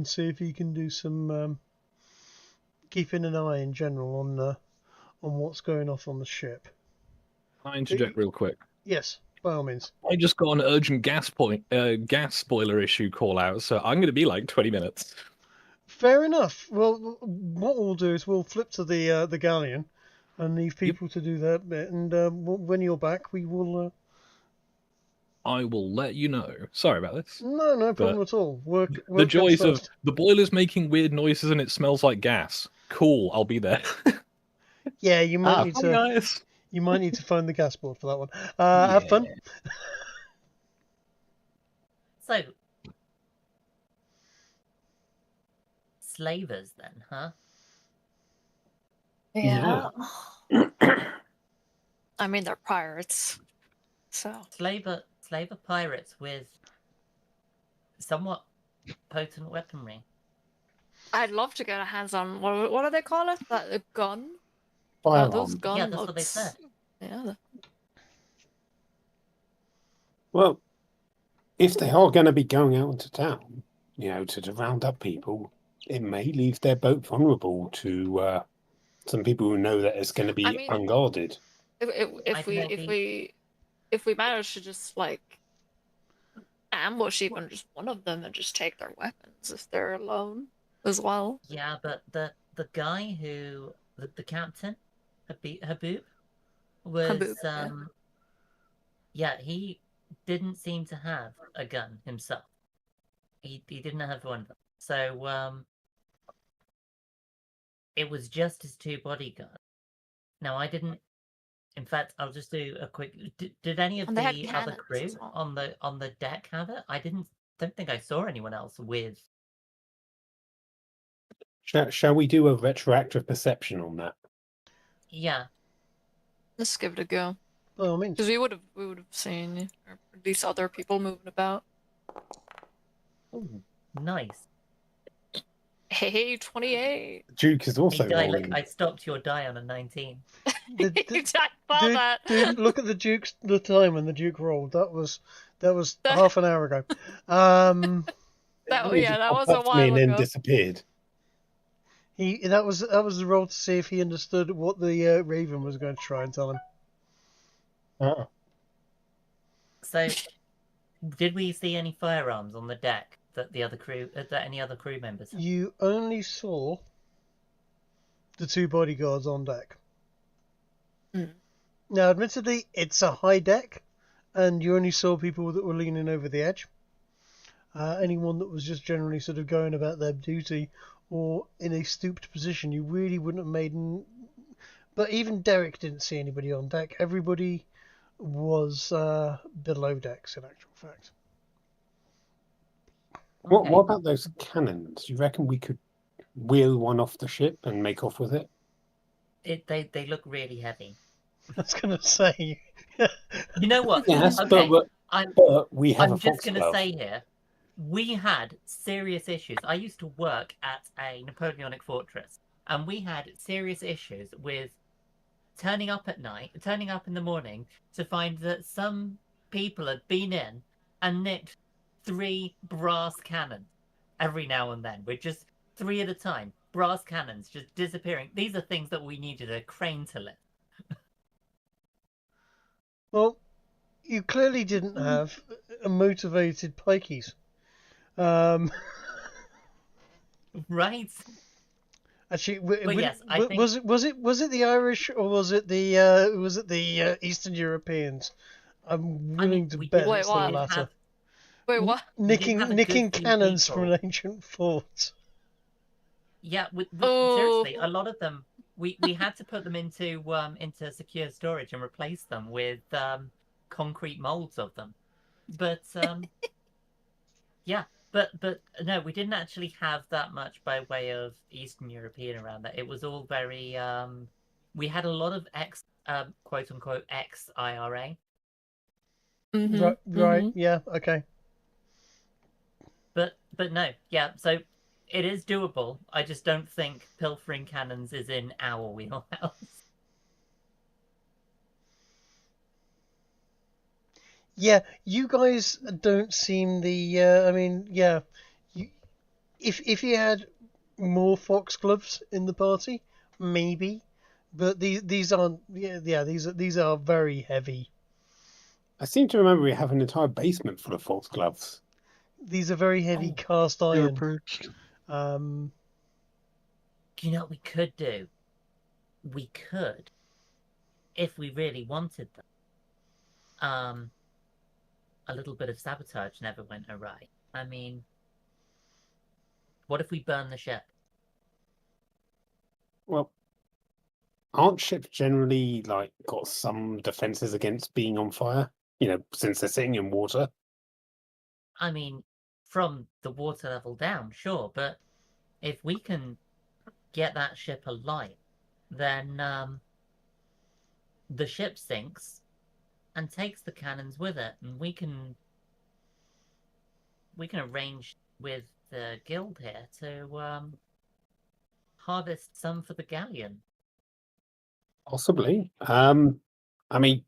see if he can do some keeping an eye in general on what's going off on the ship. Can I interject real quick? Yes, by all means. I just got an urgent gas spoiler issue call out, so I'm going to be like 20 minutes. Fair enough. Well, what we'll do is we'll flip to the galleon and leave people to do that bit, and when you're back, we will. I will let you know. Sorry about this. No problem at all. Work the joys comes of first. the boiler's making weird noises and it smells like gas. Cool, I'll be there. Yeah, you might need Hi, to. guys. You might need to phone the gas board for that one. Have fun. So, slavers then, huh? Yeah. I mean, they're pirates. So. Slaver pirates with somewhat potent weaponry. I'd love to get a hands on what do they call it? A gun? Firearm. Those gun Yeah, that's what they looks- said. Yeah. Well, if they are going to be going out into town, to round up people, it may leave their boat vulnerable to some people who know that it's going to be I mean, unguarded. If we manage to just like ambush even just one of them and just take their weapons if they're alone as well. Yeah, but the guy who the captain, Habib, was Habib, yeah, he didn't seem to have a gun himself. He didn't have one. So it was just his two bodyguards. Now I didn't. In fact, I'll just do a quick. Did any of And they had the other cannons crew as well. on the deck have it? I don't think I saw anyone else with. Shall we do a retroactive perception on that? Yeah, Let's give it a go. By all means. Because we would have seen these other people moving about. ooh, nice. Hey, 28. Duke is also Hey, die, rolling. look, I stopped your die on a 19. The- I saw that. Dude, look at the time when the Duke rolled. That was That- half an hour ago. That He yeah, just that was popped a up to me while and then ago. disappeared. That was the roll to see if he understood what the Raven was going to try and tell him. Oh. So, did we see any firearms on the deck that any other crew members had? You only saw the two bodyguards on deck. Mm. Now, admittedly, it's a high deck, and you only saw people that were leaning over the edge. Anyone that was just generally sort of going about their duty or in a stooped position, you really wouldn't have made. But even Derek didn't see anybody on deck. Everybody was below decks, in actual fact. Okay. What about those cannons? Do you reckon we could wheel one off the ship and make off with it? They look really heavy. I was going to say. You know what? Yes, Okay, but we have I'm a just going to foxglove. say here, we had serious issues. I used to work at a Napoleonic fortress, and we had serious issues with turning up at night, turning up in the morning to find that some people had been in and nicked 3 brass cannons every now and then. We're just 3 at a time. Brass cannons just disappearing. These are things that we needed a crane to lift. Well, you clearly didn't have a motivated pikeys. Right? Actually, yes, I think- was it the Irish or was it the Eastern Europeans? I'm willing to we bet did- Wait, it's the what? latter. have- Wait, what? Nicking have a good few cannons from people. an ancient fort. Yeah, Oh. seriously, a lot of them we had to put them into secure storage and replace them with concrete molds of them. But yeah, but no, we didn't actually have that much by way of Eastern European around that. It was all very we had a lot of quote unquote ex IRA. Mhm, Right, mhm. yeah, okay. But no, yeah. So It is doable. I just don't think pilfering cannons is in our wheelhouse. Yeah, you guys don't seem the. I mean, yeah, you, if you had more foxgloves in the party, maybe, but these aren't. Yeah, these are very heavy. I seem to remember we have an entire basement full of foxgloves. These are very heavy Oh, cast they were iron. purged. Um, Do you know what we could do? We could, if we really wanted them. A little bit of sabotage never went awry. I mean, what if we burn the ship? Well, aren't ships generally like got some defenses against being on fire? You know, since they're sitting in water. I mean, from the water level down, sure, but if we can get that ship alight, then the ship sinks and takes the cannons with it, and we can arrange with the guild here to harvest some for the galleon. Possibly. I mean,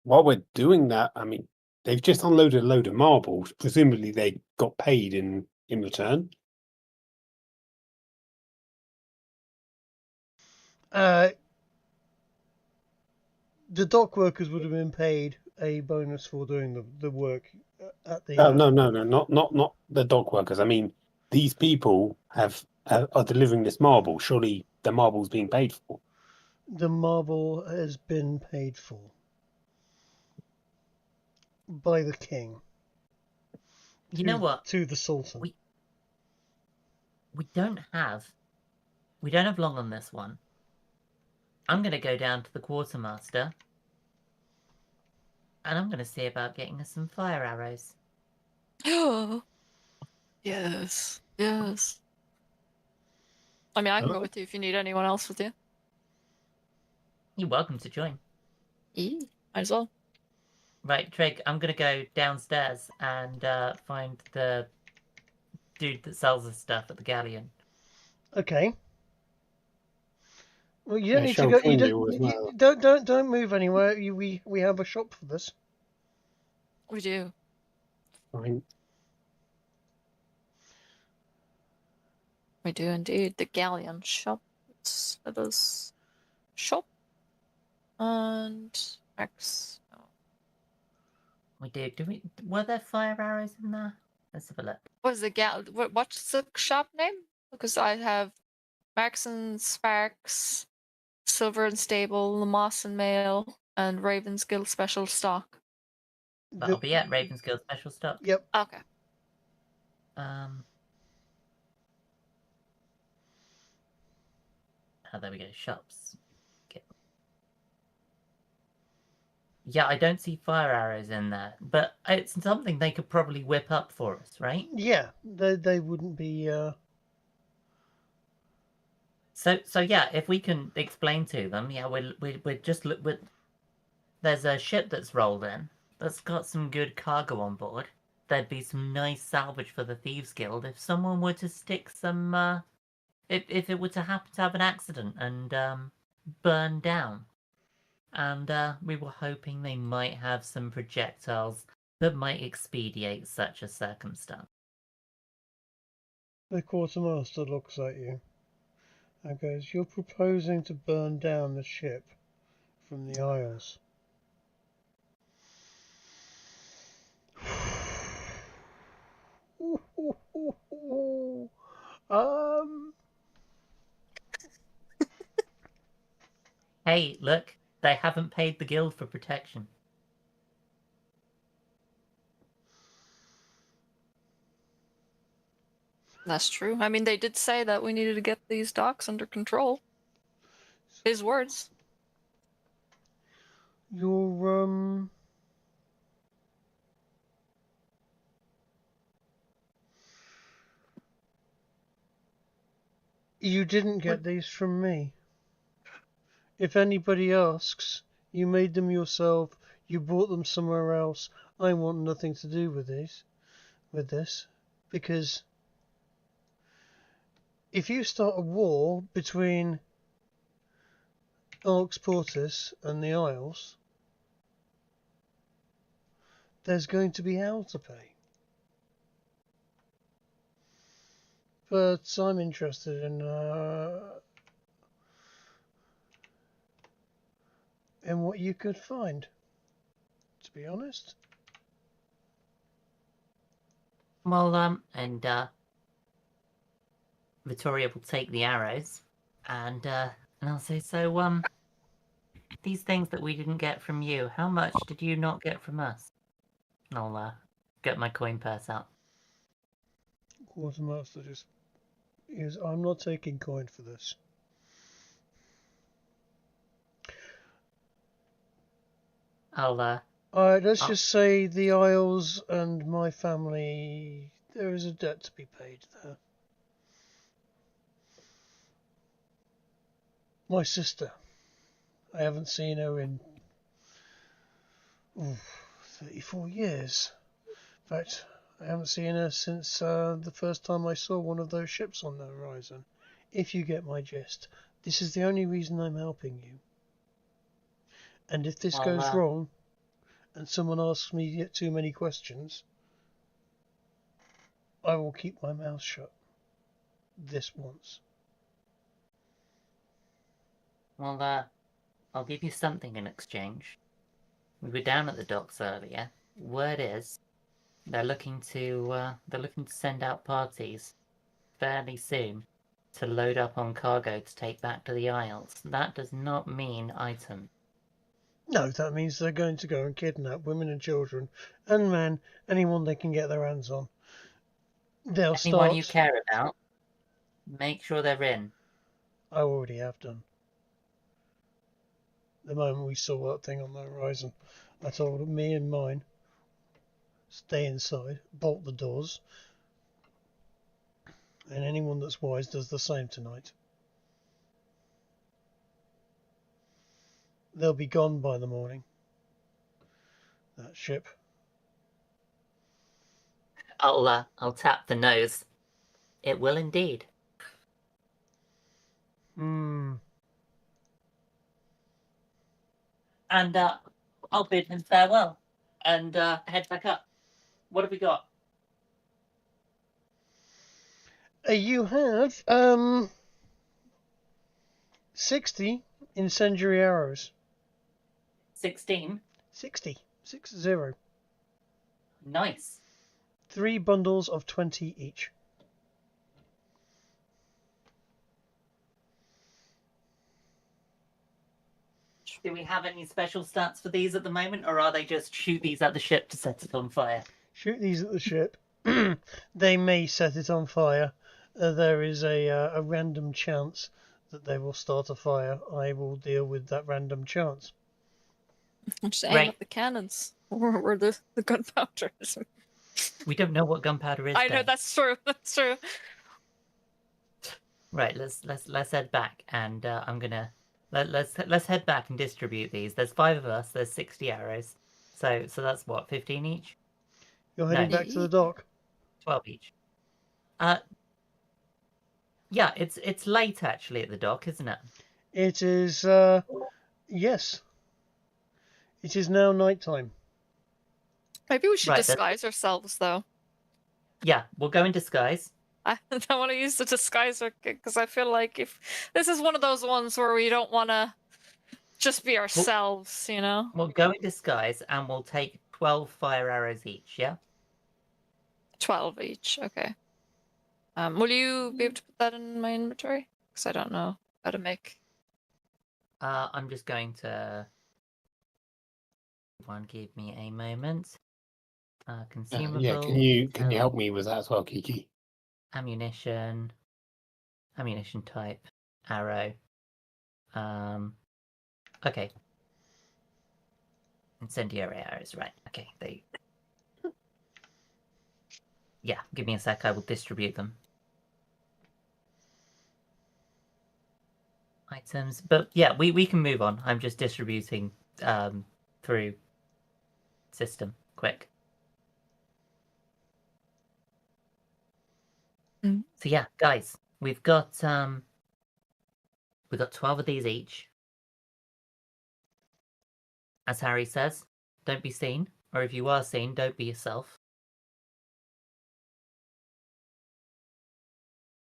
while we're doing that, I mean, they've just unloaded a load of marbles. Presumably, they got paid in return. the dock workers would have been paid a bonus for doing the work at the. Oh no, not the dock workers. I mean, these people are delivering this marble. Surely the marble's being paid for. The marble has been paid for by the king. You know what? To the sultan. We don't have long on this one. I'm going to go down to the quartermaster and I'm going to see about getting us some fire arrows. Oh, yes, yes. I mean, I can go with you if you need anyone else with you. You're welcome to join. Might as well. Right, Trig, I'm going to go downstairs and find the dude that sells us stuff at the galleon. Okay. Well, you don't need to shall go. join You you as well. don't move anywhere. We have a shop for this. We do. Fine. We do indeed. The galleon shop. Let us shop. And X. Oh. We do. Were there fire arrows in there? Let's have a look. What is the what's the shop name? Because I have Max and Sparks, Silver and Stable, Lamoss and Mail, and Raven's Guild Special Stock. That'll be it. Raven's Guild Special Stock. Yep. Okay. Oh, there we go. Shops. Okay. Yeah, I don't see fire arrows in there, but it's something they could probably whip up for us, right? Yeah, they wouldn't be. So yeah, if we can explain to them, yeah, we're just there's a ship that's rolled in that's got some good cargo on board. There'd be some nice salvage for the Thieves Guild if someone were to stick some if it were to happen to have an accident and burn down. And we were hoping they might have some projectiles that might expedite such a circumstance. The quartermaster looks at you and goes, "You're proposing to burn down the ship from the Isles." Hey, look, they haven't paid the guild for protection. That's true. I mean, they did say that we needed to get these docks under control. His words. You're You didn't get these from me. If anybody asks, you made them yourself, you bought them somewhere else. I want nothing to do with this, because if you start a war between Arxportis and the Isles, there's going to be hell to pay. But I'm interested in what you could find, to be honest. Well, and Vittoria will take the arrows, and I'll say, so, these things that we didn't get from you, how much did you not get from us? And I'll get my coin purse out. Quartermaster just is. I'm not taking coin for this. Let's just say the Isles and my family. There is a debt to be paid there. My sister. I haven't seen her in 34 years. In fact, I haven't seen her since the first time I saw one of those ships on the horizon. If you get my gist. This is the only reason I'm helping you. And if this goes wrong, and someone asks me too many questions, I will keep my mouth shut. This once. Well, I'll give you something in exchange. We were down at the docks earlier. Word is, they're looking to send out parties fairly soon to load up on cargo to take back to the Isles. That does not mean item. No, that means they're going to go and kidnap women and children and men, anyone they can get their hands on. They'll Anyone you care about, make sure they're in. I already have done. The moment we saw that thing on the horizon, I told me and mine, stay inside, bolt the doors, and anyone that's wise does the same tonight. They'll be gone by the morning. That ship. I'll tap the nose. It will indeed. And I'll bid him farewell and head back up. What have we got? You have 60 incendiary arrows. 16. 60. 60. Nice. 3 bundles of 20 each. Do we have any special stats for these at the moment, or are they just shoot these at the ship to set it on fire? Shoot these at the ship. They may set it on fire. There is a random chance that they will start a fire. I will deal with that random chance. Just aim at the cannons or the gunpowder. We don't know what gunpowder is. I know, that's true. That's true. Right, let's head back, and I'm gonna let's head back and distribute these. There's 5 of us. There's 60 arrows. So that's what, 15 each. You're heading back to the dock. 12 each. Yeah, it's late actually at the dock, isn't it? It is. Yes. It is now night time. Maybe we should disguise ourselves, though. Yeah, we'll go in disguise. I want to use the disguiser because I feel like if this is one of those ones where we don't want to just be ourselves, you know. We'll go in disguise and we'll take 12 fire arrows each. Yeah. 12 each. Okay. Will you be able to put that in my inventory? Because I don't know how to make. I'm just going to. Give me a moment. Consumables. Yeah, can you help me with that as well, Kiki? Ammunition type, arrow. Okay. Incendiary arrows, right? Okay, yeah, give me a sec. I will distribute them. Items, but yeah, we can move on. I'm just distributing through system quick. So yeah, guys, We've got 12 of these each. As Harry says, don't be seen, or if you are seen, don't be yourself.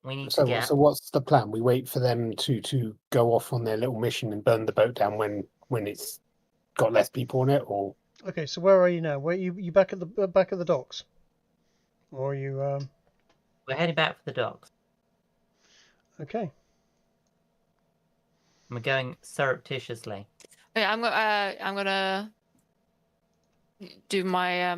We need to get. So what's the plan? We wait for them to go off on their little mission and burn the boat down when it's got less people on it, or Okay, so where are you now? Where you back at the docks, or are you? We're heading back for the docks. Okay. We're going surreptitiously. Yeah, I'm gonna do my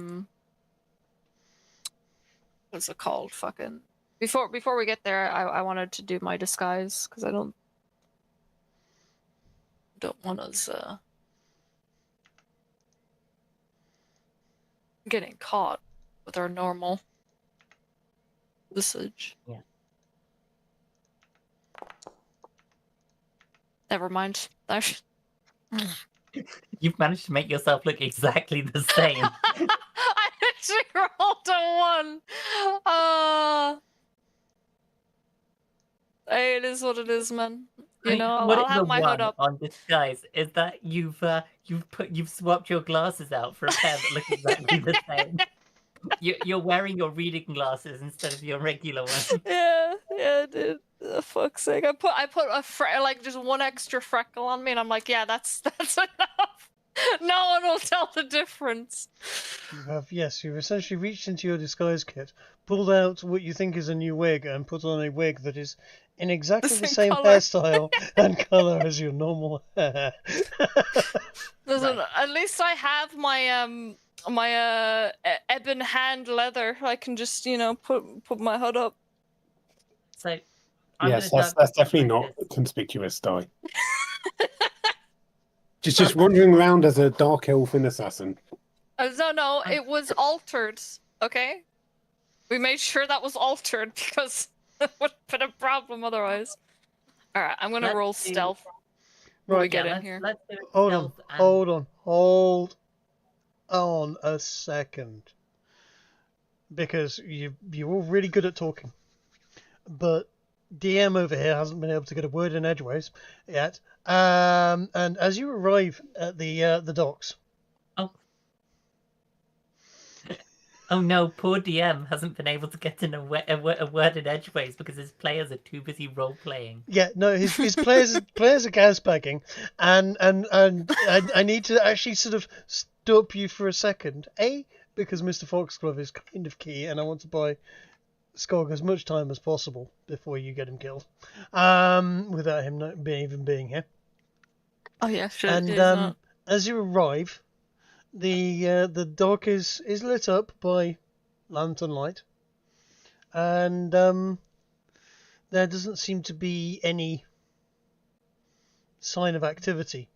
what's it called? Fucking before we get there, I wanted to do my disguise because I don't want us getting caught with our normal visage. Yeah. Never mind. You've managed to make yourself look exactly the same. I actually rolled a 1. Hey, it is what it is, man. You know, I'll have my hood up. On disguise is that you've swapped your glasses out for a pair that look exactly the same. You're wearing your reading glasses instead of your regular ones. Yeah, I did. For fuck's sake, I put just one extra freckle on me, and I'm like, yeah, that's enough. No one will tell the difference. You've essentially reached into your disguise kit, pulled out what you think is a new wig, and put on a wig that is in exactly the same colour. hairstyle and colour as your normal hair. Listen, at least I have my my ebon hand leather. I can just put my hood up. So. yes, that's definitely not conspicuous, Di. just wandering around as a dark elfin assassin. No, it was altered. Okay, we made sure that was altered because it would have been a problem otherwise. All right, I'm gonna roll stealth. When we get in here. Let's do Hold on a second, because you're all really good at talking, but DM over here hasn't been able to get a word in edgeways yet. And as you arrive at the docks. Oh no, poor DM hasn't been able to get in a word in edgeways because his players are too busy role playing. Yeah, no, his players are gasbagging, and I need to actually sort of stop you for a second. Because Mr. Foxglove is kind of key, and I want to buy Skog as much time as possible before you get him killed, without him not even being here. Oh yeah, sure. And as you arrive, the dock is lit up by lantern light, and there doesn't seem to be any sign of activity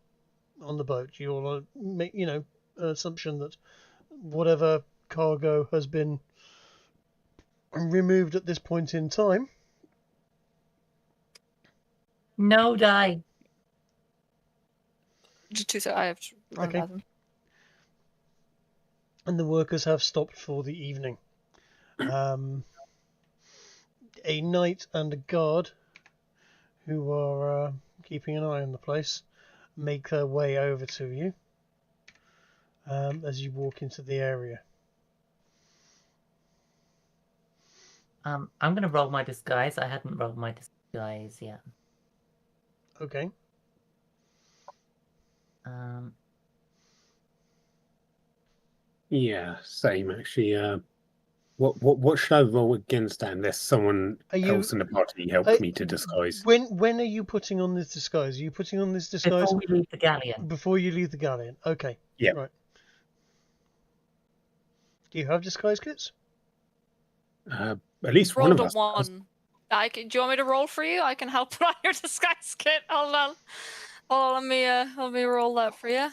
on the boat. You'll make an assumption that whatever cargo has been removed at this point in time. No die. I have to run Okay. And the workers have stopped for the evening. A knight and a guard who are keeping an eye on the place make their way over to you as you walk into the area. I'm going to roll my disguise. I hadn't rolled my disguise yet. Okay. Yeah, same actually. What should I roll against that unless someone else in the party helps me to disguise? When are you putting on this disguise? Are you putting on this disguise before we leave the galleon? Before you leave the galleon. Okay. Yeah. Right. Do you have disguise kits? At least rolled one of us. Do you want me to roll for you? I can help put on your disguise kit. Hold on. Let me roll that for you.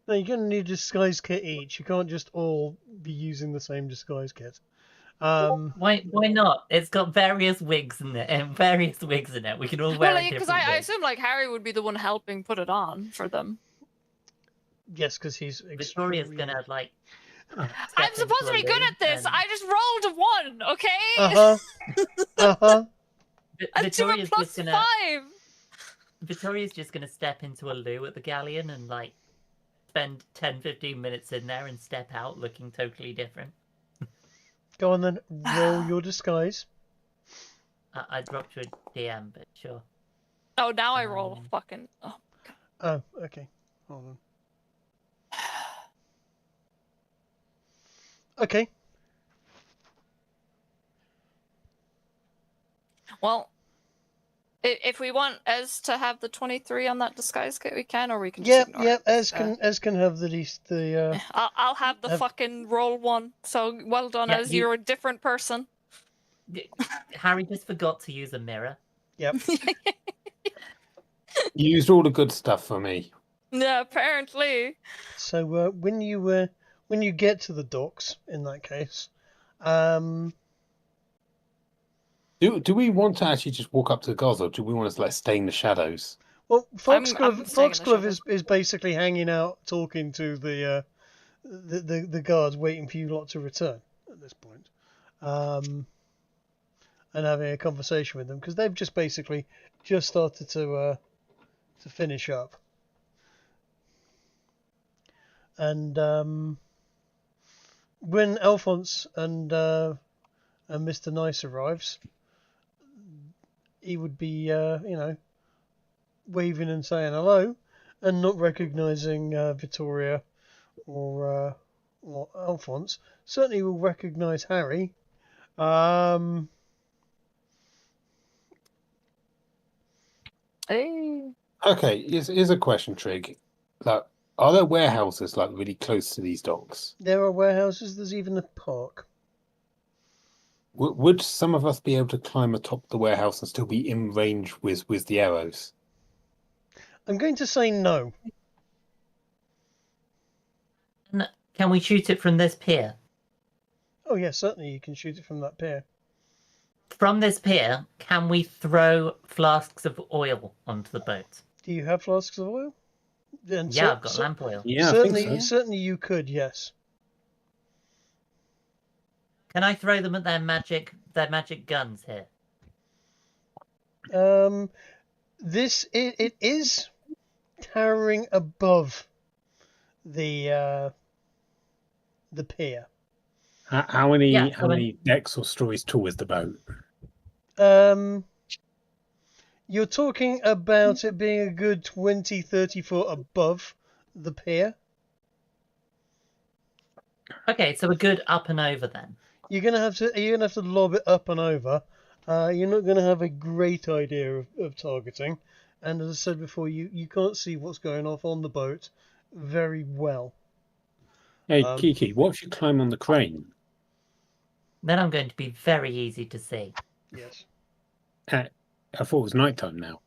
No, you're going to need a disguise kit each. You can't just all be using the same disguise kit. Why not? It's got various wigs in it, We can all wear it differently. Because I assume Harry would be the one helping put it on for them. Yes, because he's Victoria's gonna I'm supposed to be good at this. I just rolled a 1, okay? And 2 Victoria's plus just gonna 5. Victoria's just gonna step into a loo at the galleon and like spend 10-15 minutes in there and step out looking totally different. Go on then, roll your disguise. I dropped you a DM, but sure. Oh, now I roll a fucking. Oh. Oh, okay. Hold on. Okay. Well, if we want Ez to have the 23 on that disguise kit, we can, or we can just Yep, ignore yep. it. Ez can have the I'll have the have- fucking roll 1. So well done, Yeah, Ez. You're a different person. Harry just forgot to use a mirror. Yep. You used all the good stuff for me. Yeah, apparently. So when you get to the docks, in that case, Do we want to actually just walk up to the guards, or do we want to like stay in the shadows? well, I'm staying in the Foxglove shadows. is basically hanging out, talking to the guards, waiting for you lot to return at this point, and having a conversation with them because they've just basically just started to finish up, and when Alphonse and Mr. Nice arrives, he would be waving and saying hello, and not recognizing Vittoria or Alphonse. Certainly will recognize Harry. Hey. Okay, here's a question, Trig. Like, are there warehouses like really close to these docks? There are warehouses. There's even a park. Would some of us be able to climb atop the warehouse and still be in range with the arrows? I'm going to say no. Can we shoot it from this pier? Oh yeah, certainly you can shoot it from that pier. From this pier, can we throw flasks of oil onto the boat? Do you have flasks of oil? And Yeah, I've got lamp oil. Yeah, certainly, I think so. certainly you could. Yes. Can I throw them at their magic guns here? It is towering above the pier. How many Yeah, how many decks or stories tall is the boat? You're talking about it being a good 20-30 foot above the pier. Okay, so we're good up and over then. You're gonna have to lob it up and over. You're not gonna have a great idea of targeting, and as I said before, you can't see what's going off on the boat very well. Hey, Kiki, what if you climb on the crane? Then I'm going to be very easy to see. Yes. I thought it was nighttime now.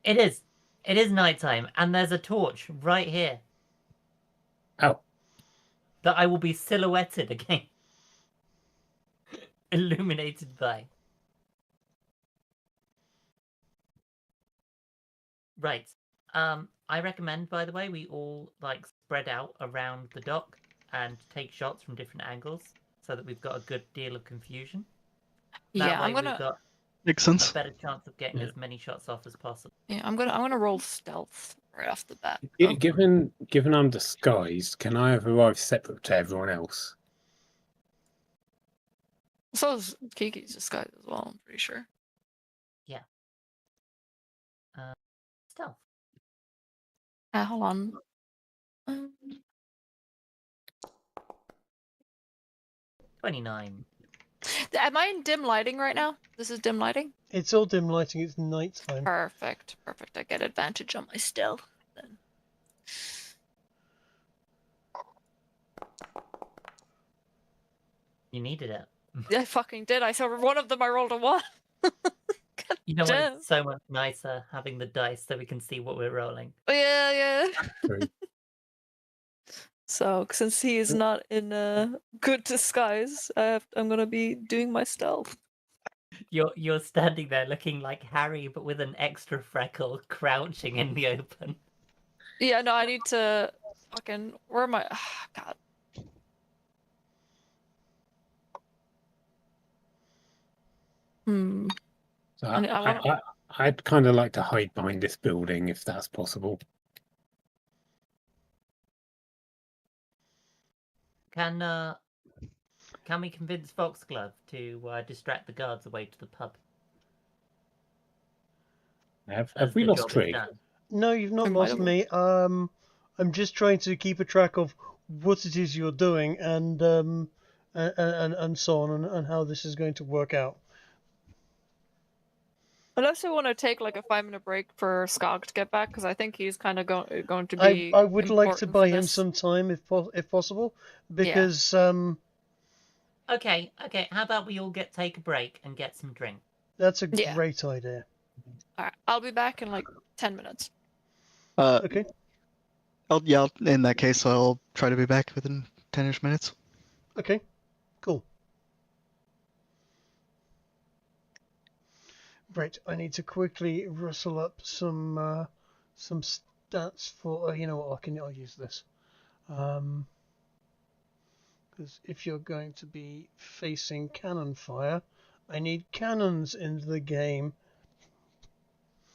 It is. It is nighttime, and there's a torch right here Oh, that I will be silhouetted again. Illuminated by. Right. I recommend, by the way, we all like spread out around the dock and take shots from different angles so that we've got a good deal of confusion. That Yeah, way I'm gonna. we've got Makes a sense. better chance of getting as many shots off as possible. Yeah, I'm gonna roll stealth right off the bat. given I'm disguised, can I have arrived separate to everyone else? So is Kiki's disguise as well. I'm pretty sure. Stealth. Hold on. 29. Am I in dim lighting right now? This is dim lighting? It's all dim lighting. It's nighttime. Perfect. Perfect. I get advantage on my stealth then. You needed it. Yeah, I fucking did. I saw one of them. I rolled a 1. You know what? damn. It's so much nicer having the dice so we can see what we're rolling. Yeah. True. So since he is not in a good disguise, I'm gonna be doing my stealth. You're standing there looking like Harry, but with an extra freckle, crouching in the open. Yeah, no, I need to fucking. Where am I? God. Hmm. So And I wanna- I'd kind of like to hide behind this building if that's possible. Can we convince Foxglove to distract the guards away to the pub? Have as we the lost job is Trig? done? No, you've not We might lost have- me. I'm just trying to keep a track of what it is you're doing and so on and how this is going to work out. Unless we want to take like a 5-minute break for Skog to get back, because I think he's kind of going to be. I would like to important buy for him this. some time if possible, because Okay. How about we all take a break and get some drink? that's a Yeah. great idea. Alright, I'll be back in like 10 minutes. Okay. In that case, I'll try to be back within 10ish minutes. Okay. Cool. Right, I need to quickly rustle up some stats for. You know what? I'll use this. Because if you're going to be facing cannon fire, I need cannons into the game.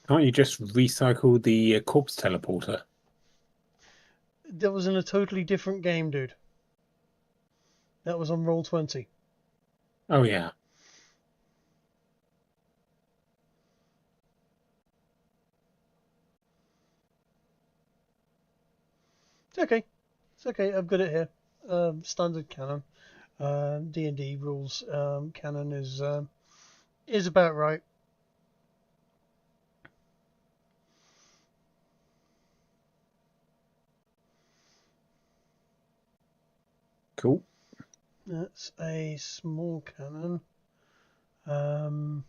Can't you just recycle the corpse teleporter? That was in a totally different game, dude. That was on Roll20. Oh yeah. It's okay. It's okay. I've got it here. Standard cannon. D&D rules. Cannon is about right. Cool. That's a small cannon. And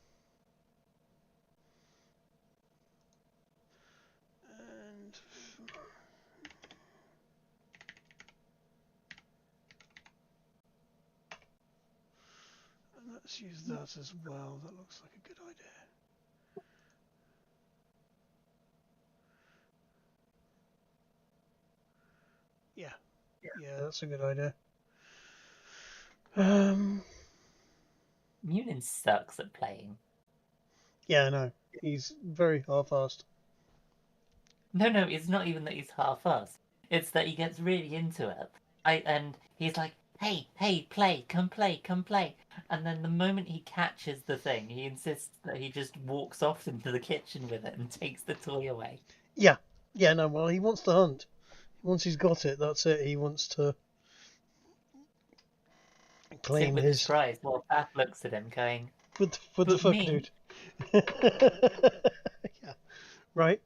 let's use that as well. That looks like a good idea. Yeah, that's a good idea. Munin sucks at playing. Yeah, I know. He's very half-assed. No, it's not even that he's half-assed. It's that he gets really into it. And he's like, hey, play, come play. And then the moment he catches the thing, he insists that he just walks off into the kitchen with it and takes the toy away. Yeah, no, well, he wants to hunt. Once he's got it, that's it. He wants to Sit claim with his his... prize while Beth looks at him going, What the "But fuck, me?" dude? Yeah, right.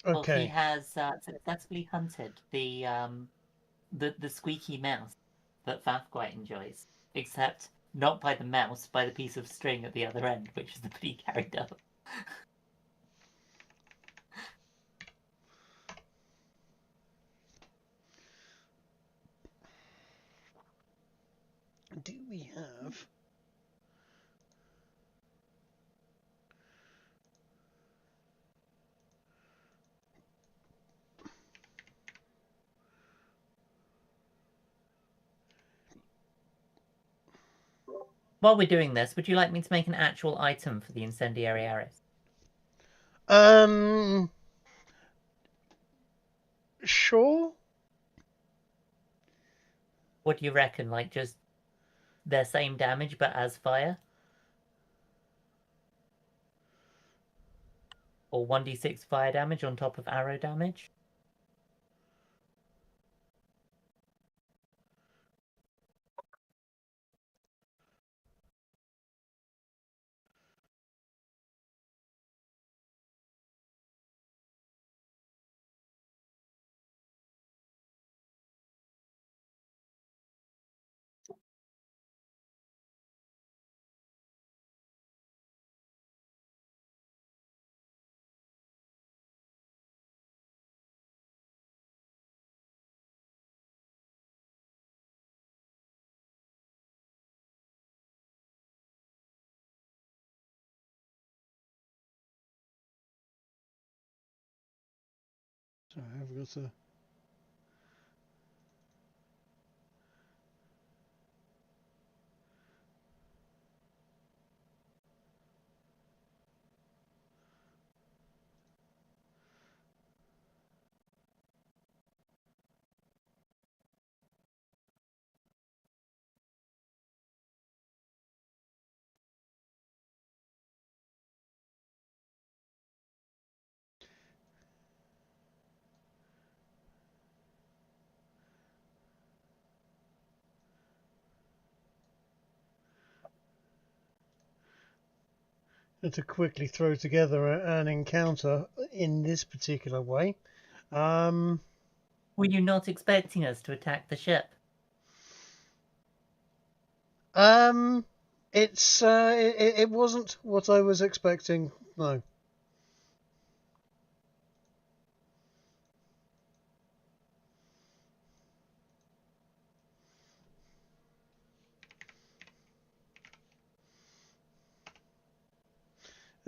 Well, he Okay. has successfully hunted the squeaky mouse that Faf quite enjoys, except not by the mouse, by the piece of string at the other end, which is the bit he carried up. Do we have... While we're doing this, would you like me to make an actual item for the incendiary arrows? Sure? What do you reckon? Like just their same damage but as fire? Or 1d6 fire damage on top of arrow damage? Sorry, I've got to. To quickly throw together an encounter in this particular way. Were you not expecting us to attack the ship? It wasn't what I was expecting. No.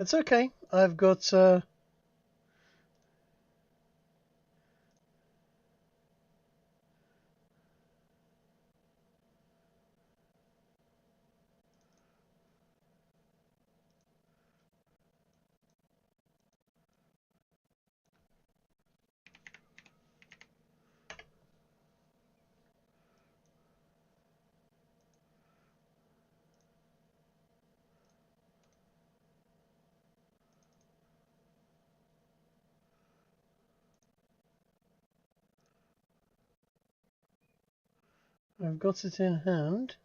It's okay. I've got it in hand.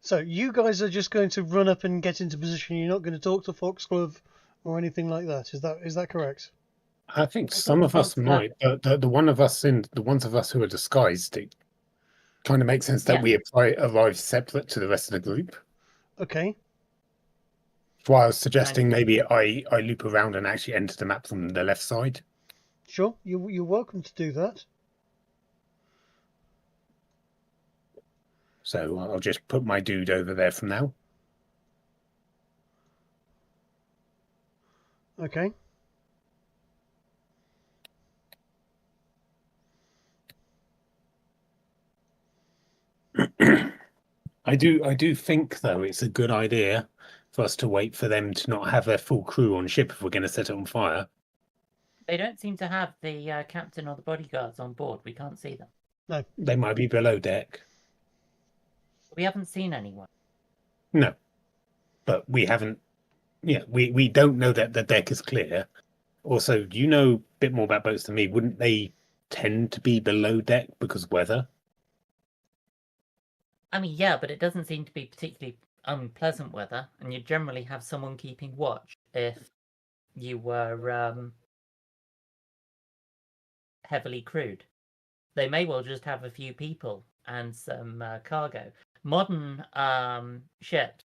So you guys are just going to run up and get into position. You're not going to talk to Foxglove or anything like that. Is that correct? I think some of us might, but the ones of us who are disguised, it kind of makes sense that we arrive separate to the rest of the group. Okay. So I was suggesting maybe I loop around and actually enter the map from the left side. Sure, you're welcome to do that. So I'll just put my dude over there from now. Okay. I do think though it's a good idea for us to wait for them to not have their full crew on ship if we're going to set it on fire. They don't seem to have the captain or the bodyguards on board. We can't see them. No. They might be below deck. We haven't seen anyone. No. But we haven't... Yeah, we don't know that the deck is clear. Also, you know a bit more about boats than me. Wouldn't they tend to be below deck because weather? I mean, yeah, but it doesn't seem to be particularly unpleasant weather, and you generally have someone keeping watch if you were heavily crewed. They may well just have a few people and some cargo. Modern ships,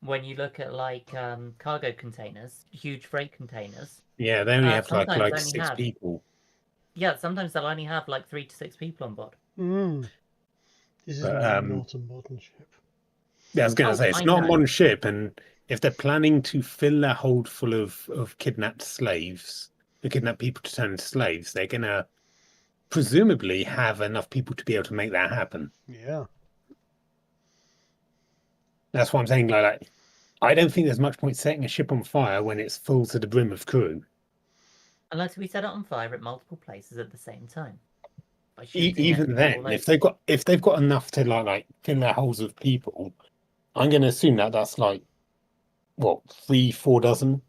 when you look at like cargo containers, huge freight containers. Yeah, they only have like sometimes six people. Yeah, sometimes they'll only have like 3 to 6 people on board. This is not a modern ship. Yeah, I was going to say, it's not a modern ship, and if they're planning to fill their hold full of kidnapped slaves, the kidnapped people to turn into slaves, they're going to presumably have enough people to be able to make that happen. Yeah. That's what I'm saying. Like, I don't think there's much point setting a ship on fire when it's full to the brim of crew. Unless we set it on fire at multiple places at the same time. Even then, if they've got enough to like fill their holds with people, I'm going to assume that that's like what 3-4 dozen.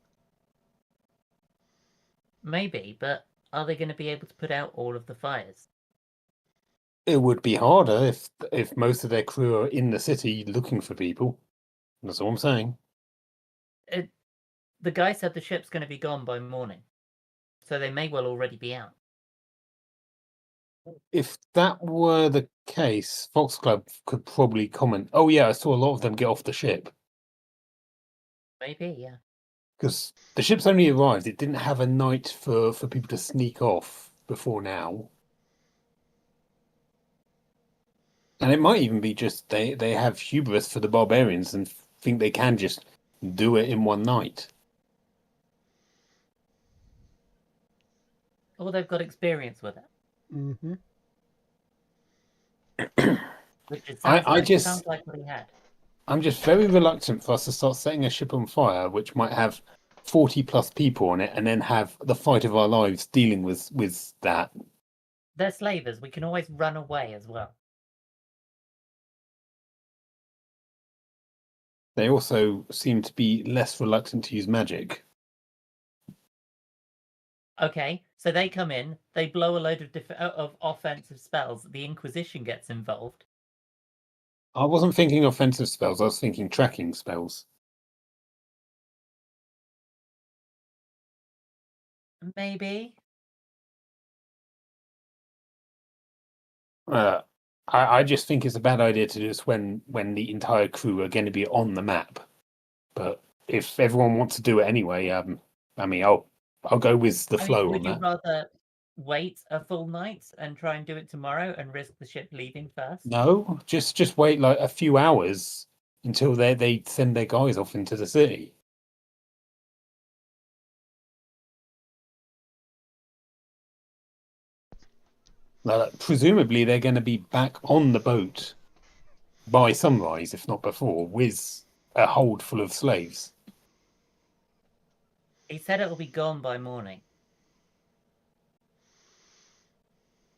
Maybe, but are they going to be able to put out all of the fires? It would be harder if most of their crew are in the city looking for people. That's all I'm saying. The guy said the ship's going to be gone by morning, so they may well already be out. If that were the case, Foxglove could probably comment, "Oh yeah, I saw a lot of them get off the ship." Maybe, yeah. Because the ship's only arrived. It didn't have a night for people to sneak off before now. And it might even be just they have hubris for the barbarians and think they can just do it in one night. Or they've got experience with it. Mm-hmm. Which it sounds like what he had. I'm just very reluctant for us to start setting a ship on fire, which might have 40 plus people on it, and then have the fight of our lives dealing with that. They're slavers. We can always run away as well. They also seem to be less reluctant to use magic. Okay, so they come in, they blow a load of offensive spells. The Inquisition gets involved. I wasn't thinking offensive spells, I was thinking tracking spells. Maybe. I just think it's a bad idea to do this when the entire crew are going to be on the map. But if everyone wants to do it anyway, I mean, I'll go with the flow would on you that. rather wait a full night and try and do it tomorrow and risk the ship leaving first? No, just wait like a few hours until they send their guys off into the city. Presumably, they're going to be back on the boat by sunrise, if not before, with a hold full of slaves. He said it will be gone by morning.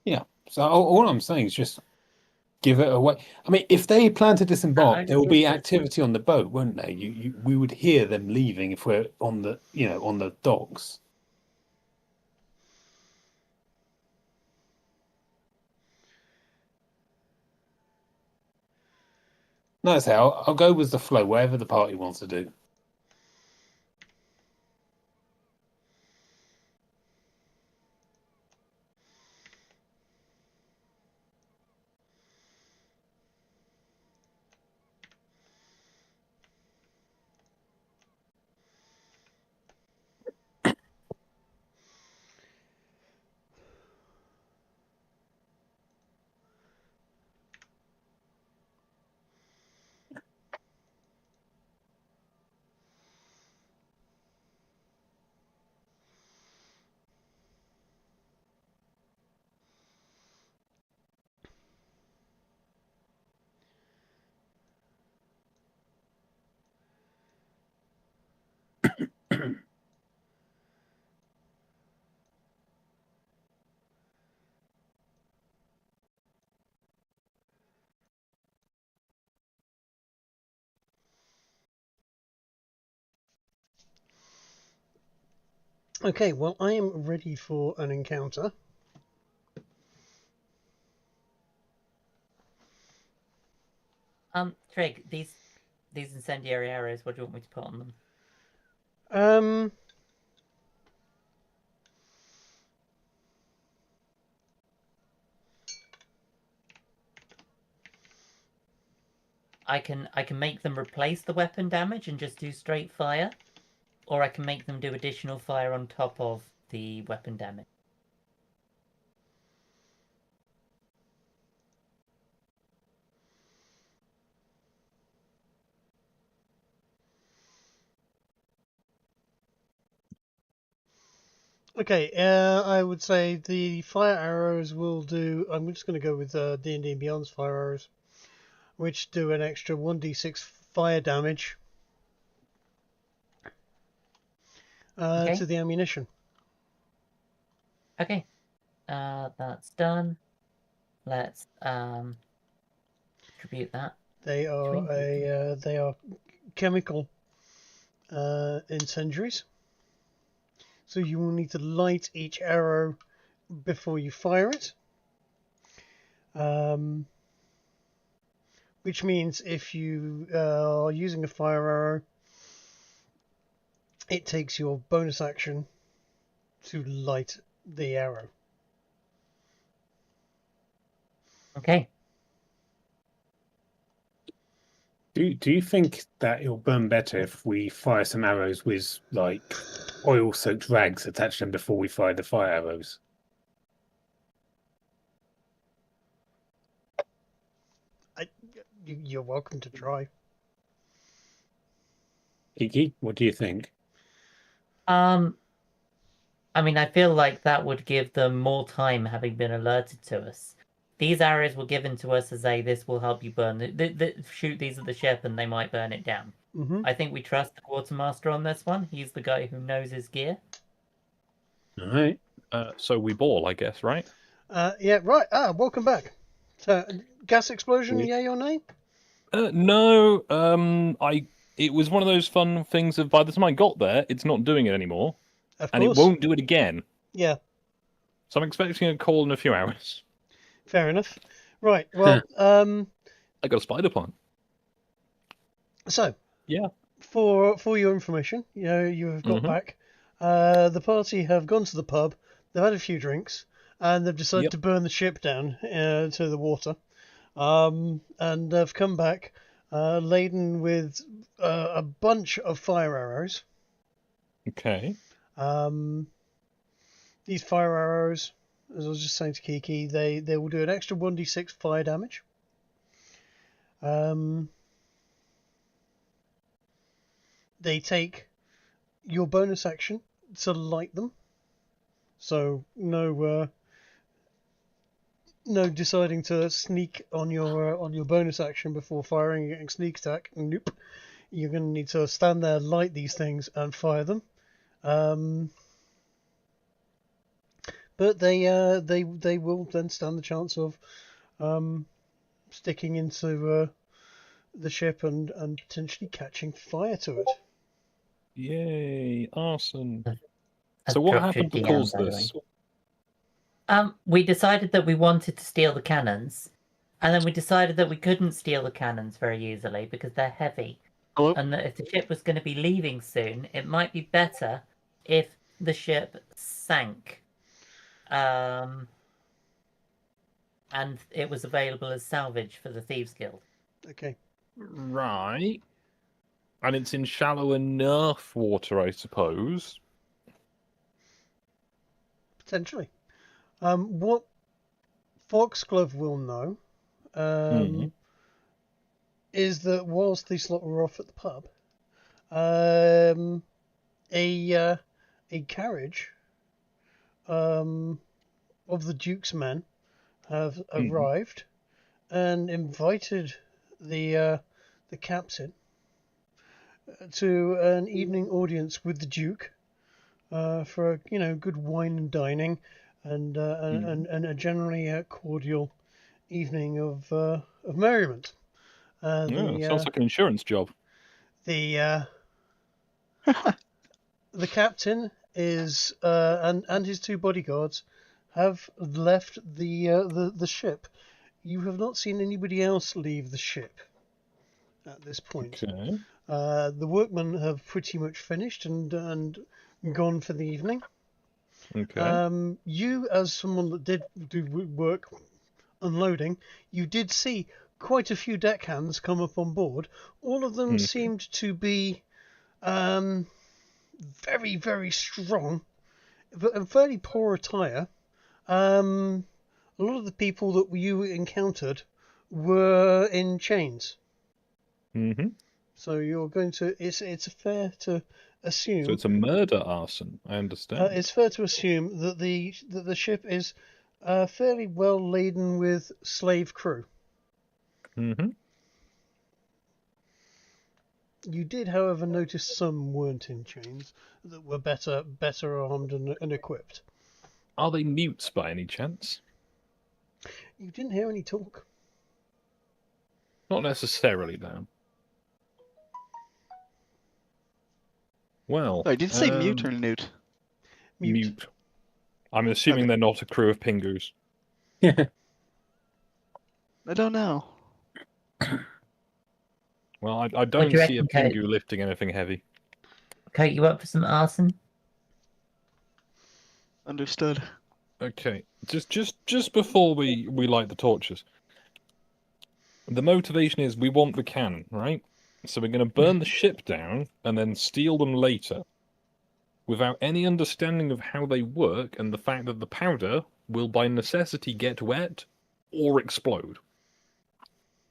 Yeah. So all I'm saying is just give it away. I mean, if they plan to disembark, there will be activity on the boat, won't there? We would hear them leaving if we're on the on the docks. No, so I'll go with the flow, whatever the party wants to do. Okay, well, I am ready for an encounter. Trig, these incendiary arrows, what do you want me to put on them? I can make them replace the weapon damage and just do straight fire, or I can make them do additional fire on top of the weapon damage. Okay, I would say the fire arrows will do. I'm just going to go with D&D and Beyond's fire arrows, which do an extra 1d6 fire damage Okay. to the ammunition. Okay, that's done. Let's attribute that. They are chemical incendiaries. So you will need to light each arrow before you fire it. Which means if you are using a fire arrow, it takes your bonus action to light the arrow. Okay. Do you think that it'll burn better if we fire some arrows with like oil-soaked rags attached to them before we fire the fire arrows? You're welcome to try. Kiki, what do you think? I mean, I feel like that would give them more time, having been alerted to us. These arrows were given to us as this will help you burn shoot these at the ship and they might burn it down. Mm-hmm. I think we trust the quartermaster on this one. He's the guy who knows his gear. All right. So we ball, I guess, right? Yeah, right. Welcome back. So, gas explosion, yay or nay? No. It was one of those fun things of by the time I got there, it's not doing it anymore, Of and course. it won't do it again. Yeah, So I'm expecting a call in a few hours. fair enough. Right, well, I got a spider plant. so, Yeah. for your information, you have got back. The party have gone to the pub, they've had a few drinks, and they've decided to burn the ship down to the water. And they've come back laden with a bunch of fire arrows. Okay. These fire arrows, as I was just saying to Kiki, they will do an extra 1d6 fire damage. They take your bonus action to light them. So no deciding to sneak on your bonus action before firing and getting sneak attack. Nope. You're going to need to stand there, light these things, and fire them. But they will then stand the chance of sticking into the ship and potentially catching fire to it. Yay! Arson. I've So what dropped your happened to DM, cause by the this? way. We decided that we wanted to steal the cannons, and then we decided that we couldn't steal the cannons very easily because they're heavy. Hello? And that if the ship was going to be leaving soon, it might be better if the ship sank. And it was available as salvage for the Thieves Guild. Okay. Right. And it's in shallow enough water, I suppose. Potentially. What Foxglove will know is that whilst these lot were off at the pub, a carriage of the Duke's men have arrived and invited the captain to an evening audience with the Duke for good wine and dining and a generally cordial evening of merriment. Sounds like an insurance job. The captain is and his two bodyguards have left the ship. You have not seen anybody else leave the ship at this point. Okay. The workmen have pretty much finished and gone for the evening. Okay. You, as someone that did do work unloading, you did see quite a few deckhands come up on board. All of them seemed to be very, very strong, but in fairly poor attire. A lot of the people that you encountered were in chains. So you're going to. It's fair to assume. So it's a murder arson. I understand. It's fair to assume that the ship is fairly well laden with slave crew. You did, however, notice some weren't in chains, that were better armed and equipped. Are they mutes by any chance? You didn't hear any talk. Not necessarily, though. Well, Sorry, did you say mute or newt? mute. I'm assuming they're not a crew of pingus. I don't know. Well, I What don't do you see a reckon, Kate? pingu lifting anything heavy. Kate, you up for some arson? Understood. Okay, just before we light the torches, The motivation is we want the cannon, right? So we're going to burn the ship down and then steal them later, without any understanding of how they work and the fact that the powder will by necessity get wet or explode.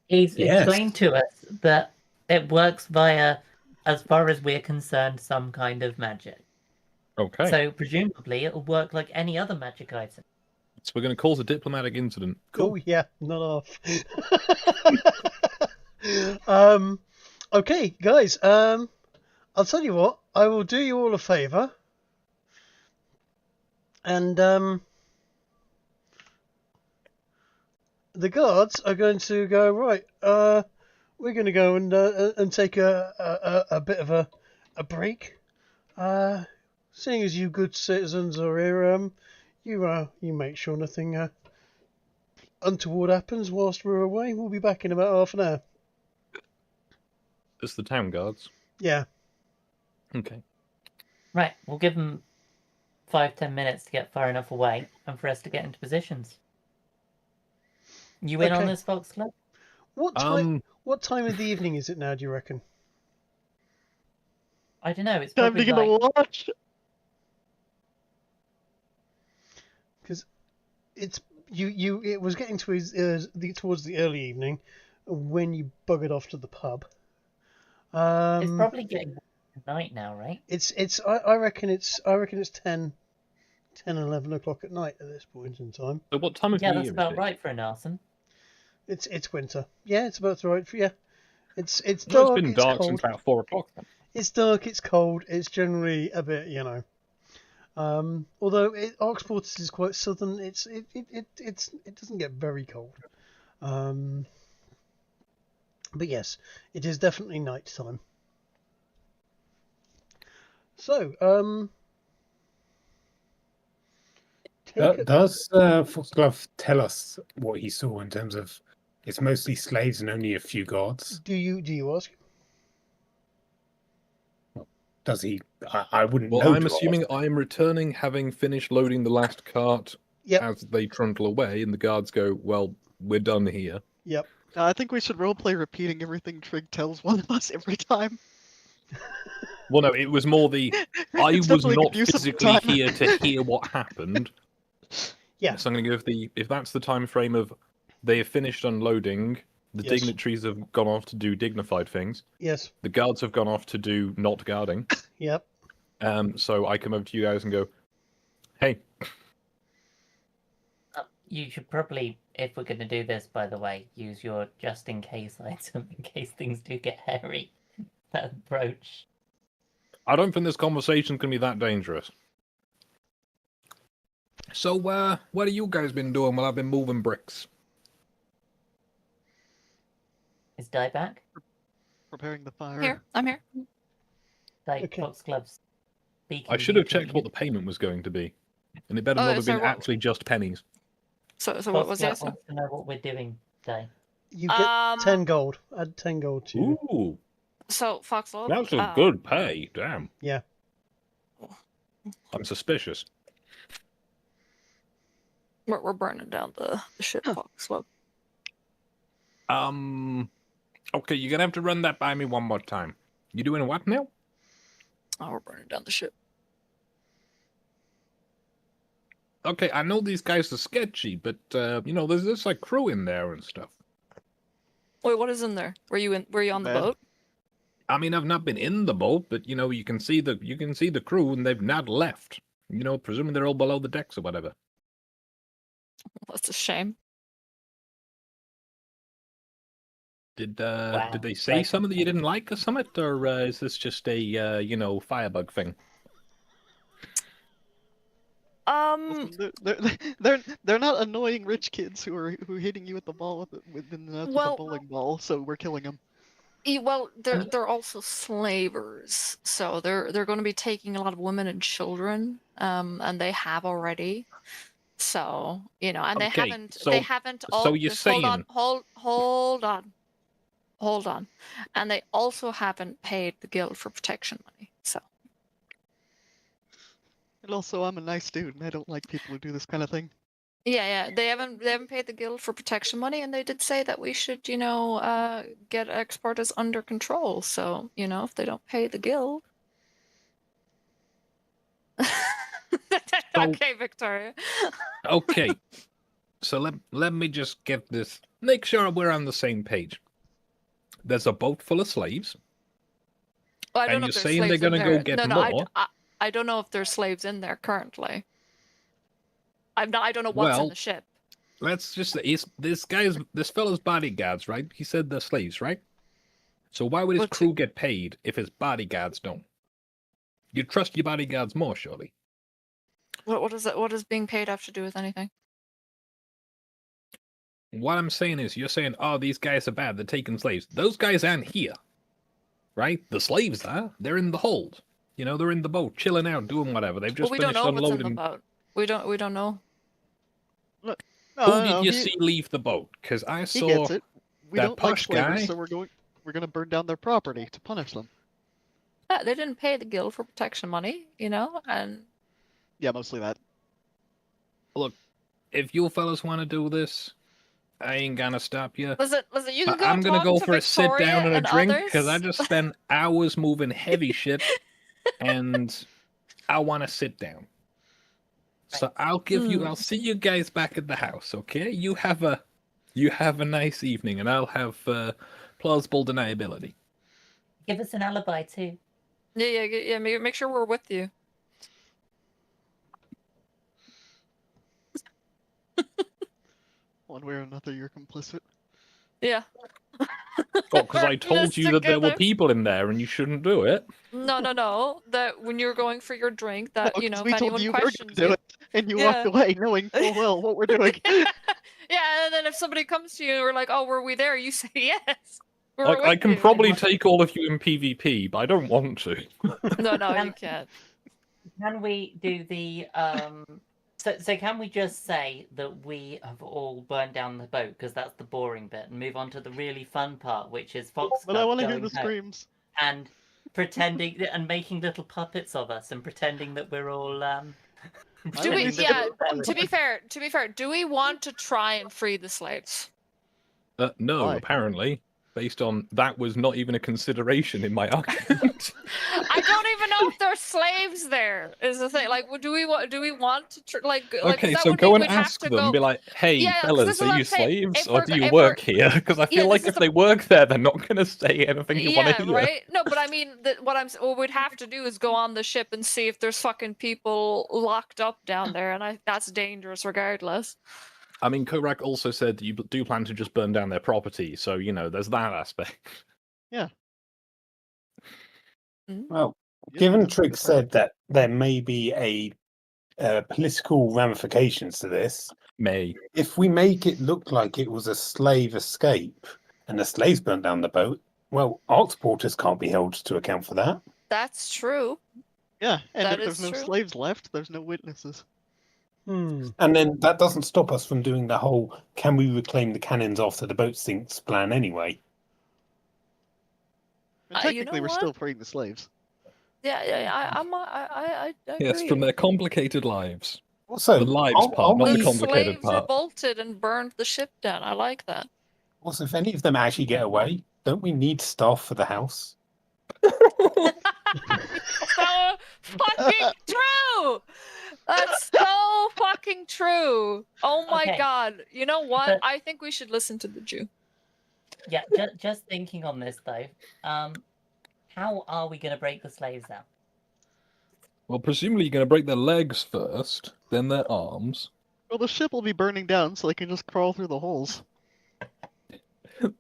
He's Yes. explained to us that it works via, as far as we're concerned, some kind of magic. Okay. So presumably it'll work like any other magic item. So we're going to cause a diplomatic incident. Oh Cool. yeah, not off. Okay, guys. I'll tell you what. I will do you all a favour, and the guards are going to go right. We're going to go and take a bit of a break. Seeing as you good citizens are here, you make sure nothing untoward happens whilst we're away. We'll be back in about half an hour. It's the town guards. Yeah. Okay. Right, we'll give them 5-10 minutes to get far enough away and for us to get into positions. You in on Okay. this, Foxglove? What time? What time of the evening is it now? Do you reckon? I don't know. It's Time probably to get a like watch. Because it's you. It was getting towards the early evening when you buggered off to the pub. it's probably getting night now, right? I reckon it's 10, 11 o'clock at night at this point in time. So what time of Yeah, year that's is about it? right for an arson. It's winter. Yeah, it's about right for you. It's No, dark. it's been It's dark cold. since about 4 o'clock then. It's dark. It's cold. It's generally a bit, although Arxportis is quite southern, it doesn't get very cold. But yes, it is definitely night time. So, Does Foxglove tell us what he saw in terms of it's mostly slaves and only a few guards? do you ask? Does he? I wouldn't know. Well, I'm to assuming ask. I'm returning having finished loading the last cart Yep. as they trundle away, and the guards go, well, we're done here. Yep. I think we should roleplay repeating everything Trig tells one of us every time. Well, no, it was more the I It's was definitely not an use of physically time. here to hear what happened. Yeah. So I'm going to go with if that's the time frame of they have finished unloading, the Yes. dignitaries have gone off to do dignified things, Yes. the guards have gone off to do not guarding. Yep. So I come over to you guys and go, hey, You should probably, if we're going to do this, by the way, use your just in case item in case things do get hairy. That approach. I don't think this conversation's going to be that dangerous. So, what have you guys been doing while I've been moving bricks? Is Di back? Preparing the fire. Here, I'm here. Di, Okay. Foxglove's speaking. I should have usually. checked what the payment was going to be. And it better Oh, not have so been what- actually just pennies. So what was the Foxglove answer? wants to know what we're doing, Di. You get 10 gold. Add 10 gold to. Ooh, So Foxglove. that's a good pay. Damn. Yeah. I'm suspicious. We're burning down the ship, Foxglove. Okay, you're gonna have to run that by me one more time. You doing what now? Oh, we're burning down the ship. Okay, I know these guys are sketchy, but there's this like crew in there and stuff. Wait, what is in there? Were you on the Bed. boat? I mean, I've not been in the boat, but you can see the crew, and they've not left. Presuming they're all below the decks or whatever. That's a shame. Did Wow, did they say like- something that you didn't like or something, or is this just a firebug thing? They're not annoying rich kids who are hitting you with the ball within the Well- bowling ball, so we're killing them. Well, they're also slavers, so they're going to be taking a lot of women and children, and they have already. So and they Okay, haven't so- they haven't all. so you're just hold on, saying- hold on, and they also haven't paid the guild for protection money. So And also, I'm a nice dude, and I don't like people who do this kind of thing. Yeah. They haven't paid the guild for protection money, and they did say that we should, get Arxportis under control. So, if they don't pay the guild. Okay, Victoria. Okay. So let me just get this. Make sure we're on the same page. There's a boat full of slaves. Well, I don't And know you're if there's saying they're slaves in gonna there. go get No, more? I don't know if there's slaves in there currently. I don't know what's in Well, the ship. Let's just say this fella's bodyguards, right? He said they're slaves, right? So why would his What's- crew get paid if his bodyguards don't? You trust your bodyguards more, surely. What does that? What does being paid have to do with anything? What I'm saying is, you're saying, oh, these guys are bad, they're taking slaves. Those guys aren't here, right? The slaves are. They're in the hold. They're in the boat, chilling out, doing whatever. They've just Well, we don't finished know what's in unloading. the boat. We don't know. Who did you see leave the boat? Because I He saw gets it. We that don't like posh slavers, guy. so we're gonna burn down their property to punish them. Yeah, they didn't pay the guild for protection money, and Yeah, mostly that. Look, if you fellas want to do this, I ain't gonna stop you. listen. You can But go. I'm gonna talk go to for a sit Victoria down and a drink others. because I just spent hours moving heavy shit, and I want to sit down. So I'll see you guys back at the house, okay? You have a nice evening, and I'll have plausible deniability. Give us an alibi too. Yeah. Make sure we're with you. One way or another, you're complicit. Yeah. Oh, because I told Let's you that there were together. people in there, and you shouldn't do it. No. That when you're going for your drink, that No, 'cause we if told anyone you we were questions gonna do you. it, and you Yeah. walked away knowing full well what we're doing. Yeah, and then if somebody comes to you and we're like, "Oh, were we there?" You say yes. We were Like, I with can you. probably take all of you in PvP, but I don't want to. No, you Can- can't. Can we do the So can we just say that we have all burned down the boat because that's the boring bit, and move on to the really fun part, which is Fox But I want to hear going the home screams. and pretending and making little puppets of us and pretending that we're all Do we? pretending that Yeah. we're all To be fair, do we want to try and free the slaves? No, Why? apparently. Based on that was not even a consideration in my argument. I don't even know if there's slaves there. Is the thing. Like, do we want to Okay, that so would go mean and we'd have ask to them, go. be like, hey, Yeah, 'cause this fellas, is what are I'm you saying. slaves If or we're- do you if work we're- here? Because I feel Yeah, like this if is they work there, they're not going to say anything you want Yeah, to hear. right. No, but I mean, what we'd have to do is go on the ship and see if there's fucking people locked up down there, and that's dangerous regardless. I mean, Coatrack also said you do plan to just burn down their property, so, there's that aspect. Well, Yeah, given that's Trigg the said that there may be a political ramifications to this, May. if we make it look like it was a slave escape and the slaves burnt down the boat, well, Arxportis can't be held to account for that. That's true. Yeah, and That if there's is no true. slaves left, there's no witnesses. Hmm. And then that doesn't stop us from doing the whole can we reclaim the cannons after the boat sinks plan anyway. And You technically, know we're what? still freeing the slaves. Yeah. I Yes, agree. from their complicated lives. Also, The lives part, not the The complicated slaves part. revolted and burned the ship down. I like that. Also, if any of them actually get away, don't we need staff for the house? So fucking true. That's so fucking true. Oh my Okay. god. You know what? But- I think we should listen to the Jew. Yeah, just thinking on this though. How are we going to break the slaves out? Well, presumably you're going to break their legs first, then their arms. Well, the ship will be burning down, so they can just crawl through the holes.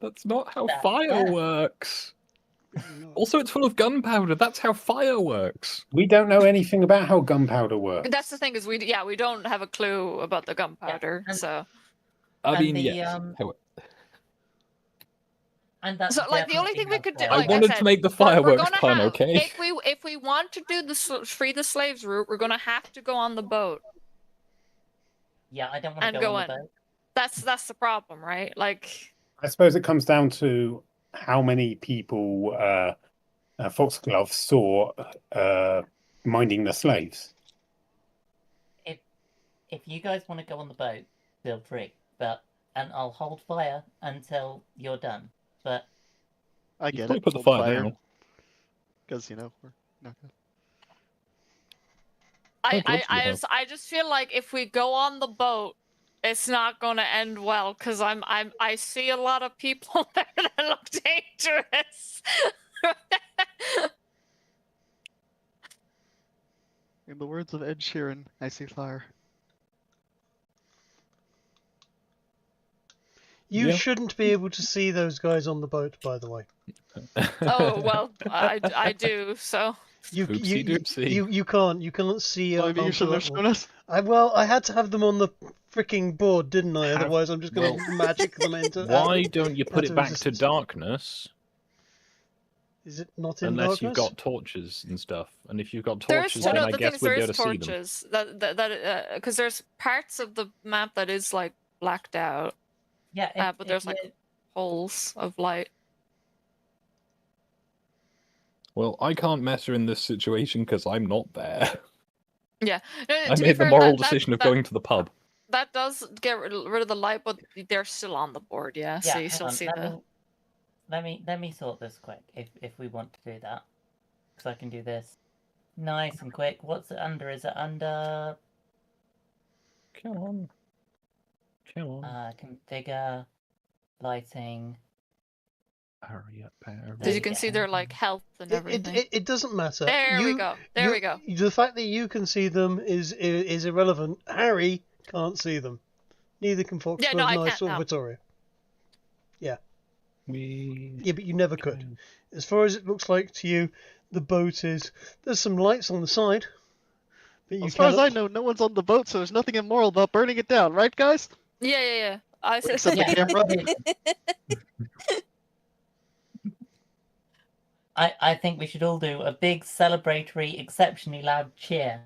That's not how That- fire yeah. works. Also, it's full of gunpowder. That's how fire works. We don't know anything about how gunpowder works. That's the thing is we don't have a clue about the gunpowder. and- So I And mean, the, yes. And that's like the only definitely thing we how could do, fire I like works. wanted said, to make the we're fireworks gonna pun, have, okay? if we want to do the free the slaves route, we're gonna have to go on the boat. Yeah, I don't want And to go go on the in. boat. That's the problem, right? Like I suppose it comes down to how many people Foxglove saw minding the slaves. if you guys want to go on the boat, feel free. And I'll hold fire until you're done. But I You get probably it. put the Hold fire down. Because, you know, we're not gonna... Oh, God, you have. I just feel like if we go on the boat, it's not going to end well because I see a lot of people there that look dangerous. In the words of Ed Sheeran, I see fire. You Yeah. shouldn't be able to see those guys on the boat, by the way. Oh well, I do so. Oopsie doopsie. You can't see. Well, maybe you onto shouldn't have that shown one. us. I had to have them on the freaking board, didn't I? Have- Otherwise, I'm just going to magic them into. Why don't you put out it of back to existence. darkness? Is it not in Unless darkness? you've got torches and stuff. And if you've got There's torches, then I the thing guess is we'd there be is able to see them. torches that because there's parts of the map that is like blacked out, yeah, but there's like holes of light. Well, I can't mess her in this situation because I'm not there. Yeah, no, I to be made the fair, moral that- decision of that- going to the pub. That does get rid of the light, but they're still on the board. Yeah, so you hang still on, see the. let me sort this quick if we want to do that, because I can do this nice and quick. What's it under? Is it under Come on. Come on. configure lighting? Hurry up, Harry. As you can see, they're like health and everything. It doesn't matter. There we go. There we go. The fact that you can see them is irrelevant. Harry can't see them. Neither can Foxglove, no, I Nice, can't or now. Vittoria. We... Yeah, but you never could. As far as it looks like to you, the boat is. There's some lights on the side. But you As far as I cannot- know, no one's on the boat, so there's nothing immoral about burning it down, right, guys? Yeah. I said. Except the camera. I think we should all do a big celebratory, exceptionally loud cheer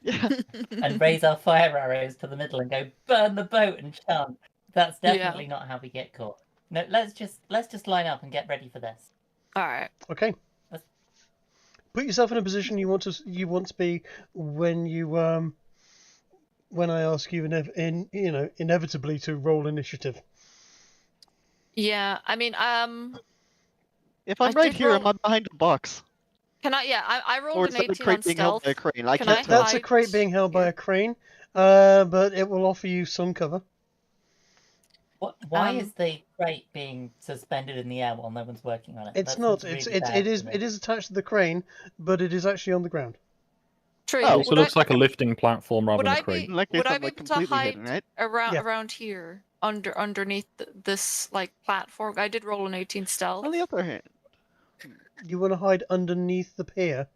Yeah. and raise our fire arrows to the middle and go burn the boat and chant. That's definitely not how we get caught. No, let's just line up and get ready for this. All right. Okay. Put yourself in a position you want to be when you when I ask you inevitably to roll initiative. Yeah, I mean, If I'm I right did here, roll- am I behind a box? can I? Yeah, I Or rolled is an that a 18 on crate being held stealth. by a crane? I Can can't I tell. That's a hide crate being held by here? a crane, but it will offer you some cover. Why is the crate being suspended in the air while no one's working on it? It's That not. seems It's really bad to me. it is attached to the crane, but it is actually on the ground. True. Oh, It also looks like a lifting platform rather would than a I crate. In that case, would I I'm be like able to completely hide hidden, right? Yeah. around here underneath this like platform? I did roll an 18 stealth. On the other hand, You want to hide underneath the pier?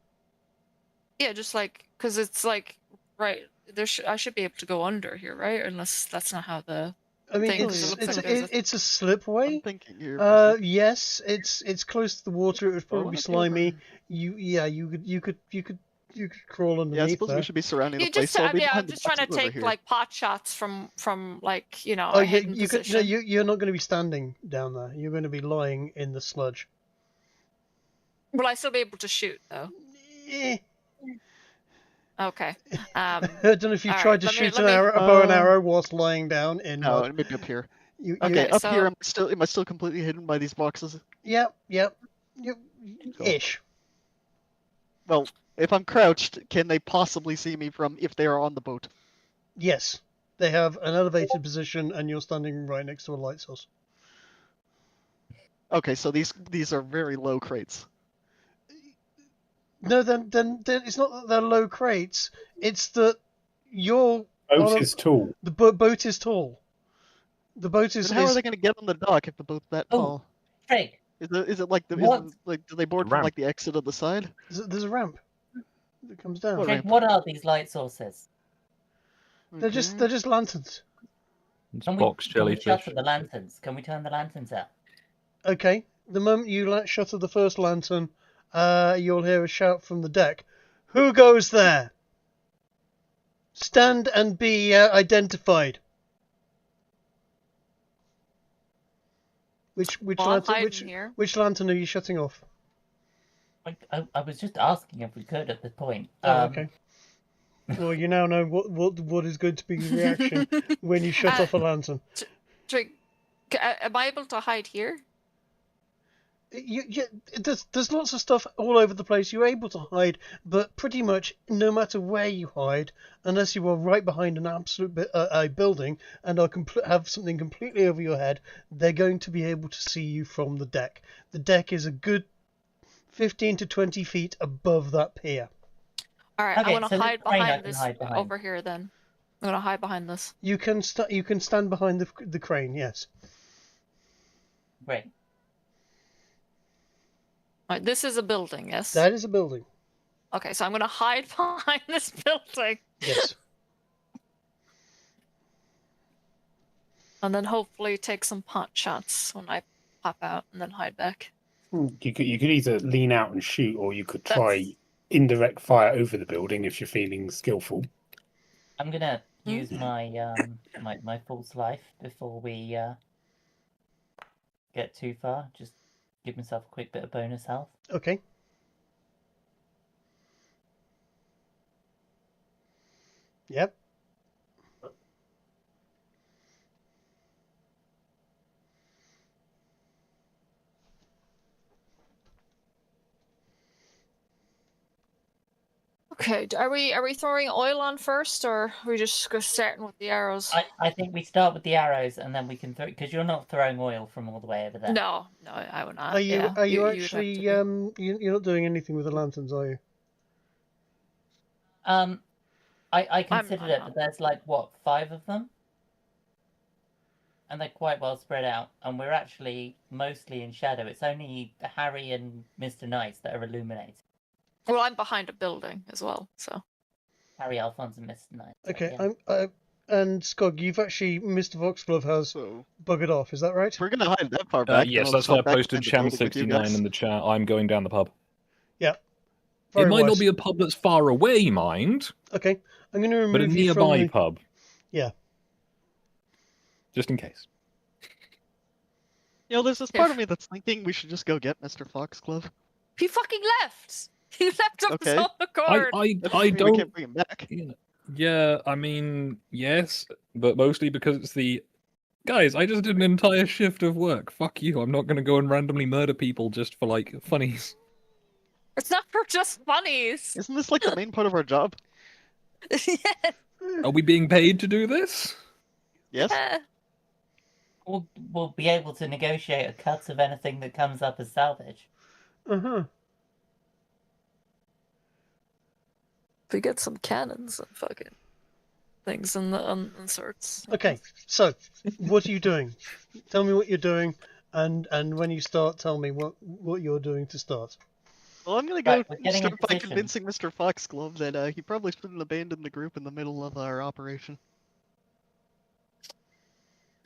Yeah, just like because it's like right there. I should be able to go under here, right? Unless that's not how the. I mean, Thing, because it looks like there's a- it's a slipway. I'm thinking here. Yes, it's close to the water. It would Well, probably be why not slimy. over? You could crawl Yeah, I underneath suppose there. we should be surrounding the You place. just, So I'll be I'm behind the just trying to boxes over take here. like pot shots from like Oh, a you, hidden you could. position. No, you're not going to be standing down there. You're going to be lying in the sludge. Will I still be able to shoot though? Eh. Okay. I don't know if you all tried right, to let me- shoot let an me- arrow, a bow and arrow whilst lying down in No, mud. maybe up here. You, Okay, up so- here, am I still completely hidden by these boxes? Yep. Cool. Ish. Well, if I'm crouched, can they possibly see me from if they are on the boat? Yes. They have an elevated position, and you're standing right next to a light source. Okay, so these are very low crates. No, then it's not that they're low crates. It's that you're Boat is tall. the boat is tall. The boat is. And how are they going to get on the dock if the boat's that Oh. tall? Craig, Is it like What? do they board from Ramp. like the exit of the side? There's a ramp that comes down. What Craig, ramp? what are these light sources? They're just lanterns. It's Can box we jellyfish. shutter the lanterns? Can we turn the lanterns out? Okay. The moment you shutter the first lantern, you'll hear a shout from the deck. Who goes there? Stand and be identified. Which Well, I'm lantern? hiding here. Which lantern are you shutting off? I was just asking if we could at this point. Oh, okay. Well, you now know what is going to be your reaction when you shut off a lantern. Am I able to hide here? There's lots of stuff all over the place. You're able to hide, but pretty much no matter where you hide, unless you are right behind an absolute a building and have something completely over your head, they're going to be able to see you from the deck. The deck is a good 15 to 20 feet above that pier. All right, Okay, I want so to the hide crane I behind can this hide behind. over here. Then I'm gonna hide behind this. You can stand behind the crane. Yes. Great. All right, this is a building, yes. That is a building. Okay, so I'm gonna hide behind this building. Yes. And then hopefully take some pot shots when I pop out, and then hide back. You could either lean out and shoot, or you could try indirect fire over the building if you're feeling skillful. I'm gonna use my my false life before we get too far. Just give myself a quick bit of bonus health. Okay. Yep. Okay, are we throwing oil on first, or are we just starting with the arrows? I think we start with the arrows and then we can throw, because you're not throwing oil from all the way over there. No, I would not. Are you yeah, are you you'd have actually to be. you're not doing anything with the lanterns, are you? I considered it, not. but there's like what, 5 of them, and they're quite well spread out, and we're actually mostly in shadow. It's only Harry and Mr. Nice that are illuminated. Well, I'm behind a building as well, so. Harry, Alphonse, and Mr. Nice. Okay. Yeah. And Skog, you've actually Mr. Foxglove has So buggered off. Is that right? we're gonna hide that far back. Yes, then I'll that's just why I hop back posted behind the building with you Sham69 guys. in the chat. I'm going down the pub. Yeah. It might not be a pub that's far away, mind, Okay. I'm going to remove but a you from nearby the... pub. Yeah. Just in case. You know, there's this part of me that's thinking we should just go get Mr. Foxglove. He fucking left! He left of his Okay. own accord! I That doesn't mean we don't. can't bring him back. Yeah, I mean, yes, but mostly because it's the guys. I just did an entire shift of work. Fuck you. I'm not gonna go and randomly murder people just for like funnies. It's not for just funnies! Isn't this like the main part of our job? Yeah. Are we being paid to do this? Yes. We'll be able to negotiate a cut of anything that comes up as salvage. Uh-huh. If we get some cannons and fucking things and sorts. Okay. So, what are you doing? Tell me what you're doing, and when you start, tell me what you're doing to start. Well, I'm gonna go Right, we're getting start in by position. convincing Mr. Foxglove that he probably shouldn't abandon the group in the middle of our operation.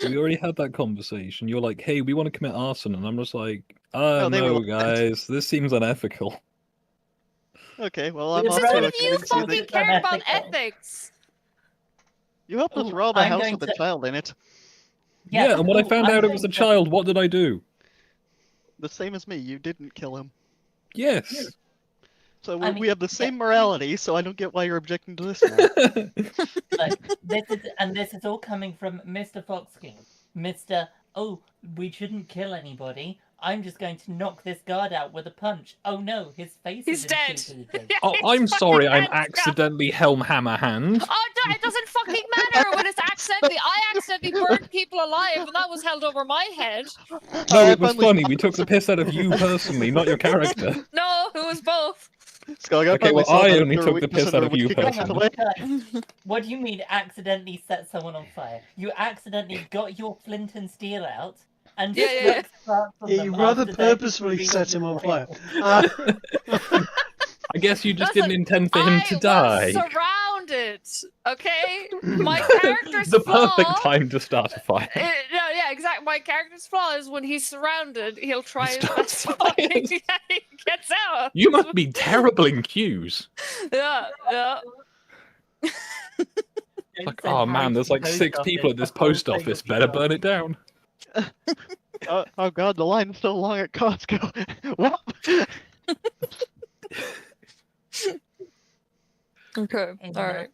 We already had that conversation. You're like, "Hey, we want to commit arson," and I'm just like, No, they were no, like- guys, this seems unethical." Okay, well, I'm It's off Since to when have you convince you fucking that cared about unethical. ethics? you helped us Ooh, rob a I'm house going with a to- child in it. Yeah, and when I ooh, found I'm out it was a going to- child, what did I do? The same as me, you didn't kill him. Yes. So I we mean, have the same yeah. morality, so I don't get why you're objecting to this now. Like, this is all coming from Mr. Foxglove. Mr. Oh, we shouldn't kill anybody. I'm just going to knock this guard out with a punch. Oh no, his face He's is in dead. two pieces. Oh, He's I'm sorry, fucking I'm dead, Scott. accidentally Helm Hammer Hand. Oh, it doesn't fucking matter when it's accidentally. I accidentally burned people alive, and that was held over my head. No, I it was finally funny. stopped We took the piss out of you personally, not your character. No, it was both. Skog, I Okay, finally well, saw I that only your took the weakness piss and out of would you kick us personally. away. What do you mean accidentally set someone on fire? You accidentally got your flint and steel out and Yeah. struck sparks on Yeah, them you rather after they purposefully revealed set him on the fire. real- I guess you just Listen, didn't intend for him to die. I was surrounded. Okay, my character's The flaw. perfect time to start a fire. No, yeah, exactly. My character's flaw is when he's surrounded, he'll try his Starts best to fucking fires. he gets out. You must be terrible in queues. Yeah. Like, Send oh Harry man, to there's the like 6 post people at this office. post office. Better burn it down. Oh god, the line's so long at Costco. Well, Okay. In, All right.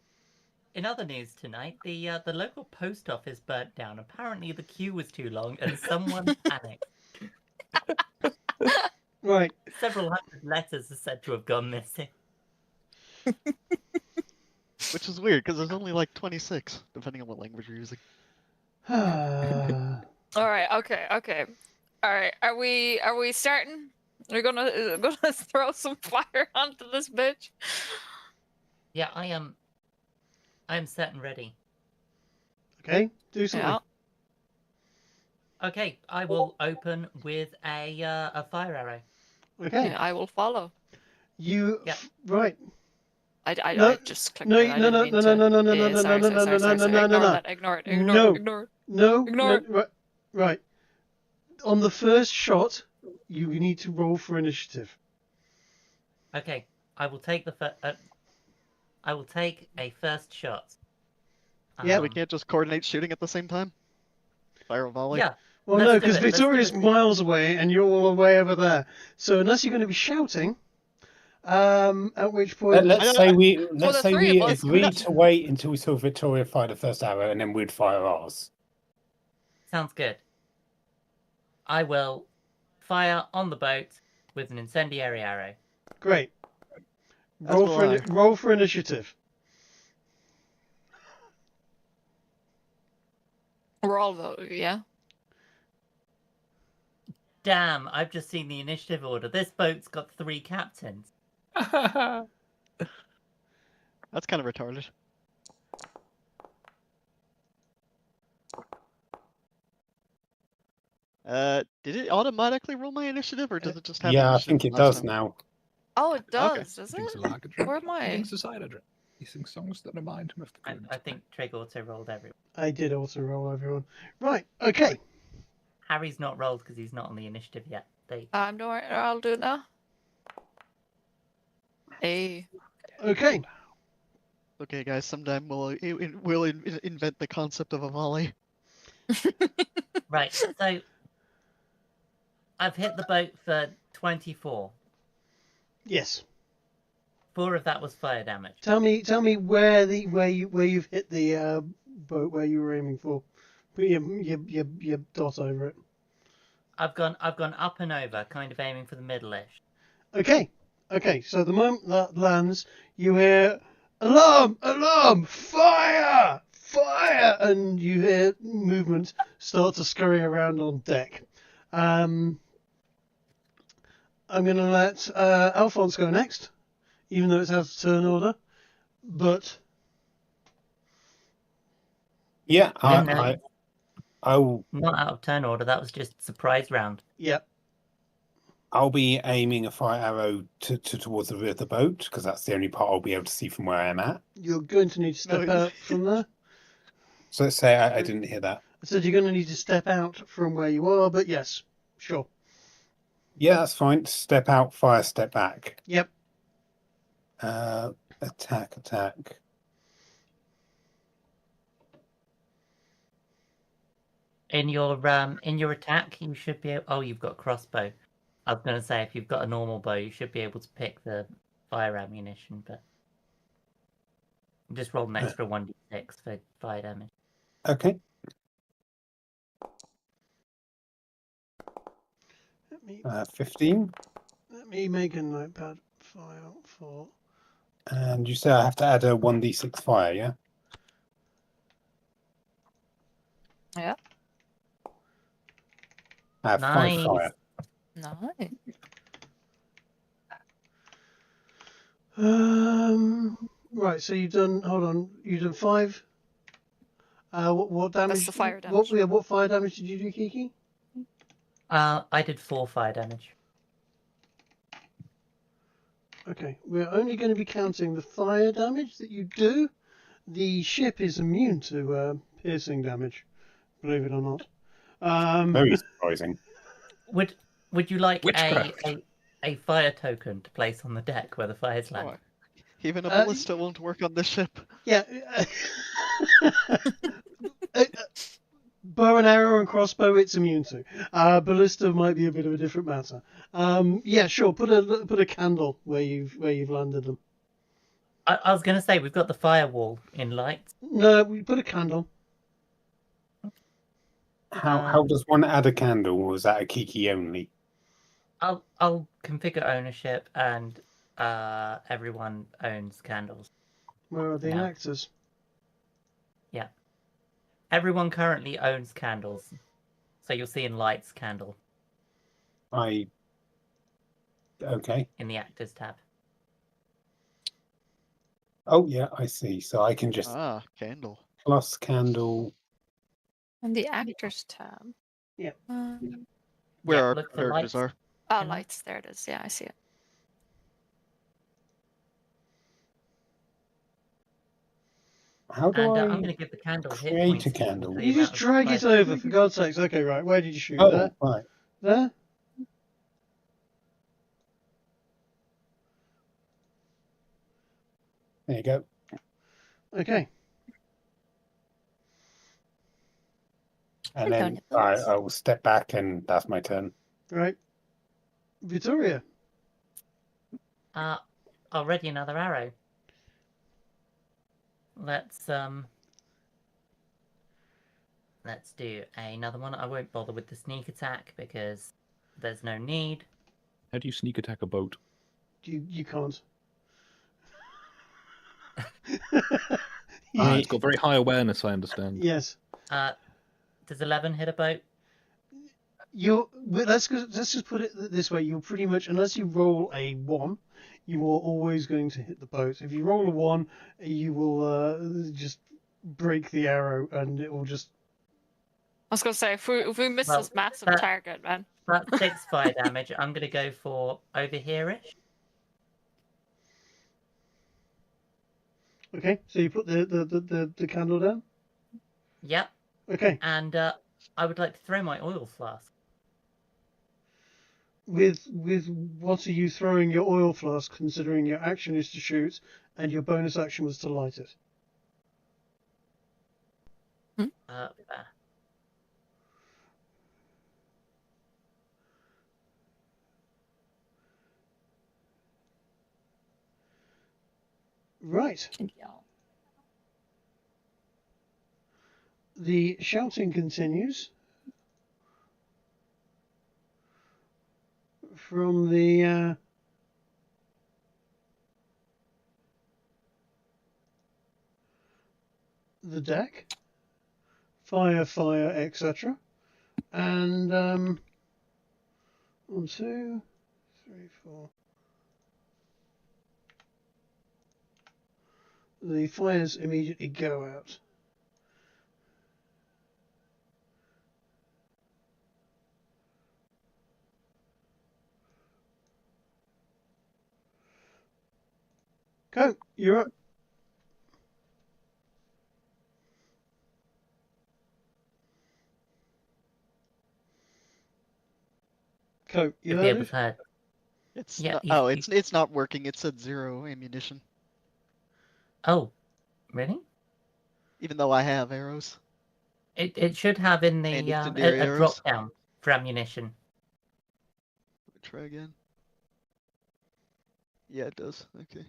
in other news tonight, the local post office burnt down. Apparently, the queue was too long, and someone panicked. Right. Several hundred letters are said to have gone missing. Which is weird because there's only like 26, depending on what language you're using. All right. Okay. Okay. All right. Are we starting? We're gonna throw some fire onto this bitch. Yeah, I am set and ready. Okay, do something. Yeah. Okay, I will open with a fire arrow. Okay. Yeah, I will follow. You Yeah. Right. I just clicked No, it. I no, didn't no, mean no, to. no, no, no, Yeah, no, sorry, no, sorry, no, sorry, no, sorry, no, no, Ignore no. that. Ignore it. Ignore No. it. Ignore it. No, Ignore no, right. On the first shot, you need to roll for initiative. Okay, I will take I will take a first shot. Yeah. So we can't just coordinate shooting at the same time? Fire a volley? Yeah. Well, Let's no, do because it, let's do Victoria's it. miles away and you're all the way over there. So unless you're going to be shouting, at which point... Let's say we the three of us agree could- to wait until we saw Victoria fire the first arrow, and then we'd fire ours. Sounds good. I will fire on the boat with an incendiary arrow. Great. As Roll will for, I. roll for initiative. We're all voting. Yeah. Damn, I've just seen the initiative order. This boat's got 3 captains. That's kind of retarded. Did it automatically roll my initiative, or does it just have Yeah, I initiative think it last does time? now. Oh, it does. Okay. Does He sings it? a lager drink. Where am I? He sings a cider drink. He sings songs that remind him of the good. I think Trig auto rolled everyone. I did also roll everyone. Right, okay. Harry's not rolled because he's not on the initiative yet. Don't worry. I'll do it now. Hey. Okay. Okay, guys, sometime we'll invent the concept of a volley. Right, so I've hit the boat for 24. Yes. 4 of that was fire damage. Tell me where you've hit the boat where you were aiming for. Put your dot over it. I've gone up and over, kind of aiming for the middle-ish. Okay. Okay. So the moment that lands, you hear alarm, alarm, fire, fire, and you hear movement start to scurry around on deck. I'm going to let Alphonse go next, even though it's out of turn order. But Yeah, No. I'll Not out of turn order, that was just surprise round. yeah, I'll be aiming a fire arrow towards the rear of the boat, because that's the only part I'll be able to see from where I am at. you're going to need to step out from there. So let's say I didn't hear that. I said you're going to need to step out from where you are, but yes, sure. Yeah, that's fine. Step out, fire, step back. Yep. Attack. In your attack, you should be able... Oh, you've got crossbow. I was going to say, if you've got a normal bow, you should be able to pick the fire ammunition, but... Just roll an extra 1d6 for fire damage. Okay. Let me 15. let me make a notepad file for. And you say I have to add a 1d6 fire, yeah? Yeah. I have Nice. 5 fire. Nice. Right, so you've done. Hold on, you've done 5. What damage? the fire damage. What fire damage did you do, Kiki? I did 4 fire damage. Okay, we're only going to be counting the fire damage that you do. The ship is immune to piercing damage, believe it or not. Very surprising. Would you like Witchcraft. a fire token to place on the deck where the fire's land? Oh, even a ballista won't work on this ship. Yeah. Bow and arrow and crossbow, it's immune to. Ballista might be a bit of a different matter. Yeah, sure. Put a candle where you've landed them. I was going to say, we've got the firewall in light. No, we put a candle. How does one add a candle, or is that a Kiki only? I'll configure ownership, and everyone owns candles. Where are the No. actors? Yeah. Everyone currently owns candles. So you'll see in lights candle Okay. in the actors tab. Oh yeah, I see. So I can just Candle. plus candle. And the actors tab. Yeah. Where Yeah, our look for characters lights. are. Oh, lights. There it is. Yeah, I see it. How do And I I'm going to give the candle hit create points a equal candle? to the You just amount of drag it fire. over, for God's sakes. Okay, right. Where did you shoot? Oh, There? right. There? There you go. Okay. And Hello, then nipples. I will step back, and that's my turn. Right. Victoria. Already another arrow. Let's do another one. I won't bother with the sneak attack because there's no need. How do you sneak attack a boat? You can't. It's got very high awareness, I understand. Yes. Does 11 hit a boat? Let's just put it this way. You're pretty much, unless you roll a 1, you are always going to hit the boat. If you roll a 1, you will just break the arrow, and it will just. I was gonna say if we miss Well, this massive that- target, man. That's 6 fire damage. I'm going to go for over here-ish. Okay, so you put the candle down. Yep. Okay. And I would like to throw my oil flask. With what are you throwing your oil flask? Considering your action is to shoot, and your bonus action was to light it. There. Right. The shouting continues from the deck. Fire, fire, etc. And 1, 2, 3, 4. The fires immediately go out. Go, you're up. Coat, you You'll be able loaded? to. It's Yeah, not, it's not working. It said 0 ammunition, Oh, really? even though I have arrows. It should have in the And incendiary a arrows. drop down for ammunition. Let me try again. Yeah, it does. Okay.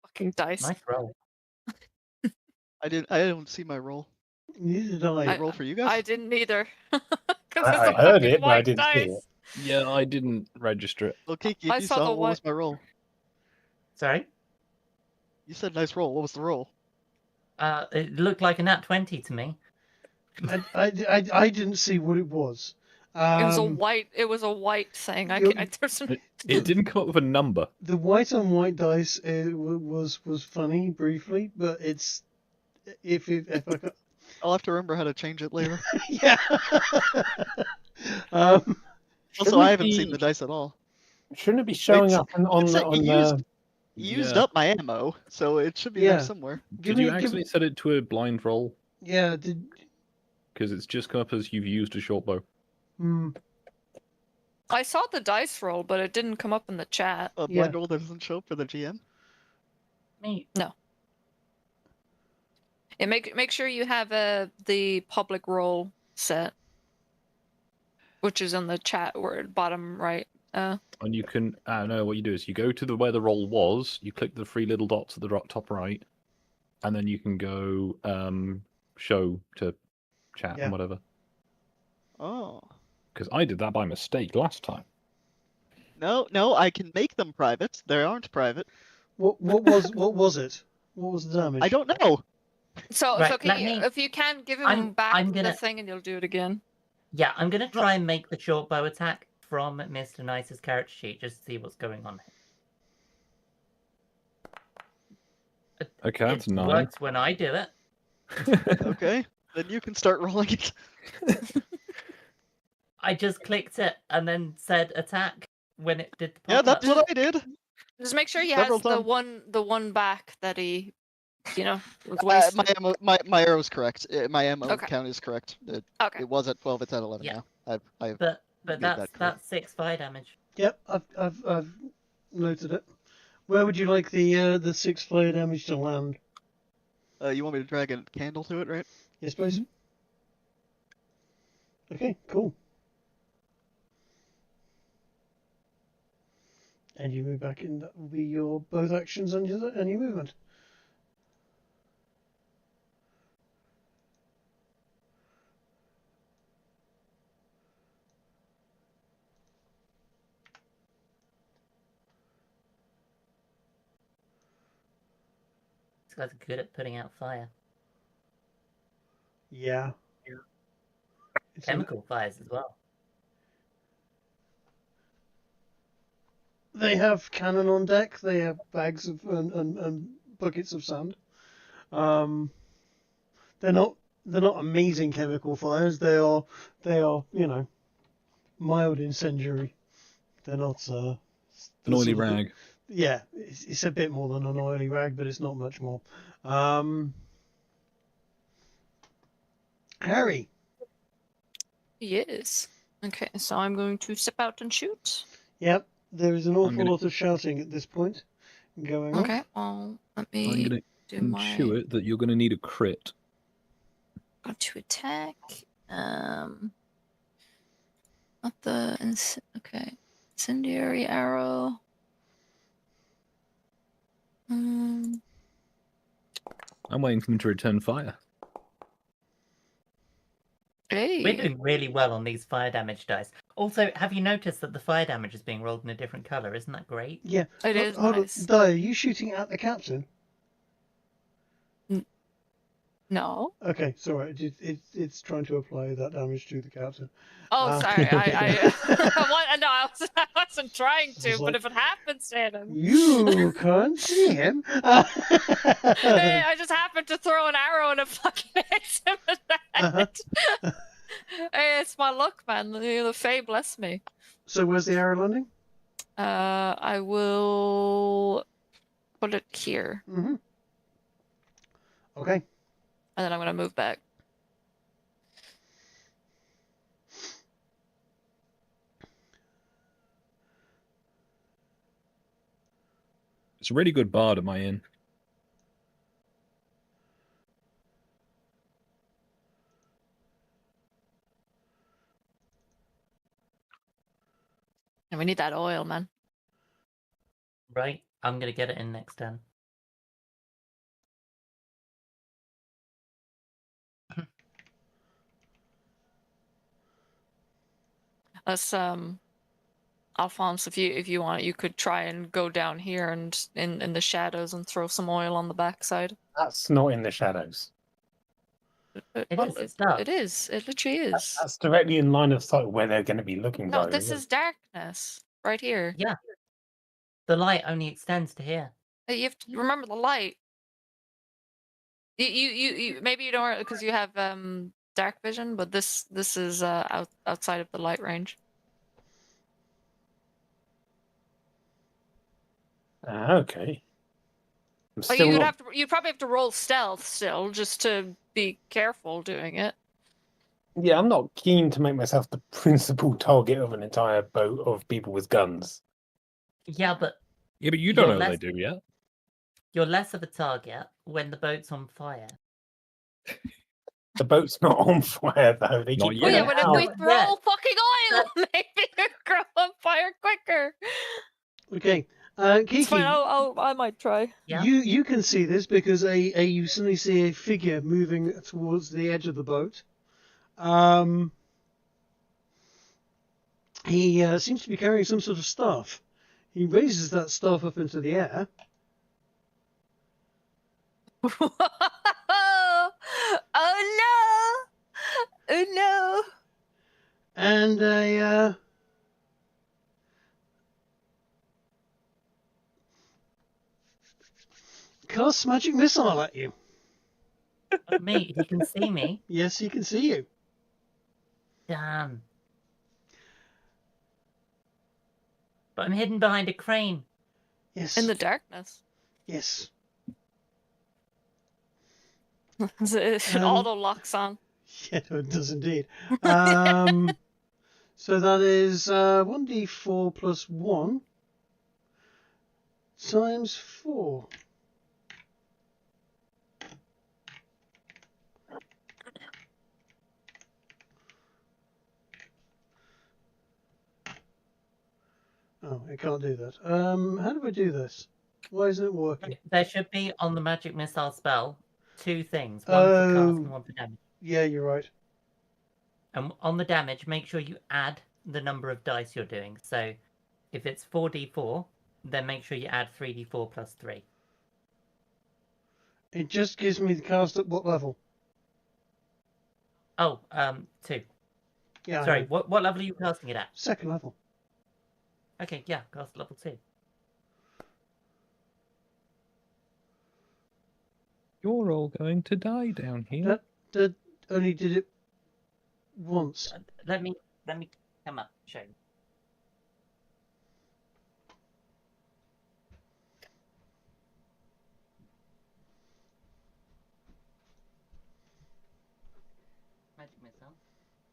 Fucking dice. Nice roll. I don't see my roll. Neither did I. Did it roll for you guys? I didn't either. 'Cause I it's a heard fucking it, but I white didn't see dice. it. Yeah, I didn't register it. Well, Kiki, if I you saw saw the it, what was white- my roll? Sorry? You said nice roll. What was the roll? It looked like a nat 20 to me. I didn't see what it was. It was a white. It was a white thing. It didn't come up with a number. The white on white dice was funny briefly, but it's if I could, I'll have to remember how to change it later. yeah. Also, I haven't seen the dice at all. Shouldn't it be showing It's- up on it's the like on you the? Used Yeah. up my ammo, so it should be Yeah. there somewhere. Did you actually set it to a blind roll? Yeah. Because it's just come up as you've used a short bow. I saw the dice roll, but it didn't come up in the chat. A Yeah. blind roll that doesn't show up for the GM. Me. Yeah, make sure you have the public roll set. which is in the chat word bottom right. And you can, no, what you do is you go to where the roll was, you click the 3 little dots at the top right, and then you can go show to chat Yeah. and whatever. Oh. Because I did that by mistake last time. No, I can make them private. They aren't private. What was it? What was the damage? I don't know. So Right, can you, if you can give him back I'm the gonna- thing and you'll do it again. Yeah, I'm gonna try and make the short bow attack from Mr. Nice's character sheet just to see what's going on here. Okay, that's It 9. works when I do it. Okay, then you can start rolling it. I just clicked it and then said attack when it did the pop Yeah, that's up. what I did. Just make sure he Several has times. the one back that he, was wasted. My arrow's correct. My ammo Okay. count is correct. Okay. It was at 12. It's at 11 Yeah. now. I've But made that's that clear. 6 fire damage. Yep, I've noted it. Where would you like the 6 fire damage to land? You want me to drag a candle to it, right? Yes, please. Okay, cool. And you move back in. That will be your both actions and your movement. These guys are good at putting out fire. Yeah. It's Chemical fires as well. They have cannon on deck. They have bags of and buckets of sand. They're not amazing chemical fires. They are mild incendiary. They're not An oily rag. Yeah, it's a bit more than an oily rag, but it's not much more. Harry. Yes. Okay, so I'm going to step out and shoot. Yep, there is an awful lot of shouting at this point going on. Okay, well, let I'm me going do to my... intuit that you're going to need a crit. Got to attack. Not the... Okay. Incendiary arrow. I'm waiting for him to return fire. Hey. We're doing really well on these fire damage dice. Also, have you noticed that the fire damage is being rolled in a different colour? Isn't that great? Yeah. It is Hold on, nice. Di, are you shooting at the captain? No. Okay, sorry. It's trying to apply that damage to the captain. Oh, sorry. I wasn't trying to, Just but like, if it happens to hit him. You can't see him. Hey, I just happened to throw an arrow and it fucking hits him in the head. Hey, it's my luck, man. The Fae bless me. So where's the arrow landing? I will put it here. Mm-hmm. Okay. And then I'm going to move back. It's a really good bard at my inn. And we need that oil, man. Right, I'm going to get it in next turn. Let's Alphonse, if you want it, you could try and go down here and in the shadows and throw some oil on the backside. That's not in the shadows. It is, it's dark. It is. It literally is. That's directly in line of sight where they're going to be looking. No, though, this isn't is darkness right here. Yeah. The light only extends to here. You have to remember the light. You maybe you don't because you have dark vision, but this is outside of the light range. Okay. I'm Like still not- you'd probably have to roll stealth still just to be careful doing it. Yeah, I'm not keen to make myself the principal target of an entire boat of people with guns. Yeah, but Yeah, but you don't You're know less- they do yet. you're less of a target when the boat's on fire. The boat's not on fire though. They Not keep Oh yet. yeah, putting but it if we out. throw fucking oil, maybe it'll grow on fire quicker. Okay, It's Kiki, fine. I might try. Yeah. you can see this because you suddenly see a figure moving towards the edge of the boat. He seems to be carrying some sort of staff. He raises that staff up into the air. Oh no! Oh no! And casts magic missile at you. Me, he can see me. Yes, he can see you. Damn. But I'm hidden behind a crane. Yes. In the darkness. Yes. It auto locks on. Yeah, no, it does indeed. So that is 1d4 plus 1 times 4. Oh, I can't do that. How do I do this? Why isn't it working? There should be on the magic missile spell 2 things. One for cast Oh. and one for damage. Yeah, you're right. And on the damage, make sure you add the number of dice you're doing. So if it's 4d4, then make sure you add 3d4 plus 3. It just gives me the cast at what level? Oh, 2. Yeah. I Sorry, know. what level are you casting it at? Second level. Okay, yeah, cast level 2. You're all going to die down here. That only did it once. Let me come up, show you. Magic missile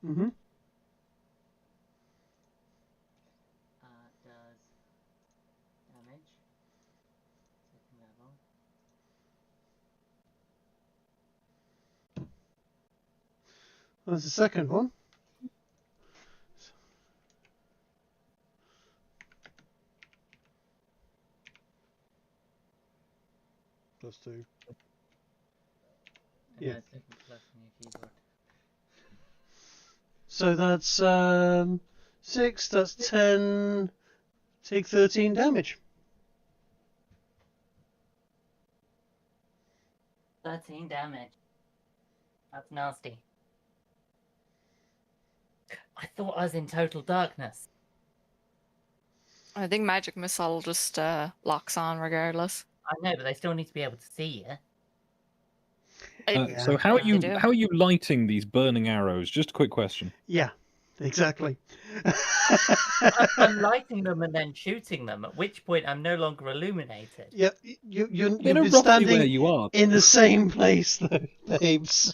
Mm-hmm. does damage. Second level. There's the second one. Plus 2. And Yeah. there's different plus on your keyboard. So that's 6, that's 10. Take 13 damage. 13 damage. That's nasty. I thought I was in total darkness. I think magic missile just locks on regardless. I know, but they still need to be able to see you. So how are Yeah, they do. you lighting these burning arrows? Just a quick question. Yeah, exactly. I'm lighting them and then shooting them, at which point I'm no longer illuminated. Yeah, you've You know been roughly where standing you are. in the same place, though, babes.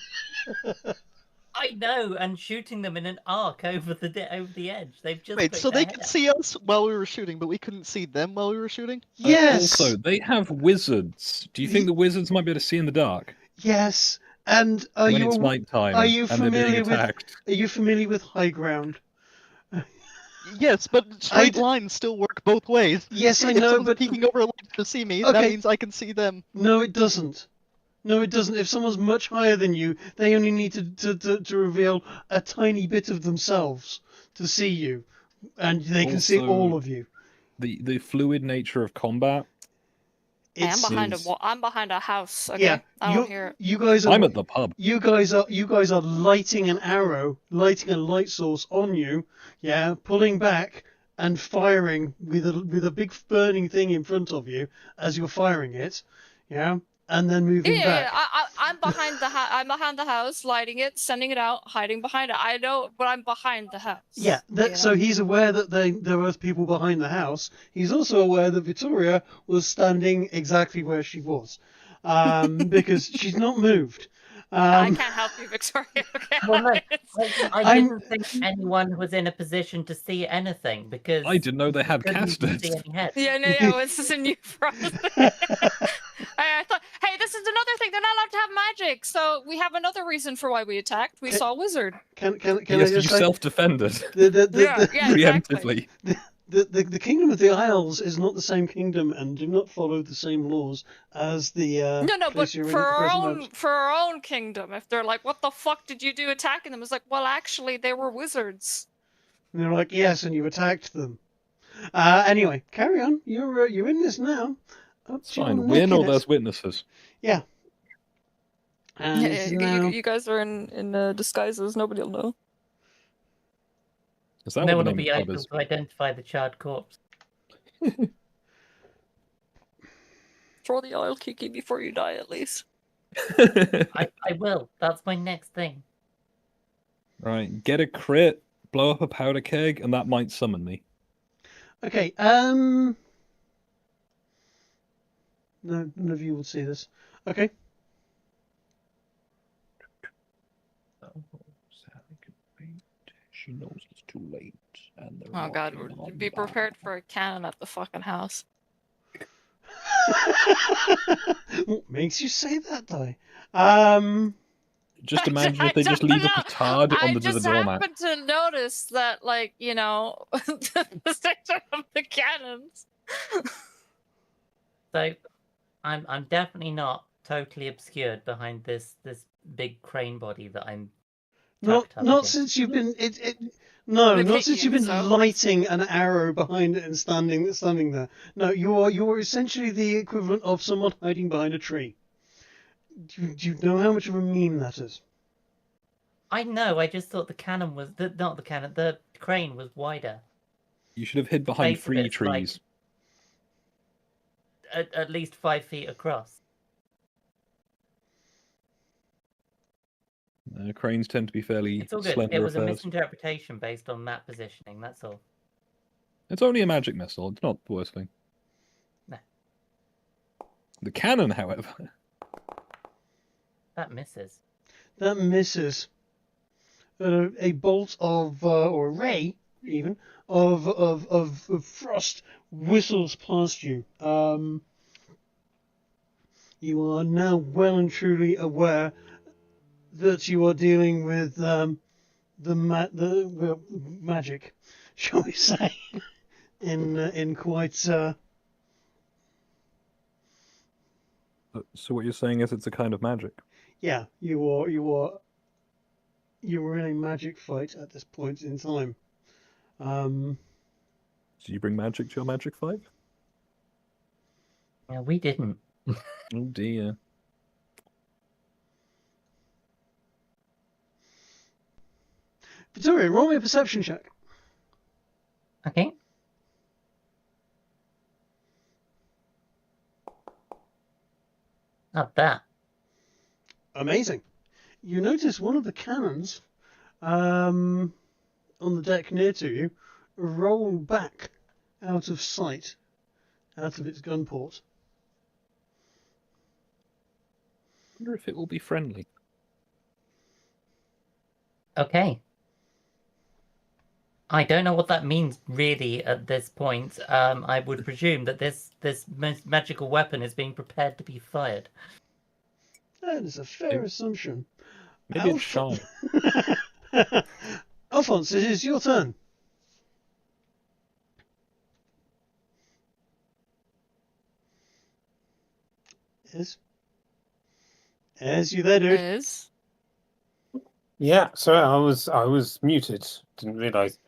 I know, and shooting them in an arc over the edge. They've just Wait, put so their they head could out. see us while we were shooting, but we couldn't see them while we were shooting? Yes. Also, they have wizards. Do you think the wizards might be able to see in the dark Yes. And are when you it's nighttime are you and they're being familiar with attacked? are you familiar with high ground? Yes, but straight d- lines still work both ways. Yes, I If know, someone's but peeking over a ledge to see me, Okay. that means I can see them. no, it doesn't. No, it doesn't. If someone's much higher than you, they only need to reveal a tiny bit of themselves to see you, and they can see Also, all of you. The fluid nature of combat. It's, I'm behind a house. Okay, yeah, I don't hear it. you guys are. I'm at the pub. You guys are lighting an arrow, lighting a light source on you, yeah, pulling back and firing with a big burning thing in front of you as you're firing it, yeah, and then moving back. I'm behind the I'm behind the house, lighting it, sending it out, hiding behind it. I know, but I'm behind the house. Yeah, you so know? he's aware that there are people behind the house. He's also aware that Victoria was standing exactly where she was, because she's not moved. I can't help you, Victoria. Okay? Well, no, I I'm- didn't think anyone was in a position to see anything because I didn't know they had couldn't casters. see any heads. Yeah, no, this is a new process. I thought, hey, this is another thing. They're not allowed to have magic. So we have another reason for why we attacked. We saw a wizard. Can Yes, I you just say self-defended Yeah, exactly. preemptively. the Kingdom of the Isles is not the same kingdom and do not follow the same laws as the No, but place you're in for at the our present own moment. for our own kingdom, if they're like, "What the fuck did you do attacking them?" It's like, well, actually, they were wizards. And they're like, yes, and you attacked them. Anyway, carry on. You're in this now. Up It's to your fine. neck We're in not it. those witnesses. Yeah. And Yeah, it's now... you guys are in disguises. Nobody will know. Is that No what one the will name be of the able pub to identify the charred corpse. Throw the oil, Kiki, before you die, at least. is? I will. That's my next thing. Right, get a crit, blow up a powder keg, and that might summon me. Okay, no, none of you will see this. Okay. Oh, Sally can wait. She knows it's too late. And they're Oh god, knocking on be the prepared door. for a cannon at the fucking house. What makes you say that, Di? Just imagine if they just leave a petard on the just doormat. happened to notice that, like, you know, the position of the cannons. So, I'm definitely not totally obscured behind this big crane body that I'm. tucked up Not against. since you've been No, They've not hit since you, you've been so- lighting an arrow behind it and standing there. No, you're essentially the equivalent of someone hiding behind a tree. Do you know how much of a meme that is? I know. I just thought the cannon was not the cannon. The crane was wider. You should have hid behind Base of 3 it's like- trees. At least 5 feet across. Cranes tend to be fairly It's all good. slender It was a affairs. misinterpretation based on that positioning. That's all. It's only a magic missile. It's not the worst thing. No. The cannon, however. That misses. That misses. A bolt of or a ray even of frost whistles past you. You are now well and truly aware that you are dealing with the magic, shall we say, in quite. So what you're saying is it's a kind of magic. Yeah, you are in a magic fight at this point in time. Do you bring magic to your magic fight? Yeah, we didn't. Oh dear. Victoria, roll me a perception check. Okay. Not that. Amazing. You notice one of the cannons on the deck near to you roll back out of sight, out of its gun port. I wonder if it will be friendly. Okay. I don't know what that means really at this point. I would presume that this magical weapon is being prepared to be fired. That is a fair assumption. Maybe it's shy. Alphonse, it is your turn. Is you there, dude? Is Yeah, sorry, I was muted. Didn't realise.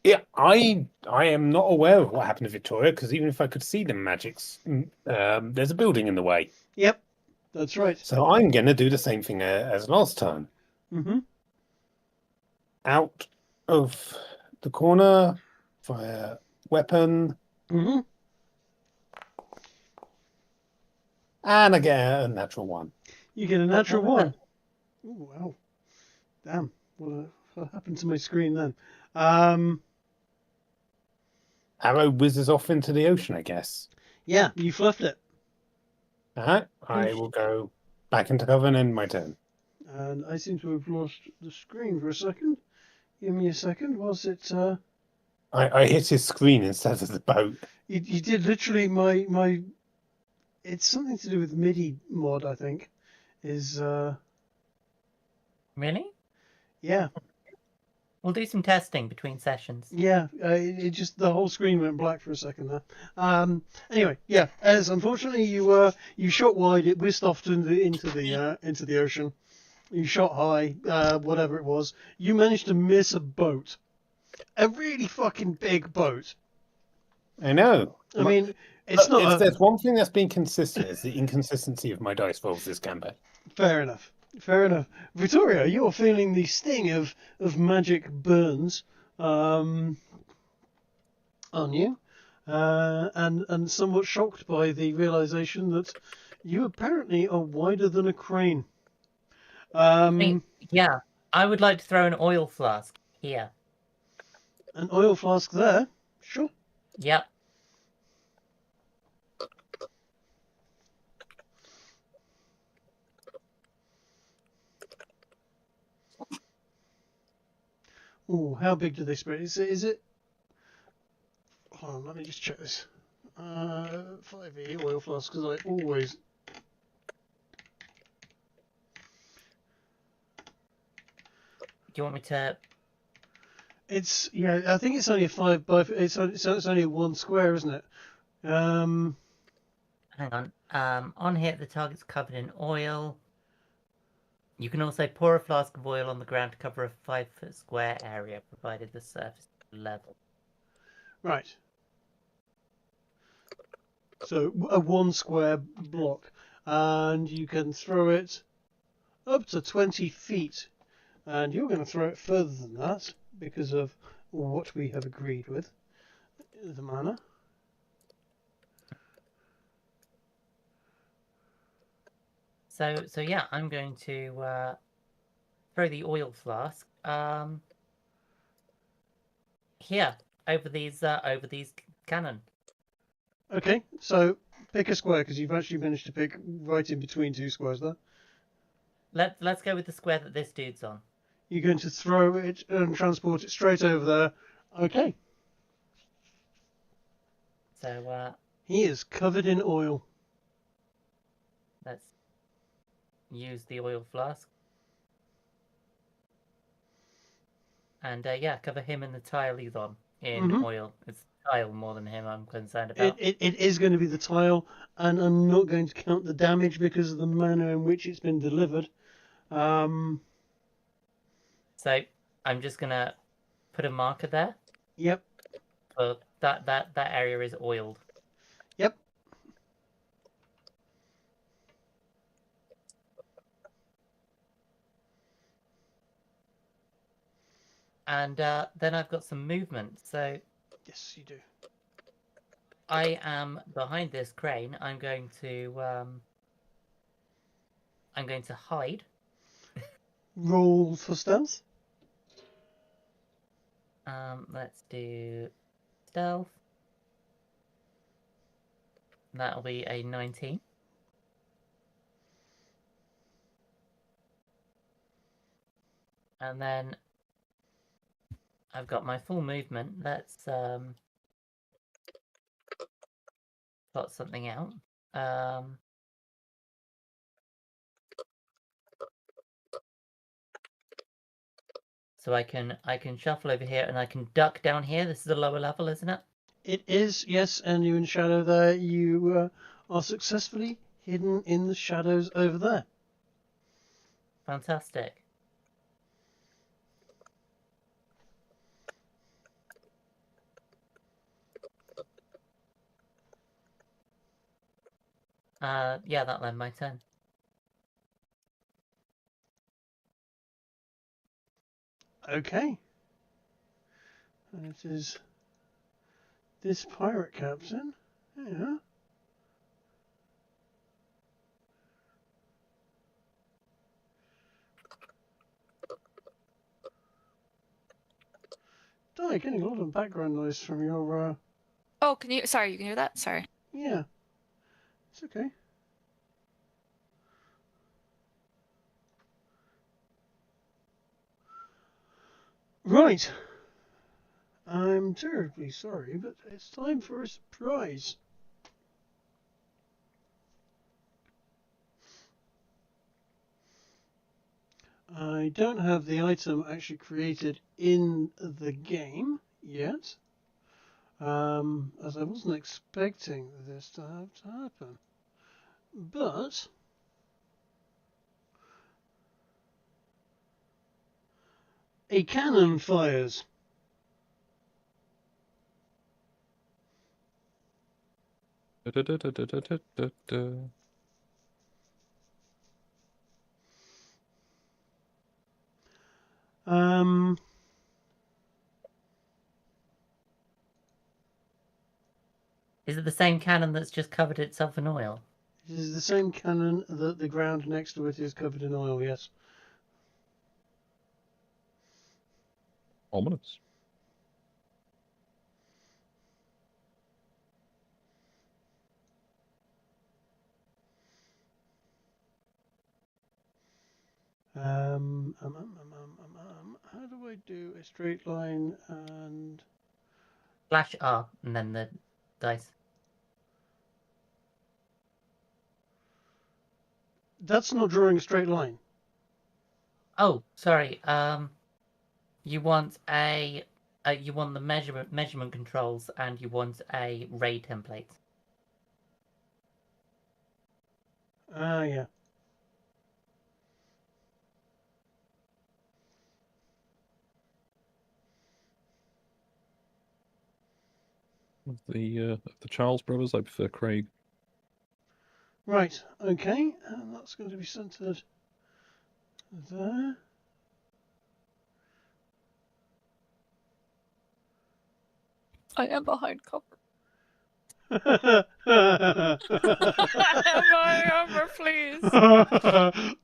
Yeah, I am not aware of what happened to Victoria because even if I could see the magics, there's a building in the way. Yep, that's right. So I'm gonna do the same thing as last time. Mm-hmm. Out of the corner, fire weapon, Mm-hmm. and I get a natural 1. You get a natural 1. Ooh, wow. Damn. What happened to my screen then? Arrow whizzes off into the ocean, I guess. Yeah, you fluffed it. Alright, I will go back into cover and end my turn. And I seem to have lost the screen for a second. Give me a second. Was it? I hit his screen instead of the boat. You did literally. My It's something to do with MIDI mod, I think. Is Really? yeah. We'll do some testing between sessions. Yeah, it just the whole screen went black for a second there. Anyway, yeah. As unfortunately you shot wide, it whizzed off into the ocean. You shot high, whatever it was. You managed to miss a boat, a really fucking big boat. I know. I mean, it's not. If there's one thing that's been consistent, it's the inconsistency of my dice rolls this campaign. Fair enough. Fair enough. Victoria, you're feeling the sting of magic burns on you, and somewhat shocked by the realization that you apparently are wider than a crane. Yeah, I would like to throw an oil flask here. An oil flask there? Sure. Yep. Oh, how big do they spread? Is it? Hold on, let me just check this. 5e oil flask, because I always. Do you want me to? It's I think it's only a 5 by. It's only a 1 square, isn't it? Hang on. On here, the target's covered in oil. You can also pour a flask of oil on the ground to cover a 5-foot square area, provided the surface is level. Right. So a 1 square block, and you can throw it up to 20 feet, and you're going to throw it further than that because of what we have agreed with the manner. So yeah, I'm going to throw the oil flask here over these cannon. Okay, so pick a square because you've actually managed to pick right in between 2 squares there. Let's go with the square that this dude's on. You're going to throw it and transport it straight over there. Okay. So he is covered in oil. Let's use the oil flask. And yeah, cover him and the tile he's on in oil. It's the tile more than him I'm concerned about. It is going to be the tile, and I'm not going to count the damage because of the manner in which it's been delivered. So I'm just going to put a marker there. Yep. So that area is oiled. Yep. And then I've got some movement. So yes, you do. I am behind this crane. I'm going to hide. Roll for stealth. Let's do stealth. That'll be a 19. And then I've got my full movement. Let's plot something out. So I can shuffle over here and I can duck down here. This is a lower level, isn't it? It is, yes, and you're in shadow there. You are successfully hidden in the shadows over there. Fantastic. Yeah, that'll end my turn. Okay. And it is this pirate captain. Yeah. Di, getting a lot of background noise from your. Oh, can you? Sorry, you can hear that. Sorry. Yeah. It's okay. Right. I'm terribly sorry, but it's time for a surprise. I don't have the item actually created in the game yet, as I wasn't expecting this to have to happen. But a cannon fires. Is it the same cannon that's just covered itself in oil? It is the same cannon that the ground next to it is covered in oil, yes. Ominous. How do I do a straight line and... Flash R and then the dice. That's not drawing a straight line. Oh, sorry. You want you want the measurement controls, and you want a ray template. Ah, yeah. Of the Charles brothers, I prefer Craig. Right, okay, and that's going to be centered there. I am behind cover. Behind cover, please.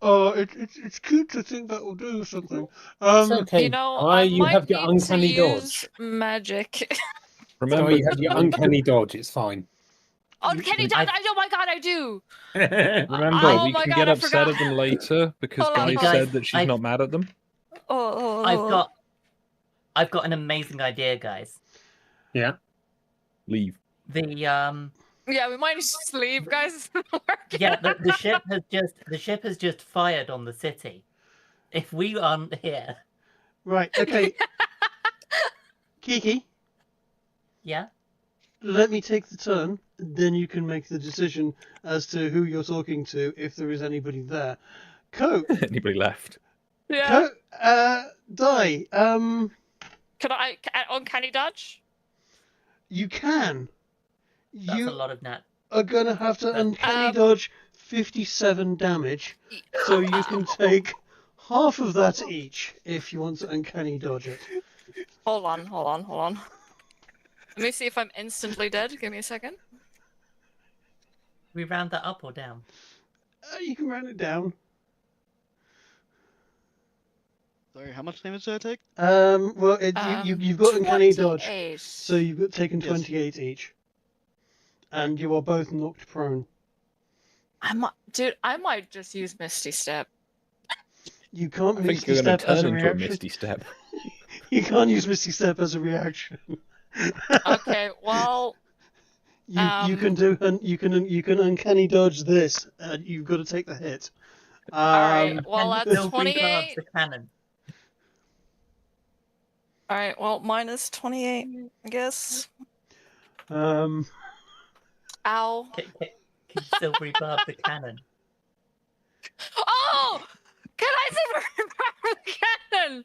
Oh, it's cute to think that will do something. It's okay. You know, Why I you might have your need to uncanny use dodge? magic. Remember, So you have your uncanny dodge. It's fine. Uncanny dodge! Oh my god, I do! remember, Oh we my can God, get I upset forgot. at them later because Hold on, Guy hold on. said that she's I've- not mad at them. I've got an amazing idea, guys. Yeah. Leave. The Yeah, we might just leave, guys. yeah, the ship has just fired on the city. If we aren't here, Right, okay. Kiki, yeah. let me take the turn, then you can make the decision as to who you're talking to, if there is anybody there. Anybody left? Yeah. Di, Can I uncanny dodge? you can. That's You a lot of nat. are going to have to That's- uncanny dodge 57 damage, so you can take half of that each if you want to uncanny dodge it. Hold on. Let me see if I'm instantly dead. Give me a second. We round that up or down? You can round it down. Sorry, how much damage did I take? Well, you've got uncanny dodge, 28. so you've got taken Yes. 28 each, and you are both knocked prone. I might just use Misty Step. You can't I think Misty you're going Step to as turn a into a reaction. Misty Step. You can't use Misty Step as a reaction. Okay, well, you can uncanny dodge this, and you've got to take the hit. alright, well, And that's still rebarb 28. the cannon. Alright, well, minus 28, I guess. Um, Ow. Can you still rebarb the cannon? Oh! Can I see the cannon?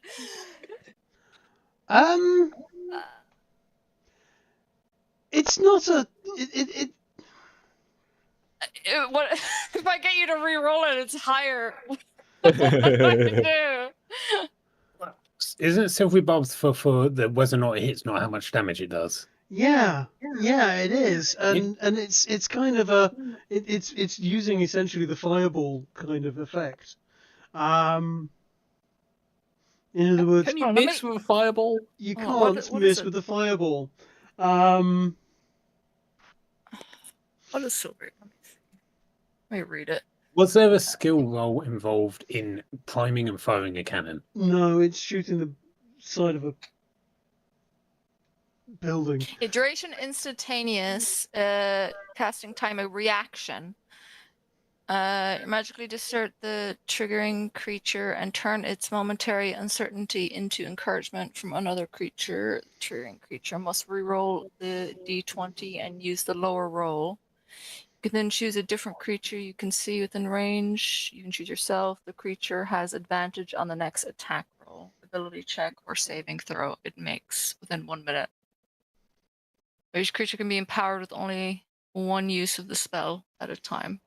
it's not a. It What if I get you to re-roll it? It's higher. What do I do? Isn't it Silvery Bob's for the whether or not it hits, not how much damage it does? Yeah, it is, and it's kind of a it's using essentially the fireball kind of effect. In other words, Can you miss with a fireball? you Oh, can't what is miss it? with the fireball. What is silver? Let me read it. Was there a skill roll involved in priming and firing a cannon? No, it's shooting the side of a building. Duration instantaneous, casting time a reaction. Magically distort the triggering creature and turn its momentary uncertainty into encouragement from another creature. The triggering creature must reroll the d20 and use the lower roll. You can then choose a different creature you can see within range. You can choose yourself. The creature has advantage on the next attack roll, ability check, or saving throw it makes within 1 minute. Each creature can be empowered with only one use of the spell at a time.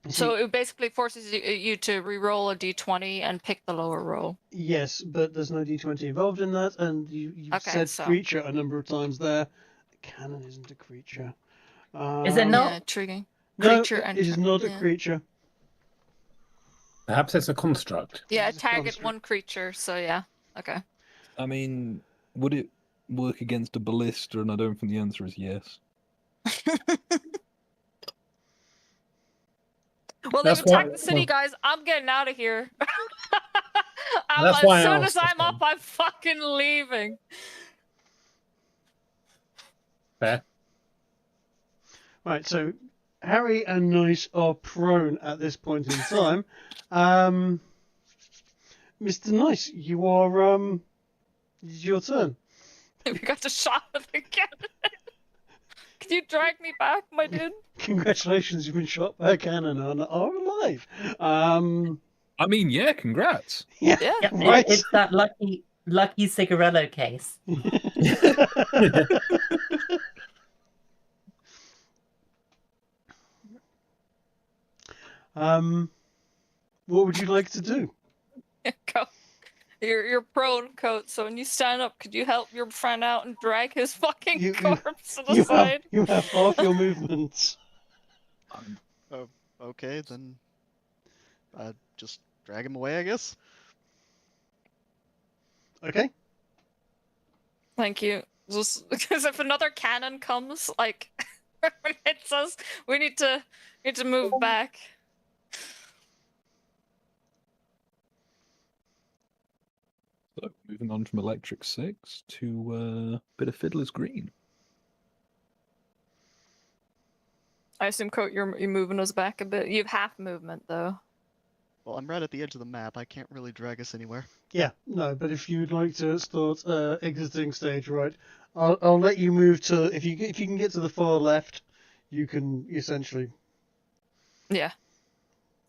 So it basically forces you to re-roll a d20 and pick the lower roll. Yes, but there's no d20 involved in that, and you've said creature a number of times there. Cannon isn't a creature. Is it not? Yeah, triggering. No, Creature it is not a creature. Perhaps it's a construct. Yeah, target one creature, so yeah. Okay. I mean, would it work against a ballista? And I don't think the answer is yes. Well, they've attacked the city, guys. I'm getting out of here. As soon as I'm up, I'm fucking leaving. Fair. Right, so Harry and Nice are prone at this point in time. Mr. Nice, you are it's your turn. We got the shot of the cannon. Can you drag me back, my dude? Congratulations, you've been shot by a cannon and are alive. I mean, yeah, congrats. Yeah, right. It's that lucky cigarello case. What would you like to do? Go. You're prone, Coat, so when you stand up, could you help your friend out and drag his fucking corpse to the side? You have half your movements. Okay, then just drag him away, I guess. Okay. Thank you. Just because if another cannon comes, like when it says we need to move back. So, moving on from Electric 6 to a bit of Fiddler's Green. I assume, Coat, you're moving us back a bit. You have half movement, though. Well, I'm right at the edge of the map. I can't really drag us anywhere. Yeah, no, but if you'd like to start exiting stage right, I'll let you move to if you can get to the far left, you can essentially. Yeah.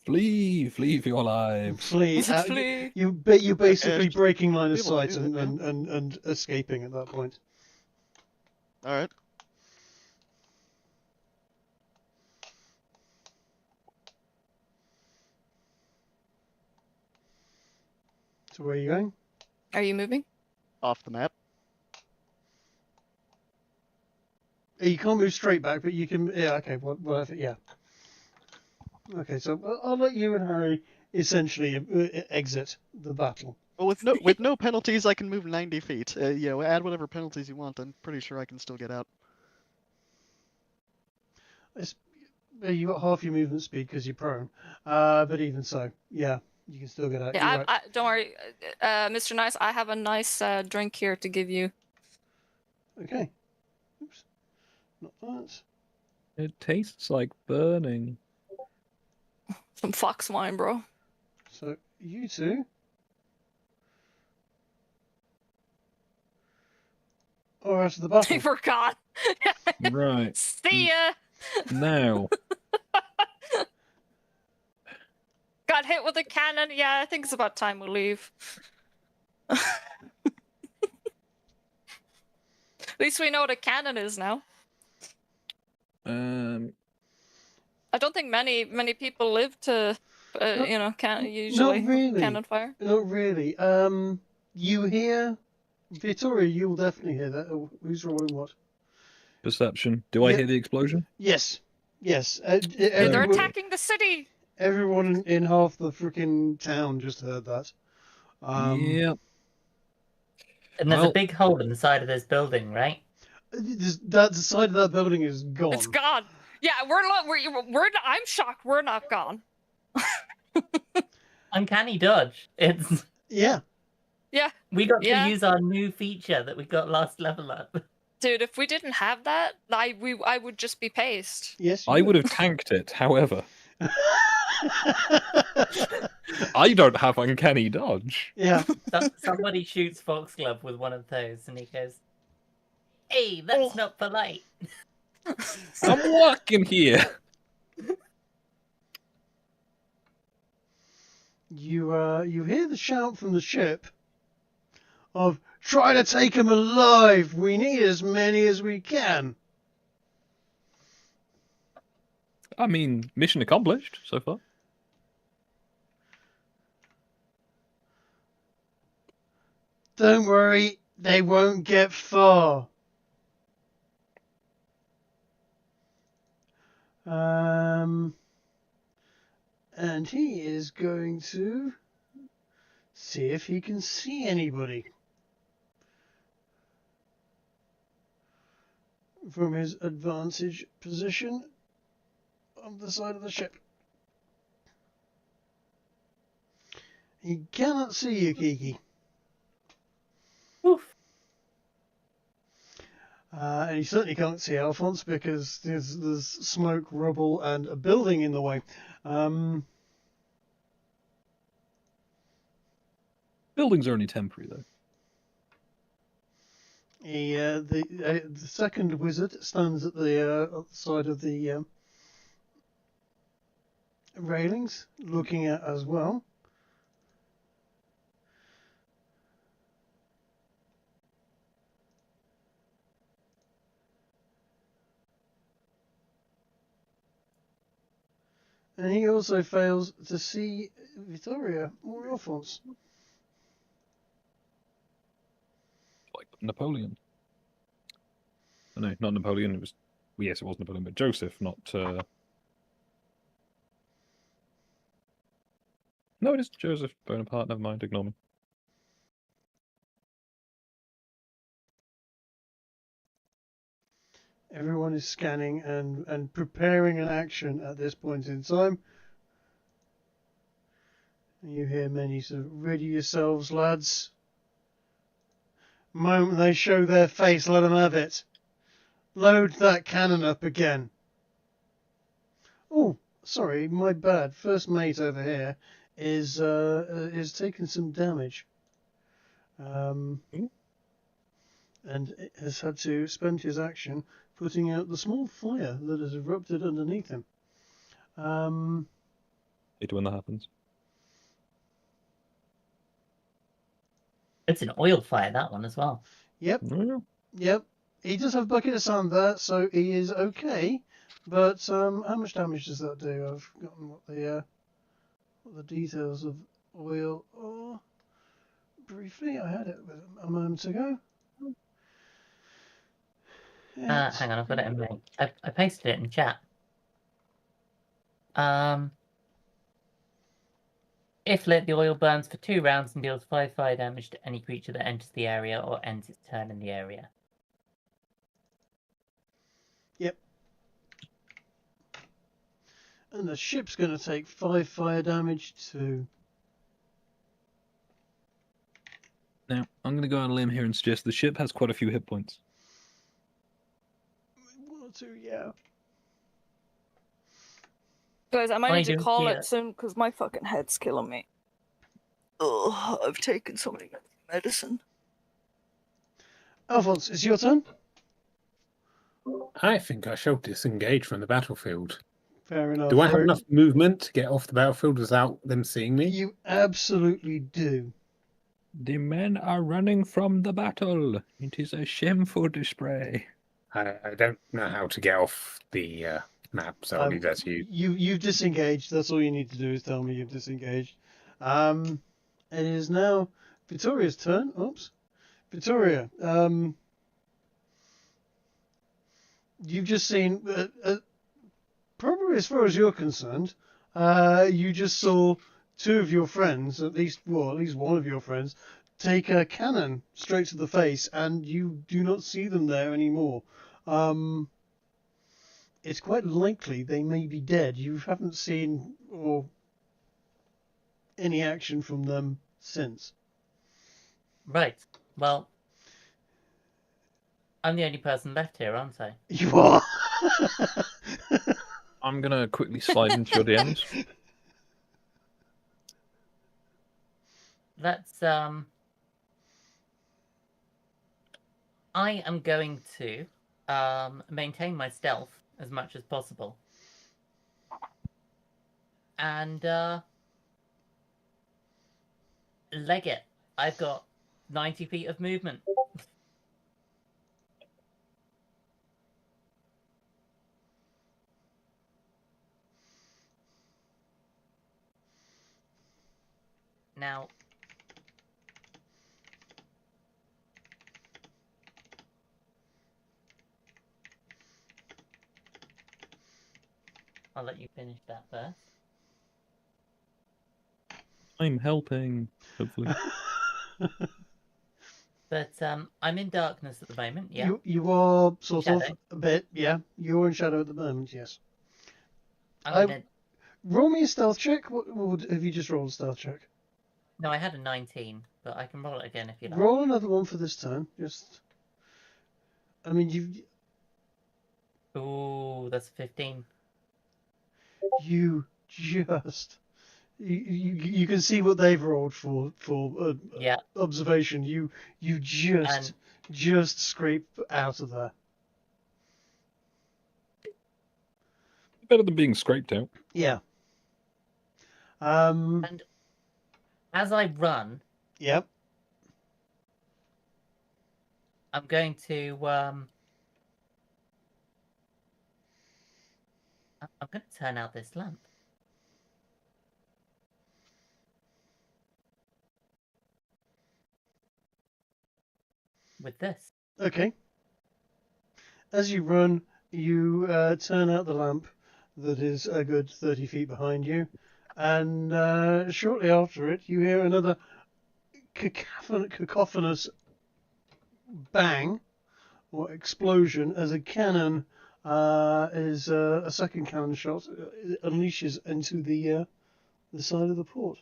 Flee for your lives. Flee. Flee. You're basically breaking line of sight and escaping at that point. All right. So where are you going? Are you moving? Off the map. You can't move straight back, but you can. Yeah. Okay. Whatever. Yeah. Okay. So I'll let you and Harry essentially exit the battle. Well, with no penalties, I can move 90 feet. Add whatever penalties you want. I'm pretty sure I can still get out. You got half your movement speed because you're prone, but even so, yeah, you can still get out. Yeah, don't worry, Mr. Nice. I have a nice drink here to give you. Okay. Oops. Not that. It tastes like burning. Some fox wine, bro. So you two are out of the battle. I forgot. Right. See ya. Now. Got hit with a cannon. Yeah, I think it's about time we leave. At least we know what a cannon is now. I don't think many people live to, usually not really. cannon fire. Not really. You hear, Victoria, you will definitely hear that. Oh, who's rolling what? Perception. Do I hear the explosion? Yes. Yes. They're attacking the city. Everyone in half the freaking town just heard that. Yep. And there's a big hole in the side of this building, right? The side of that building is gone. It's gone. Yeah, we're I'm shocked we're not gone. Uncanny dodge. Yeah. Yeah. We got to use our new feature that we got last level up. Dude, if we didn't have that, I would just be paced. Yes, I would have tanked it, however. I don't have uncanny dodge. Yeah. Somebody shoots Foxglove with one of those, and he goes, "Hey, that's not polite." I'm working here. You hear the shout from the ship of "Try to take him alive! We need as many as we can." I mean, mission accomplished so far. Don't worry, they won't get far. And he is going to see if he can see anybody from his advantage position on the side of the ship. He cannot see you, Kiki. Oof. And he certainly can't see Alphonse because there's smoke, rubble, and a building in the way. Buildings are only temporary, though. The second wizard stands at the side of the railings, looking at as well. And he also fails to see Vittoria or Alphonse. Like Napoleon. Oh, no, not Napoleon. It was. Well, yes, it was Napoleon, but Joseph, not. No, it is Joseph Bonaparte. Never mind. Ignore me. Everyone is scanning and preparing an action at this point in time. You hear many sort of, "Ready yourselves, lads." The moment they show their face, let them have it. Load that cannon up again. Oh, sorry, my bad. First mate over here is taking some damage. And has had to spend his action putting out the small fire that has erupted underneath him. Hate when that happens. It's an oil fire, that one as well. Yep, Oh, yep. He does have a bucket of sand there, so he is okay. But how much damage does that do? I've forgotten what the details of oil are. Briefly, I had it a moment ago. Hang on, I've got it in my. I pasted it in chat. If lit, the oil burns for 2 rounds and deals 5 fire damage to any creature that enters the area or ends its turn in the area. Yep. And the ship's going to take 5 fire damage too. Now, I'm going to go on a limb here and suggest the ship has quite a few hit points. 1 or 2, yeah. Guys, I might need to do call see it it. soon because my fucking head's killing me. Ugh, I've taken so many medicine. Alphonse, it's your turn. I think I shall disengage from the battlefield. Fair enough. Do I have enough movement to get off the battlefield without them seeing me? You absolutely do. The men are running from the battle. It is a shameful display. I don't know how to get off the map, so I'll leave that to you. You've disengaged. That's all you need to do is tell me you've disengaged. It is now Victoria's turn. Oops. Victoria, you've just seen, probably as far as you're concerned, you just saw 2 of your friends, at least one of your friends, take a cannon straight to the face, and you do not see them there anymore. It's quite likely they may be dead. You haven't seen any action from them since. Right. Well, I'm the only person left here, aren't I? You are. I'm gonna quickly slide into your DMs. Let's I am going to maintain my stealth as much as possible. And leg it. I've got 90 feet of movement. Now, I'll let you finish that first. I'm helping, hopefully. But I'm in darkness at the moment, yeah. You are sort Shadow. of a bit, yeah. You're in shadow at the moment, yes. I'm gonna... Roll me a stealth check. Have you just rolled a stealth check? No, I had a 19, but I can roll it again if you like. Roll another one for this turn. Just, I mean, Ooh, that's a 15. you just, you can see what they've rolled for Yeah. observation. You just scrape out of there. Better than being scraped out. Yeah. And as I run, Yep. I'm going to I'm going to turn out this lamp. With this. Okay. As you run, you turn out the lamp that is a good 30 feet behind you, and shortly after it, you hear another cacophonous bang or explosion as a cannon a second cannon shot unleashes into the side of the port.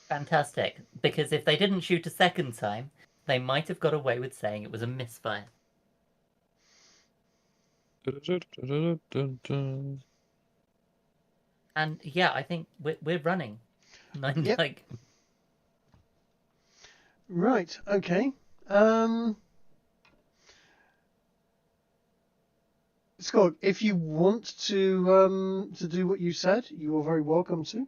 Fantastic, because if they didn't shoot a second time, they might have got away with saying it was a misfire. And yeah, I think we're running. Yep. Like, Right. Okay. Skog, if you want to do what you said, you are very welcome to.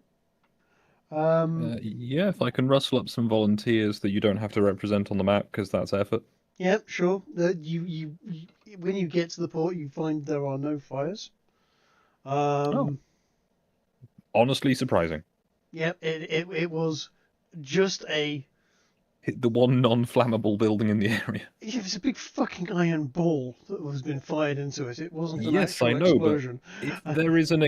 Yeah, if I can rustle up some volunteers that you don't have to represent on the map, because that's effort. Yeah, sure. You when you get to the port, you find there are no fires. Honestly surprising. Yeah, it was just a. Hit the one non-flammable building in the area. It was a big fucking iron ball that was been fired into it. It wasn't an Yes, actual I know, explosion. but if there is an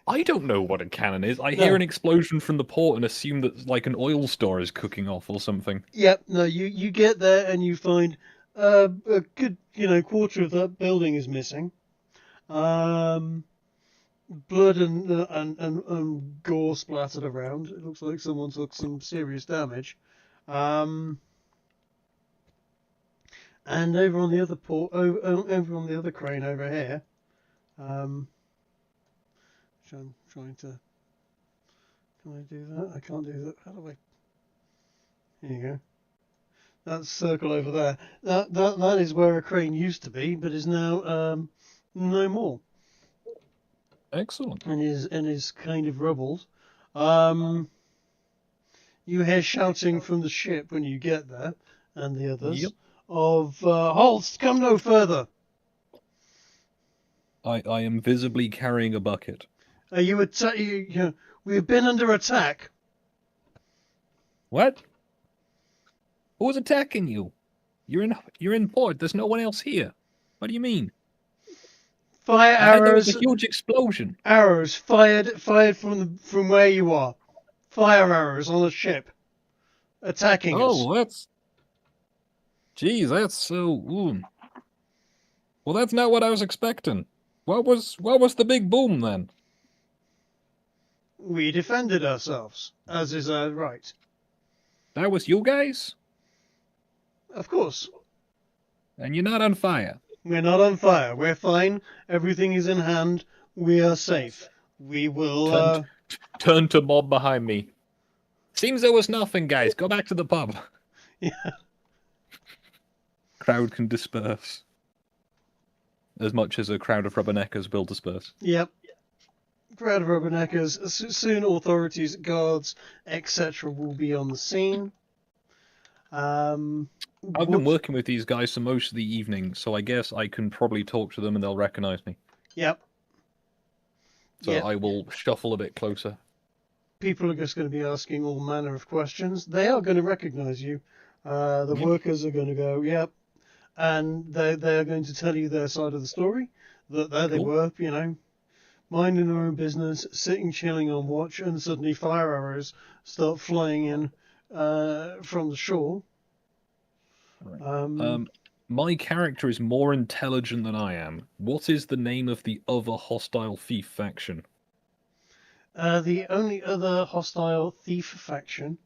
I don't know what a cannon is. I No. hear an explosion from the port and assume that like an oil store is cooking off or something. Yep. No, you get there and you find a good quarter of that building is missing. Blood and gore splattered around. It looks like someone took some serious damage. And over on the other over on the other crane over here, which I'm trying to. Can I do that? I can't do that. How do I? Here you go. That circle over there. That is where a crane used to be, but is now no more. Excellent. And is kind of rubbled. You hear shouting from the ship when you get there, and the others, Yep. of halt, come no further. I am visibly carrying a bucket. Are you we've been under attack. What? Who's attacking you? You're in port. There's no one else here. What do you mean? Fire I heard there arrows. was a huge explosion. Arrows fired from where you are. Fire arrows on the ship, attacking us. Oh, that's. Geez, that's so. Well, that's not what I was expecting. What was the big boom then? We defended ourselves, as is our right. That was you guys? Of course. And you're not on fire. We're not on fire. We're fine. Everything is in hand. We are safe. We will. Turn to mob behind me. Seems there was nothing, guys. Go back to the pub. Yeah. Crowd can disperse. As much as a crowd of rubberneckers will disperse. Yep. Crowd of rubberneckers. Soon authorities, guards, etc. will be on the scene. I've been working with these guys for most of the evening, so I guess I can probably talk to them and they'll recognize me. Yep. So Yep. I will shuffle a bit closer. People are just going to be asking all manner of questions. They are going to recognize you. The workers are going to go, yep. And they're going to tell you their side of the story. That there they were, you know, minding their own business, sitting chilling on watch, and suddenly fire arrows start flying in from the shore. Right. My character is more intelligent than I am. What is the name of the other hostile thief faction? The only other hostile thief faction,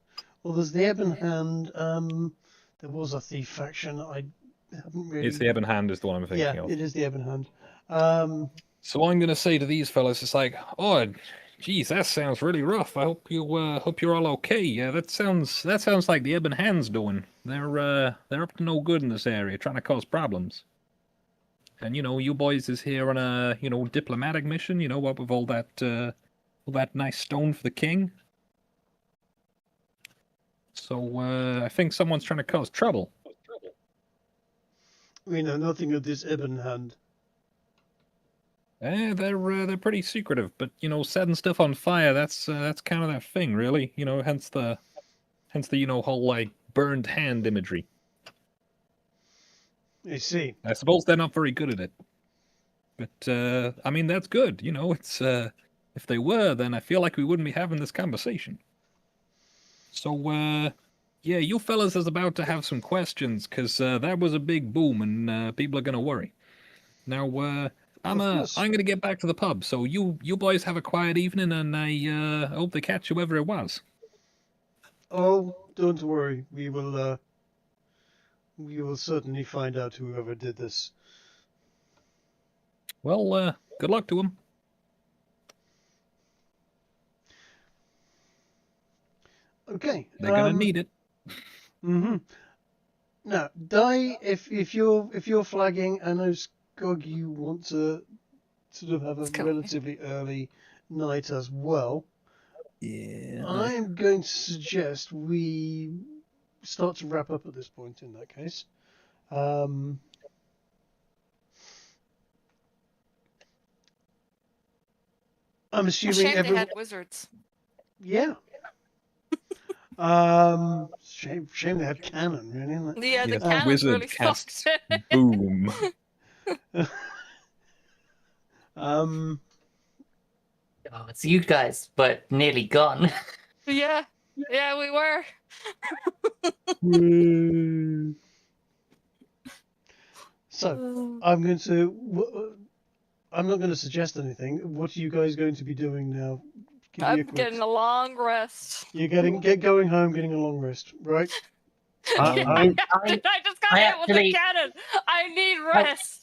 well, there's the Ebon Hand. There was a thief faction. I haven't really. It's the Ebon Hand is the one I'm thinking Yeah, of. it is the Ebon Hand. So I'm going to say to these fellas, it's like, oh, geez, that sounds really rough. I hope you're all okay. Yeah, that sounds like the Ebon Hand's doing. They're up to no good in this area, trying to cause problems. And you boys is here on a diplomatic mission. What with all that nice stone for the king. So I think someone's trying to cause trouble. We know nothing of this Ebon Hand. They're pretty secretive, but setting stuff on fire, that's kind of that thing, really. Hence the whole like burned hand imagery. I see. I suppose they're not very good at it. But I mean that's good, it's if they were, then I feel like we wouldn't be having this conversation. So yeah, you fellas is about to have some questions, because that was a big boom and people are gonna worry. Now I'm gonna get back to the pub, so you boys have a quiet evening, and I hope they catch whoever it was. Oh, don't worry. We will certainly find out whoever did this. Well, good luck to them. Okay. They're gonna need it. Mm-hmm. Now, Di, if you're flagging, I know Skog, you want to sort of have a relatively early night as well. Yeah. I'm going to suggest we start to wrap up at this point. In that case, I'm assuming Shame they everyone. had wizards. Yeah. Shame they had cannon, really. Isn't it? Yeah, the Yes, cannon wizard really casts fucked it. boom. Oh, it's you guys, but nearly gone. Yeah, we were. So I'm going to. I'm not going to suggest anything. What are you guys going to be doing now? Give me a I'm quick- getting a long rest. You're get going home, getting a long rest, right? I I just got I hit with the actually- cannon. I need rest.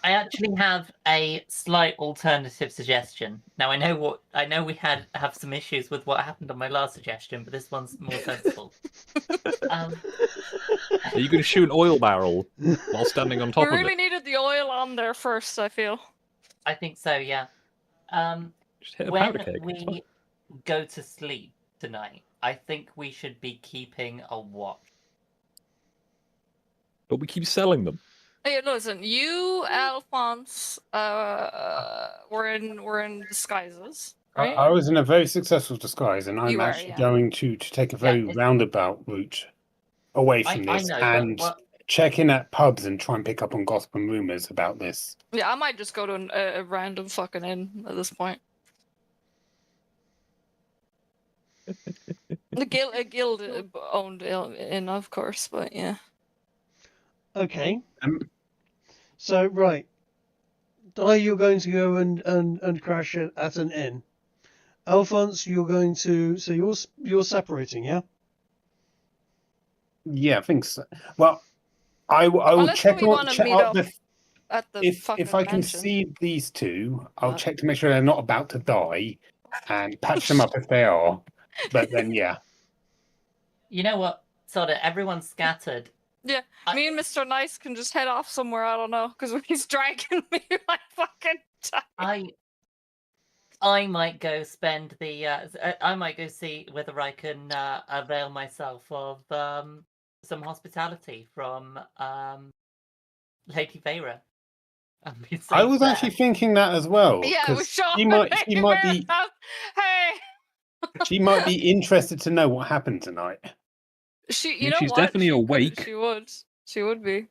I actually have a slight alternative suggestion. Now I know we have some issues with what happened on my last suggestion, but this one's more sensible. Are you going to shoot an oil barrel while standing on We top of really it? needed the oil on there first, I feel. I think so, yeah. Just hit a When powder keg. it's fine. we go to sleep tonight, I think we should be keeping a watch. But we keep selling them. Hey, listen, you, Alphonse, were in disguises, right? I was in a very successful disguise, and I'm You are, actually yeah. going to take a very it's- roundabout route away I from know, this but and check in at pubs and try and pick up on gossip and rumors about this. Yeah, I might just go to a random fucking inn at this point. A guild owned inn, of course, but yeah. Okay. Um, So right, Di, you're going to go and crash at an inn. Alphonse, you're going to. So you're separating, yeah. Yeah, I think so. Well, I will Unless check we wanna meet out up at the if I can mansion. see these two, I'll What? check to make sure they're not about to die, and patch them up if they are. But then, yeah, You know what? Sort of everyone's scattered. Yeah, me and Mr. Nice can just head off somewhere. I don't know, because he's dragging me like fucking time. I might go spend the. I might go see whether I can avail myself of some hospitality from Lady Vera. I was actually thinking that as well. Yeah, we 'cause sure. she might be Hey. she might be interested to know what happened tonight. You know she's what? definitely awake. She would. She would be.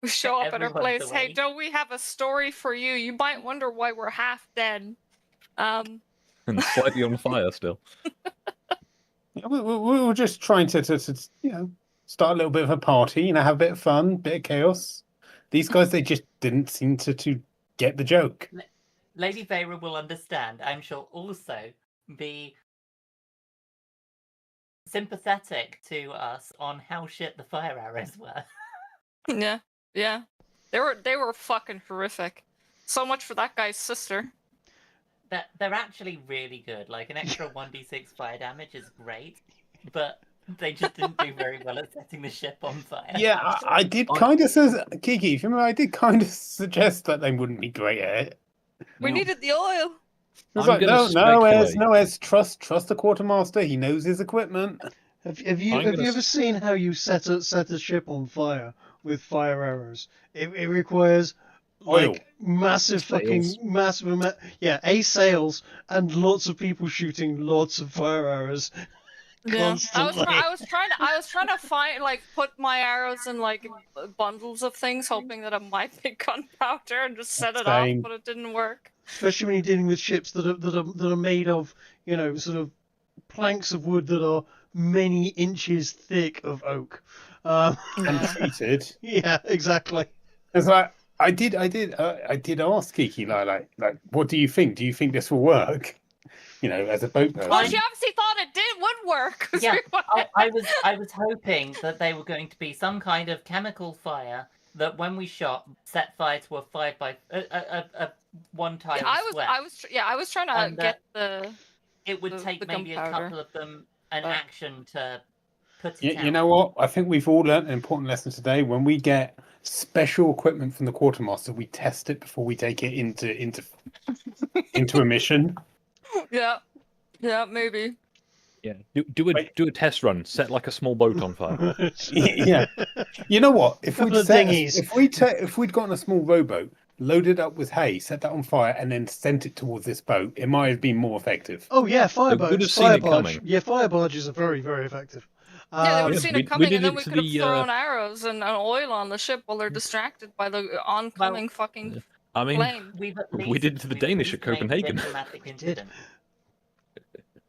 We show up at her Everyone's place. Hey, awake. don't we have a story for you? You might wonder why we're half dead. And slightly on fire still. Yeah, we were just trying to start a little bit of a party, have a bit of fun, bit of chaos. These guys, they just didn't seem to get the joke. Lady Vera will understand. I'm sure also be sympathetic to us on how shit the fire arrows were. Yeah. They were fucking horrific. So much for that guy's sister. They're actually really good. Like an extra 1d6 fire damage is great, but they just didn't do very well at setting the ship on fire. Yeah, I did kind of say, Kiki, if you remember, I did kind of suggest that they wouldn't be great at it. We needed the oil. It's I'm like, gonna no, Ez, trust the quartermaster. He knows his equipment. Have you ever seen how you set a ship on fire with fire arrows? It requires Oil. like massive Sails. sails and lots of people shooting lots of fire arrows. Yeah, Constantly. I was trying to find put my arrows in bundles of things, hoping that it might be gunpowder and just set it off, Same. but it didn't work. Especially when you're dealing with ships that are made of sort of planks of wood that are many inches thick of oak. And treated. Yeah, exactly. It's like I did ask Kiki like what do you think? Do you think this will work? As a boat person. Well, she obviously thought would work. Yeah, I was hoping that they were going to be some kind of chemical fire that when we shot set fire to a 5 by a 1 tile square. I was trying to And, get the. It would take maybe a gunpowder. couple of them an action to put it out. You know what? I think we've all learned an important lesson today. When we get special equipment from the quartermaster, we test it before we take it into a mission. Yeah, maybe. Yeah, do a test run. Set like a small boat on fire. Yeah. You know what? If Couple we'd of dinghies. if we'd gotten a small rowboat, loaded up with hay, set that on fire, and then sent it towards this boat, it might have been more effective. Oh yeah, fire would have boats, seen fire it barge. coming. Yeah, fire barges are very, very effective. Yeah, they would have yes, seen we it coming, did and then it we to could have the, thrown arrows and oil on the ship while they're distracted by the oncoming fucking I mean, flame. we did it to the Danish at Copenhagen. Incident.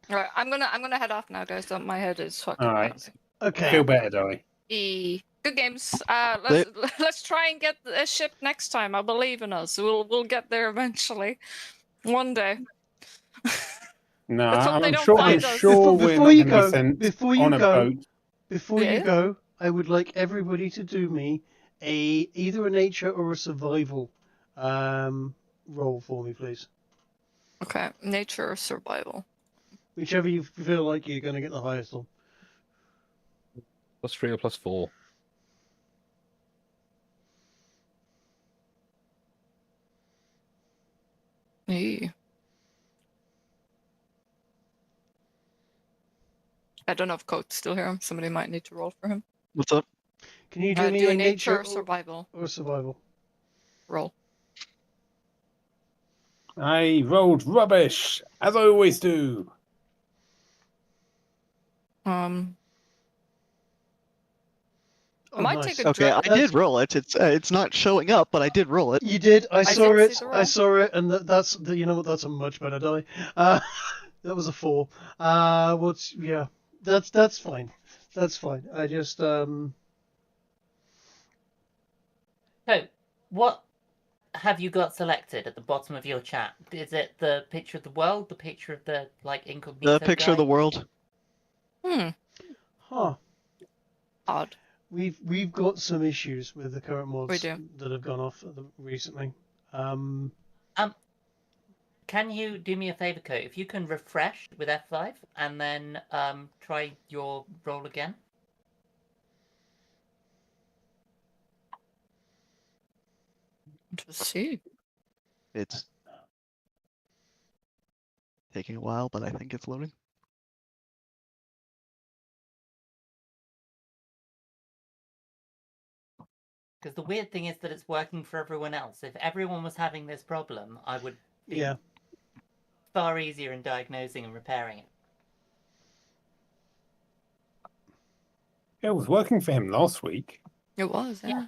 Right, I'm gonna head off now, guys. My head is fucking. All right. crazy. Okay. Feel better, Dolly. Good games. Let's try and get a ship next time. I believe in us. We'll get there eventually, one day. No, Let's hope they I'm don't sure. find I'm us. sure we're Before not you going to go- be sent before you on a go- boat. Before Yeah? you go, I would like everybody to do me either a nature or a survival roll for me, please. Okay, nature or survival. Whichever you feel like you're going to get the highest on. +3 or +4. Eee. I don't know if Coat's still here. Somebody might need to roll for him. What's up? Can you do me Do a a nature or or survival or survival? roll. I rolled rubbish, as I always do. Oh, I might nice. take a Okay, I drop. did roll it. It's not showing up, but I did roll it. You did. I saw did it. see the I roll. saw it, and that's you know what? That's a much better die. That was a 4. That's fine. That's fine. I just So, what have you got selected at the bottom of your chat? Is it the picture of the world, the picture of the incognito The picture of the guy? world. Hmm. huh. Odd. we've got some issues with the current We mods do. that have gone off recently. Can you do me a favor, Co? If you can refresh with F5 and then try your roll again. To see. It's taking a while, but I think it's loading. Because the weird thing is that it's working for everyone else. If everyone was having this problem, I would be Yeah. far easier in diagnosing and repairing it. It was working for him last week. It was, yeah.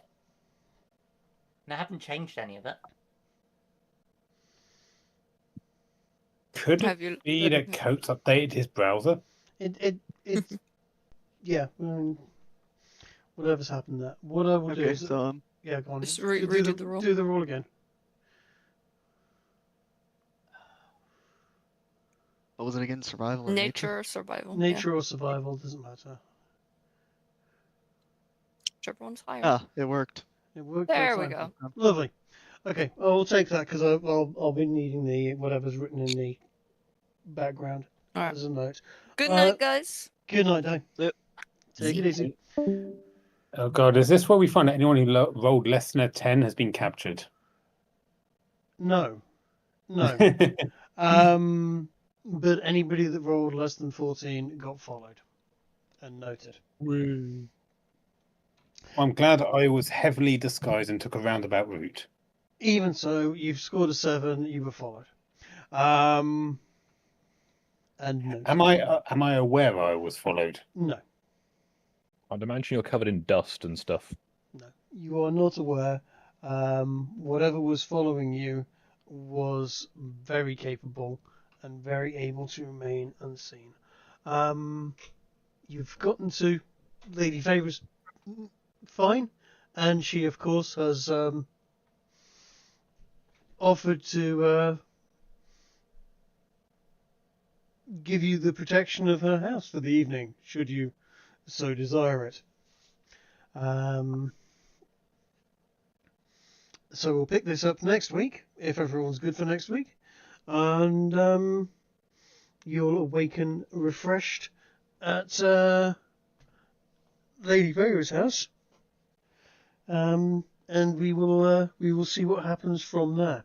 And I haven't changed any of it. Could it Have you? be that Coates updated his browser? It yeah. Whatever's happened there. What I will do Okay, is so yeah, go on. Just Do redo the roll. Do the roll again. what was it again? Survival or Nature or survival? Nature or survival doesn't matter. Yeah. Whichever one's higher. Ah, it worked. It worked. There both we times. go. Lovely. Okay, I'll take that because I'll be needing the whatever's written in the background All right. as a note. Good night, guys. Good night, Dave. Yep. Take it easy. Oh god, is this where we find that anyone who rolled less than a 10 has been captured? No. But anybody that rolled less than 14 got followed and noted. I'm glad I was heavily disguised and took a roundabout route. Even so, you've scored a 7. You were followed. And noted. Am I aware I was followed? No. I'd imagine you're covered in dust and stuff. No, you are not aware. Whatever was following you was very capable and very able to remain unseen. You've gotten to Lady Favour's fine, and she, of course, has offered to give you the protection of her house for the evening, should you so desire it. So we'll pick this up next week, if everyone's good for next week. And you'll awaken refreshed at Lady Vera's house. And we will see what happens from there.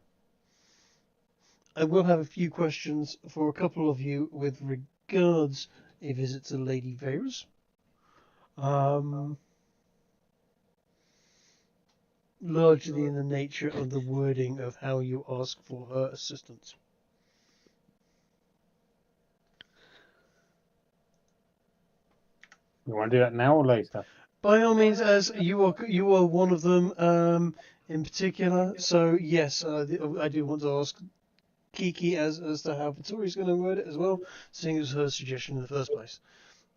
I will have a few questions for a couple of you with regards a visit to Lady Vera's. Largely in the nature of the wording of how you ask for her assistance. You want to do that now or later? By all means, as you are one of them in particular. So yes, I do want to ask Kiki as to how Vittoria's going to word it as well, seeing it was her suggestion in the first place.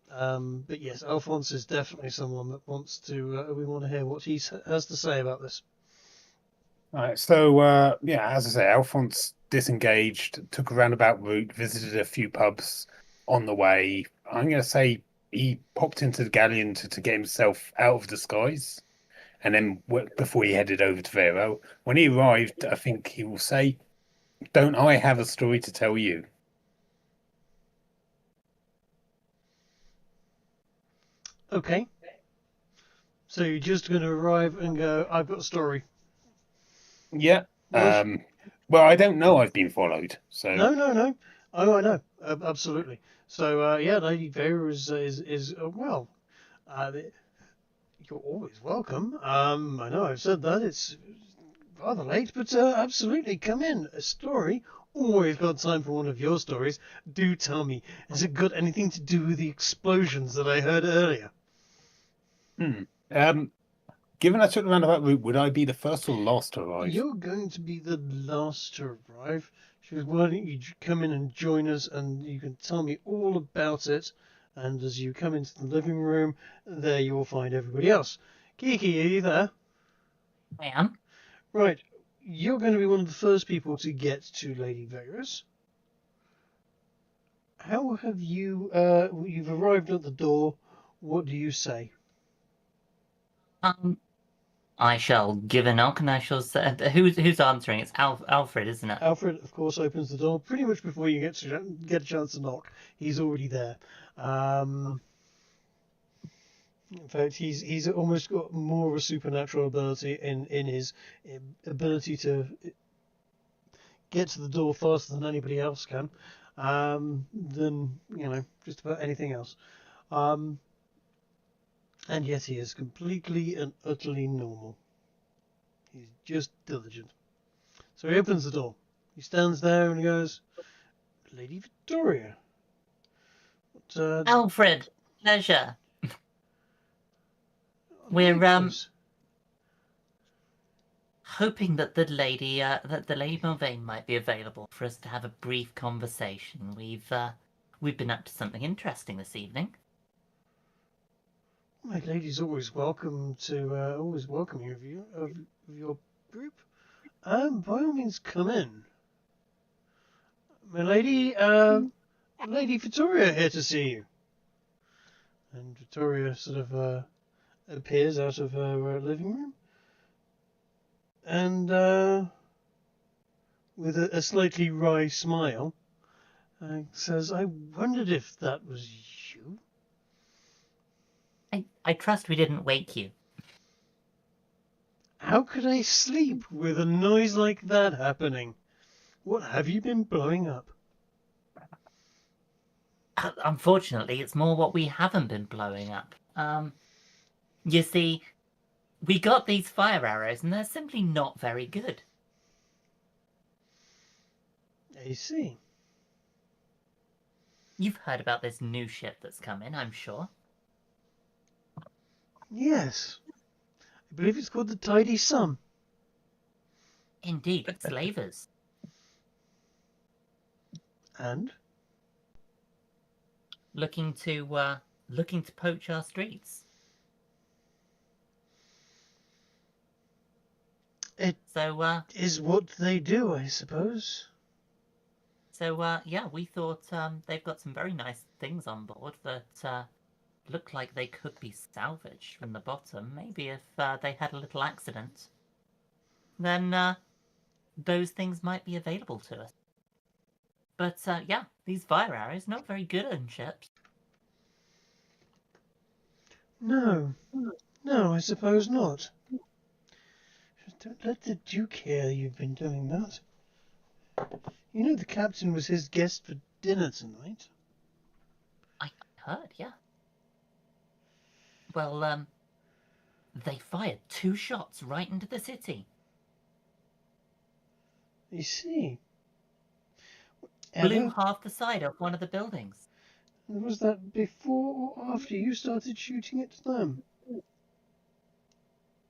But yes, Alphonse is definitely someone that wants to. We want to hear what he has to say about this. All right, so yeah, as I say, Alphonse disengaged, took a roundabout route, visited a few pubs on the way. I'm going to say he popped into the galleon to get himself out of disguise, and then before he headed over to Vero, when he arrived, I think he will say, "Don't I have a story to tell you?" Okay. So you're just going to arrive and go, "I've got a story." Yeah. Well, I don't know I've been followed, so No. Oh, I know. Absolutely. So yeah, Lady Vera is well. You're always welcome. I know I've said that. It's rather late, but absolutely come in. A story. Always got time for one of your stories. Do tell me. Has it got anything to do with the explosions that I heard earlier? Given I took the roundabout route, would I be the first or last to arrive? You're going to be the last to arrive. She goes, "Why don't you come in and join us, and you can tell me all about it." And as you come into the living room, there you will find everybody else. Kiki, are you there? I am. Right. You're going to be one of the first people to get to Lady Vera's. How have you... you've arrived at the door. What do you say? I shall give a knock, and I shall say, who's answering? It's Alfred, isn't it? Alfred, of course, opens the door pretty much before you get a chance to knock. He's already there. In fact, he's almost got more of a supernatural ability in his ability to get to the door faster than anybody else can, than just about anything else. And yet he is completely and utterly normal. He's just diligent. So he opens the door. He stands there and he goes, "Lady Victoria." Alfred, pleasure. We're hoping that the lady Mulvane might be available for us to have a brief conversation. We've been up to something interesting this evening. My lady's always welcome to always welcoming of you of your group. By all means, come in. My lady, Lady Victoria here to see you. And Victoria sort of appears out of her living room, and with a slightly wry smile, says, "I wondered if that was you." I trust we didn't wake you. How could I sleep with a noise like that happening? What have you been blowing up? Unfortunately, it's more what we haven't been blowing up. You see, we got these fire arrows, and they're simply not very good. I see. You've heard about this new ship that's come in, I'm sure. Yes. I believe it's called the Tidy Sun. Indeed, slavers. And? Looking to poach our streets. It is what they do, I suppose. So, yeah, we thought they've got some very nice things on board that look like they could be salvaged from the bottom. Maybe if they had a little accident, then those things might be available to us. But, yeah, these fire arrows, not very good on ships. No, I suppose not. Don't let the Duke hear you've been doing that. You know the captain was his guest for dinner tonight. I heard, yeah. Well, they fired 2 shots right into the city. I see. Blew half the side off one of the buildings. Was that before or after you started shooting at them?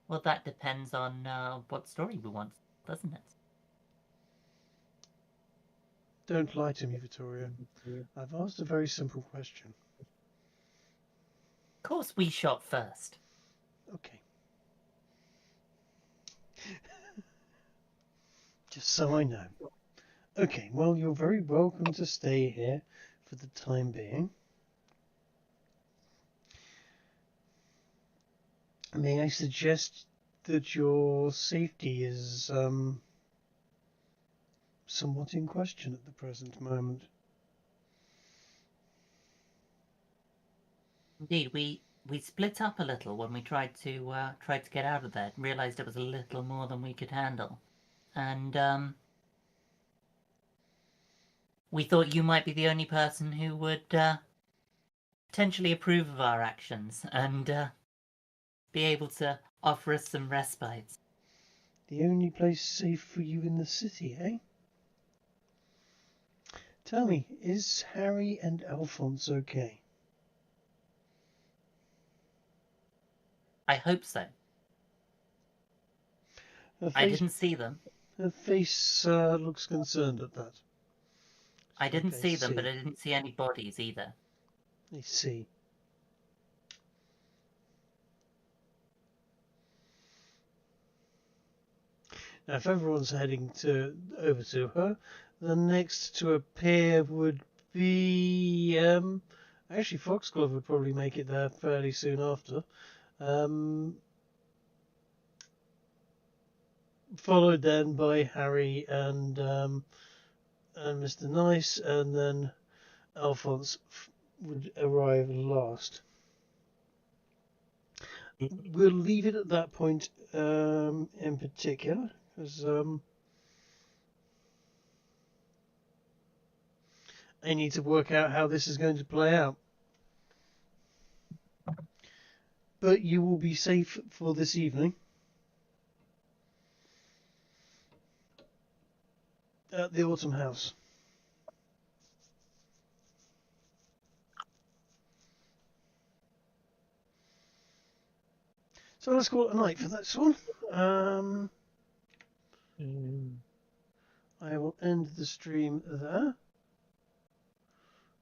Well, that depends on what story we want, doesn't it? Don't lie to me, Victoria. I've asked a very simple question. Of course we shot first. Okay. Just so I know. Okay, well, you're very welcome to stay here for the time being. May I suggest that your safety is somewhat in question at the present moment? Indeed, we split up a little when we tried to get out of there. Realized it was a little more than we could handle, and we thought you might be the only person who would potentially approve of our actions and be able to offer us some respite. The only place safe for you in the city, eh? Tell me, is Harry and Alphonse okay? I hope so. I didn't see them. Her face looks concerned at that. I didn't see them, but I didn't see any bodies either. I see. Now, if everyone's heading over to her, the next to appear would be actually Foxglove would probably make it there fairly soon after. followed then by Harry and Mr. Nice, and then Alphonse would arrive last. We'll leave it at that point in particular, because I need to work out how this is going to play out. But you will be safe for this evening at the Autumn House. So let's call it a night for this one. I will end the stream there.